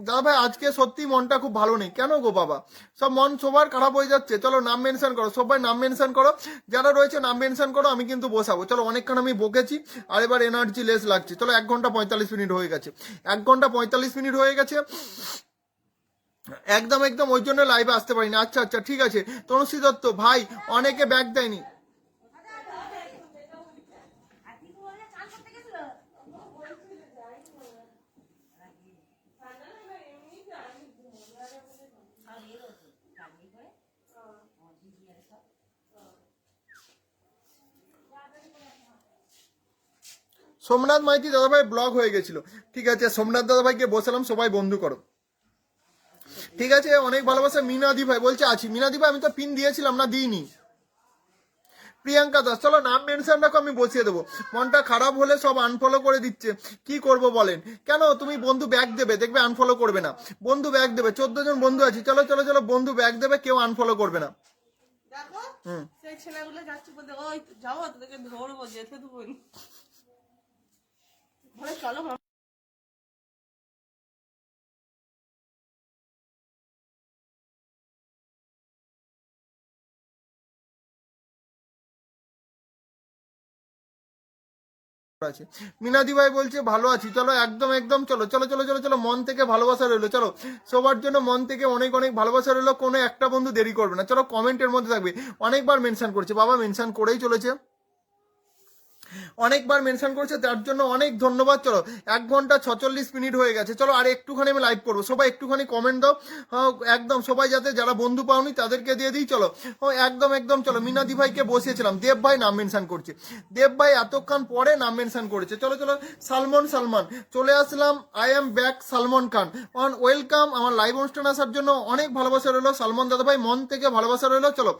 দাদা ভাই আজকে সত্যি মনটা খুব ভালো নেই, কেন গো বাবা? সব মন সবার খারাপ হয়ে যাচ্ছে। চলো নাম মেনশন করো, সবাই নাম মেনশন করো, যারা রয়েছে নাম মেনশন করো, আমি কিন্তু বসাবো। চলো অনেকক্ষণ আমি বকেছি, আর এবার এনার্জি লেস লাগছে। চলো 1 ঘন্টা 45 মিনিট হয়ে গেছে, 1 ঘন্টা 45 মিনিট হয়ে গেছে, একদম একদম, ওই জন্য লাইভে আসতে পারিনি। আচ্ছা আচ্ছা ঠিক আছে। তনুশ্রী দত্ত ভাই অনেকে ব্যাগ দেয়নি, সোমনাথ মাইতি দাদাভাই ব্লগ হয়ে গেছিল। ঠিক আছে সোমনাথ দাদাভাইকে বসালাম, সবাই বন্ধু করো, ঠিক আছে অনেক ভালোবাসা। মিনাদি ভাই বলছে আছি, মিনাদি ভাই আমি তো পিন দিয়েছিলাম না, দিইনি। প্রিয়াঙ্কা দাস, চলো নাম মেনশন রাখো, আমি বসিয়ে দেবো। মনটা খারাপ হলে সব আনফলো করে দিচ্ছে, কি করব বলেন? কেন তুমি বন্ধু ব্যাগ দেবে, দেখবে আনফলো করবে না, বন্ধু ব্যাগ দেবে। 14 জন বন্ধু আছি, চলো চলো চলো, বন্ধু ব্যাগ দেবে, কেউ আনফলো করবে না। দেখো সেই ছেলেগুলো যাচ্ছে বলতে, ওই যাও তোদেরকে ধরবো, যেতে দেবো চলো। আছে মিনাদি ভাই বলছে ভালো আছি, চলো একদম একদম, চলো চলো চলো চলো চলো, মন থেকে ভালোবাসা রইলো। চলো সবার জন্য মন থেকে অনেক অনেক ভালোবাসা রইলো, কোনো একটা বন্ধু দেরি করবে না। চলো কমেন্টের মধ্যে থাকবে, অনেকবার মেনশন করছে বাবা, মেনশন করেই চলেছে। অনেকবার মেনশন করেছে, তার জন্য অনেক ধন্যবাদ। চলো 1 ঘন্টা 46 মিনিট হয়ে গেছে, চলো আর একটুখানি আমি লাইভ করবো, সবাই একটুখানি কমেন্ট দাও। একদম সবাই যাতে যারা বন্ধু পাওনি তাদেরকে দিয়ে দিই। চলো একদম একদম চলো, মিনাদি ভাইকে বসিয়েছিলাম, দেব ভাই নাম মেনশন করছে, দেব ভাই এতক্ষণ পরে নাম মেনশন করেছে। চলো চলো, সালমান চলে আসলাম, I am back Salman Khan welcome. আমার লাইভ অনুষ্ঠান আসার জন্য অনেক ভালোবাসা রইলো সালমান দাদা ভাই, মন থেকে ভালোবাসা রইলো। চলো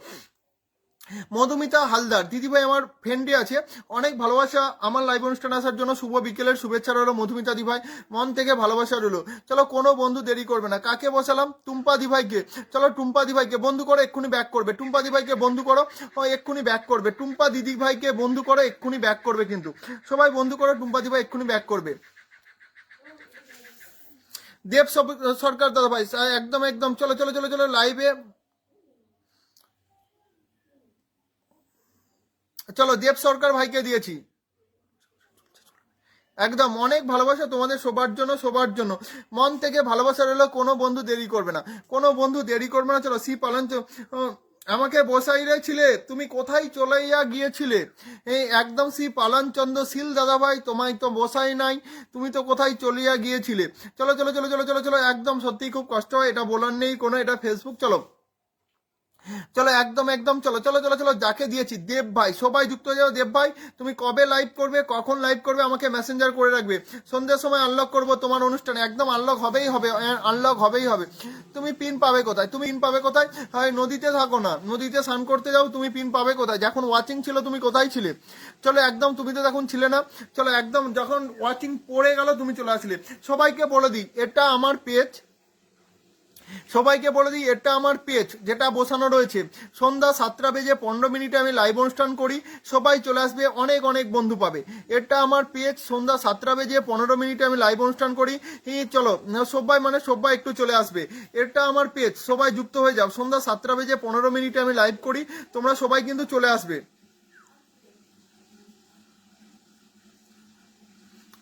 মধুমিতা হালদার দিদিভাই আমার ফ্রেন্ডই আছে, অনেক ভালোবাসা আমার লাইভ অনুষ্ঠানে আসার জন্য, শুভ বিকেলের শুভেচ্ছা রইলো মধুমিতা দিভাই, মন থেকে ভালোবাসা রইলো। চলো কোনো বন্ধু দেরি করবে না, কাকে বসালাম, টুম্পা দিভাইকে। চলো টুম্পা দিভাইকে বন্ধু করো, এক্ষুনি ব্যাক করবে, টুম্পা দিভাইকে বন্ধু করো, এক্ষুনি ব্যাক করবে, টুম্পা দিদি ভাইকে বন্ধু করো, এক্ষুনি ব্যাক করবে, কিন্তু সবাই বন্ধু করো, টুম্পা দিভাই এক্ষুনি ব্যাক করবে। দেব সরকার দাদা ভাই একদম একদম, চলো চলো চলো চলো লাইভে, চলো দেব সরকার ভাইকে দিয়েছি, একদম অনেক ভালোবাসা তোমাদের সবার জন্য, সবার জন্য মন থেকে ভালোবাসা রইলো। কোনো বন্ধু দেরি করবে না, কোনো বন্ধু দেরি করবে না। চলো সি পালন আমাকে বসাই রেছিলে, তুমি কোথায় চলে গিয়েছিলে? এই একদম সি পালন চন্দ্র শীল দাদা ভাই, তোমায় তো বসাই নাই, তুমি তো কোথায় চলিয়া গিয়েছিলে? চলো চলো চলো চলো চলো চলো, একদম সত্যি খুব কষ্ট হয়, এটা বলার নেই কোনো, এটা ফেসবুক। চলো চলো একদম একদম, চলো চলো চলো চলো, যাকে দিয়েছি দেব ভাই, সবাই যুক্ত হয়ে যাও। দেব ভাই তুমি কবে লাইভ করবে, কখন লাইভ করবে, আমাকে মেসেঞ্জার করে রাখবে, সন্ধ্যের সময় আনলক করবো তোমার অনুষ্ঠানে, একদম আনলক হবেই হবে, আনলক হবেই হবে। তুমি পিন পাবে কোথায়, তুমি পিন পাবে কোথায়? হয় নদীতে থাকো না, নদীতে স্নান করতে যাও, তুমি পিন পাবে কোথায়? যখন ওয়াচিং ছিল তুমি কোথায় ছিলে? চলো একদম, তুমি তো তখন ছিলে না, চলো একদম যখন ওয়াচিং পড়ে গেল তুমি চলে আসলে। সবাইকে বলে দিই এটা আমার পেজ, সবাইকে বলে দিই এটা আমার পেজ যেটা বসানো রয়েছে, সন্ধ্যা 7:15 আমি লাইভ অনুষ্ঠান করি, সবাই চলে আসবে, অনেক অনেক বন্ধু পাবে। এটা আমার পেজ, সন্ধ্যা 7:15 আমি লাইভ অনুষ্ঠান করি, চলো সবাই মানে সবাই একটু চলে আসবে। এটা আমার পেজ, সবাই যুক্ত হয়ে যাও, সন্ধ্যা 7:15 আমি লাইভ করি, তোমরা সবাই কিন্তু চলে আসবে।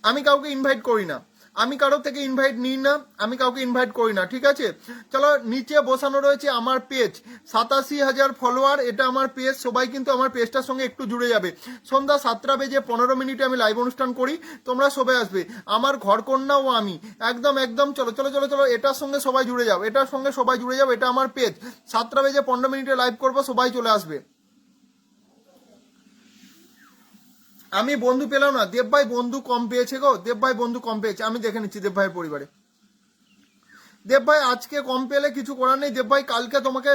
আমি কাউকে ইনভাইট করি না, আমি কারো থেকে ইনভাইট নিই না, আমি কাউকে ইনভাইট করি না, ঠিক আছে? চলো নিচে বসানো রয়েছে আমার পেজ, 87,000 ফলোয়ার, এটা আমার পেজ, সবাই কিন্তু আমার পেজটার সঙ্গে একটু জুড়ে যাবে। সন্ধ্যা 7:15 আমি লাইভ অনুষ্ঠান করি, তোমরা সবাই আসবে, আমার ঘরকন্যা ও আমি, একদম একদম, চলো চলো চলো চলো, এটার সঙ্গে সবাই জুড়ে যাও, এটার সঙ্গে সবাই জুড়ে যাও, এটা আমার পেজ, 7:15 লাইভ করবো, সবাই চলে আসবে। আমি বন্ধু পেলাম না, দেব ভাই বন্ধু কম পেয়েছে গো, দেব ভাই বন্ধু কম পেয়েছে, আমি দেখে নিচ্ছি দেব ভাইয়ের পরিবারে। দেব ভাই আজকে কম পেলে কিছু করার নেই, দেব ভাই কালকে তোমাকে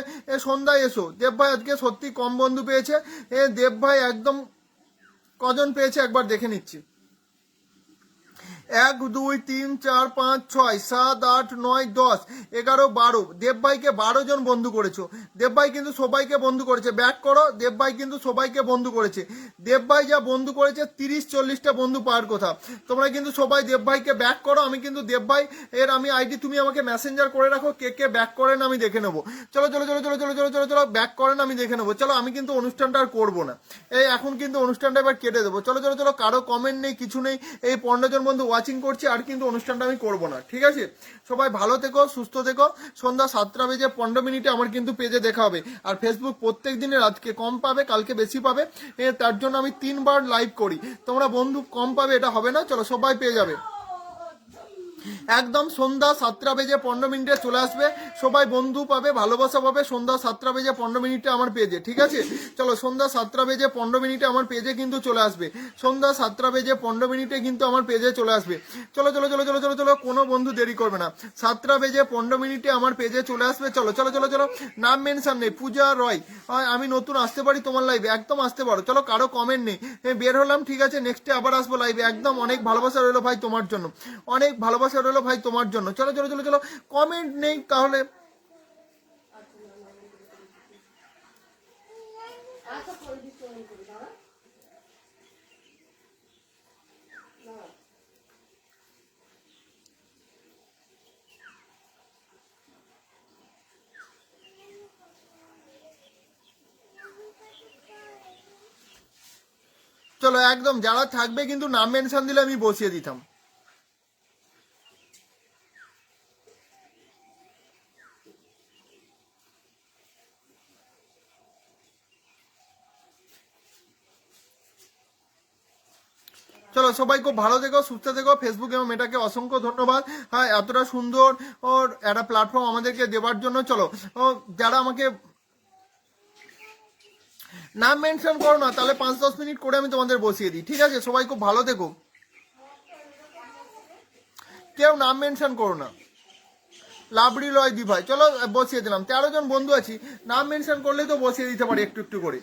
সন্ধ্যায় এসো। দেব ভাই আজকে সত্যি কম বন্ধু পেয়েছে, দেব ভাই একদম কজন পেয়েছে একবার দেখে নিচ্ছি। 1 2 3 4 5 6 7 8 9 10 11 12, দেব ভাইকে 12 জন বন্ধু করেছো, দেব ভাই কিন্তু সবাইকে বন্ধু করেছে, ব্যাক করো, দেব ভাই কিন্তু সবাইকে বন্ধু করেছে, দেব ভাই যা বন্ধু করেছে 30-40টা বন্ধু পাওয়ার কথা। তোমরা কিন্তু সবাই দেব ভাইকে ব্যাক করো, আমি কিন্তু দেব ভাই এর আমি আইডি, তুমি আমাকে মেসেঞ্জার করে রাখো, কে কে ব্যাক করেন আমি দেখে নেবো। চলো চলো চলো চলো চলো চলো চলো চলো, ব্যাক করেন আমি দেখে নেবো। চলো আমি কিন্তু অনুষ্ঠানটা আর করবো না, এই এখন কিন্তু অনুষ্ঠানটা এবার কেটে দেবো। চলো চলো চলো, কারো কমেন্ট নেই, কিছু নেই, এই 15 জন বন্ধু ওয়াচিং করছি, আর কিন্তু অনুষ্ঠানটা আমি করবো না, ঠিক আছে? সবাই ভালো থেকো, সুস্থ থেকো, সন্ধ্যা 7:15 আমার কিন্তু পেজে দেখা হবে। আর ফেসবুক প্রত্যেক দিনের আজকে কম পাবে, কালকে বেশি পাবে, তার জন্য আমি 3বার লাইভ করি, তোমরা বন্ধু কম পাবে এটা হবে না, চলো সবাই পেয়ে যাবে। একদম সন্ধ্যা 7:15 চলে আসবে, সবাই বন্ধু পাবে, ভালোবাসা পাবে, সন্ধ্যা 7:15 আমার পেজে, ঠিক আছে? চলো সন্ধ্যা 7:15 আমার পেজে কিন্তু চলে আসবে, সন্ধ্যা 7:15 কিন্তু আমার পেজে চলে আসবে। চলো চলো চলো চলো চলো চলো, কোনো বন্ধু দেরি করবে না, 7:15 আমার পেজে চলে আসবে। চলো চলো চলো চলো, নাম মেনশন নেই, পূজা রয়, আমি নতুন আসতে পারি তোমার লাইভে, একদম আসতে পারো। চলো কারো কমেন্ট নেই, বের হলাম, ঠিক আছে? নেক্সটে আবার আসবো লাইভে, একদম অনেক ভালোবাসা রইলো ভাই তোমার জন্য, অনেক ভালোবাসা রইলো ভাই তোমার জন্য। চলো চলো চলো চলো, কমেন্ট নেই তাহলে চলো একদম, যারা থাকবে কিন্তু নাম মেনশন দিলে আমি বসিয়ে দিতাম। চলো সবাই খুব ভালো থেকো, সুস্থ থেকো। ফেসবুক এবং মেটাকে অসংখ্য ধন্যবাদ, হ্যাঁ এতটা সুন্দর ওর একটা প্ল্যাটফর্ম আমাদেরকে দেওয়ার জন্য। চলো যারা আমাকে নাম মেনশন করো না, তাহলে 5-10 মিনিট করে আমি তোমাদের বসিয়ে দিই, ঠিক আছে? সবাই খুব ভালো থেকো, কেউ নাম মেনশন করো না। লাবড়ি লয় দি ভাই, চলো বসিয়ে দিলাম। 13 জন বন্ধু আছি, নাম মেনশন করলেই তো বসিয়ে দিতে পারি একটু একটু করে।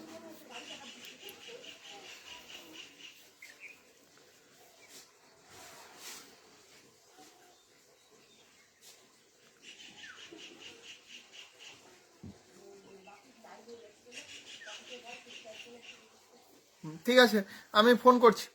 ঠিক আছে, আমি ফোন করছি।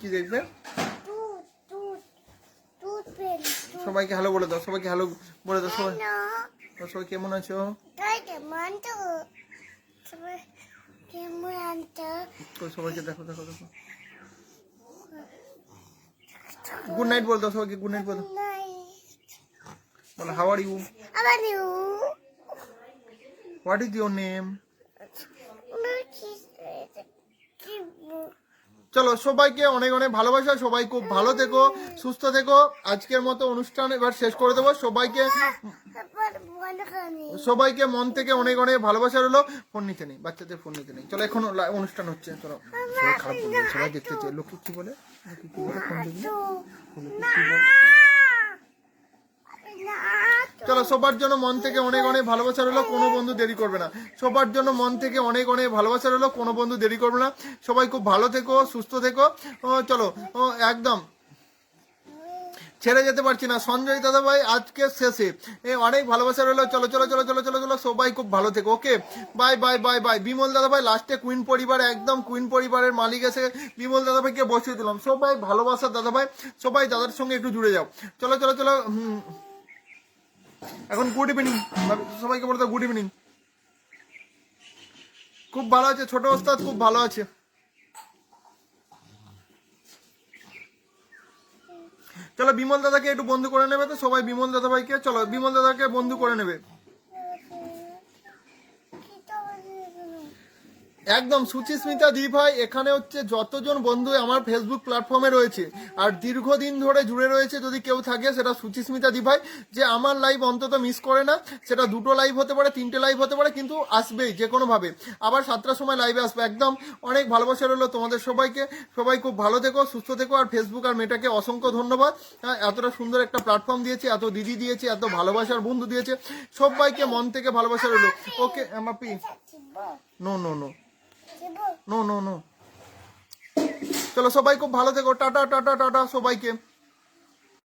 কি দেখবে? সবাইকে হ্যালো বলে দাও, সবাইকে হ্যালো বলে দাও। সবাই সবাই কেমন আছো? সবাইকে দেখো দেখো দেখো। গুড নাইট বল দাও সবাইকে, গুড নাইট বল দাও। বলো how are you, what is your name. চলো সবাইকে অনেক অনেক ভালোবাসা, সবাই খুব ভালো থেকো, সুস্থ থেকো। আজকের মতো অনুষ্ঠান এবার শেষ করে দেবো। সবাইকে মন থেকে অনেক অনেক ভালোবাসা রইলো। ফোন নিতে নেই, বাচ্চাদের ফোন নিতে নেই। চলো এখন অনুষ্ঠান হচ্ছে, চলো। সবাই খারাপ বলবে, সবাই দেখতে চাই। লোকে কি বলে, লোকে কি বলে, ফোন দেখবে। চলো সবার জন্য মন থেকে অনেক অনেক ভালোবাসা রইলো, কোনো বন্ধু দেরি করবে না। সবার জন্য মন থেকে অনেক অনেক ভালোবাসা রইলো, কোনো বন্ধু দেরি করবে না। সবাই খুব ভালো থেকো, সুস্থ থেকো। চলো একদম ছেড়ে যেতে পারছি না। সঞ্জয় দাদা ভাই আজকে শেষে অনেক ভালোবাসা রইলো। চলো চলো চলো চলো চলো চলো, সবাই খুব ভালো থেকো। Okay bye bye bye bye. Bimal দাদা ভাই লাস্টে কুইন পরিবার, একদম কুইন পরিবারের মালিক এসে বিমল দাদা ভাইকে বসিয়ে দিলাম। সবাই ভালোবাসা দাদা ভাই, সবাই দাদার সঙ্গে একটু জুড়ে যাও। চলো চলো চলো। এখন গুড ইভিনিং সবাইকে বলতে, গুড ইভিনিং। খুব ভালো আছে ছোট ওস্তাদ, খুব ভালো আছে। চলো বিমল দাদাকে একটু বন্ধু করে নেবে তো সবাই, বিমল দাদা ভাইকে চলো বিমল দাদাকে বন্ধু করে নেবে একদম। সুচিস্মিতা দি ভাই এখানে হচ্ছে যতজন বন্ধু আমার ফেসবুক প্ল্যাটফর্মে রয়েছে আর দীর্ঘদিন ধরে জুড়ে রয়েছে, যদি কেউ থাকে সেটা সুচিস্মিতা দি ভাই, যে আমার লাইভ অন্তত মিস করে না। সেটা 2টো লাইভ হতে পারে, 3টে লাইভ হতে পারে, কিন্তু আসবেই যে কোনোভাবে। আবার 7টার সময় লাইভে আসবে। একদম অনেক ভালোবাসা রইলো তোমাদের সবাইকে। সবাই খুব ভালো থেকো, সুস্থ থেকো। আর ফেসবুক আর মেটাকে অসংখ্য ধন্যবাদ, এতটা সুন্দর একটা প্ল্যাটফর্ম দিয়েছে, এত দিদি দিয়েছে, এত ভালোবাসার বন্ধু দিয়েছে। সবাইকে মন থেকে ভালোবাসা রইলো। ওকে মাপি, no no no no no no. চলো সবাই খুব ভালো থেকো, টাটা টাটা টাটা সবাইকে।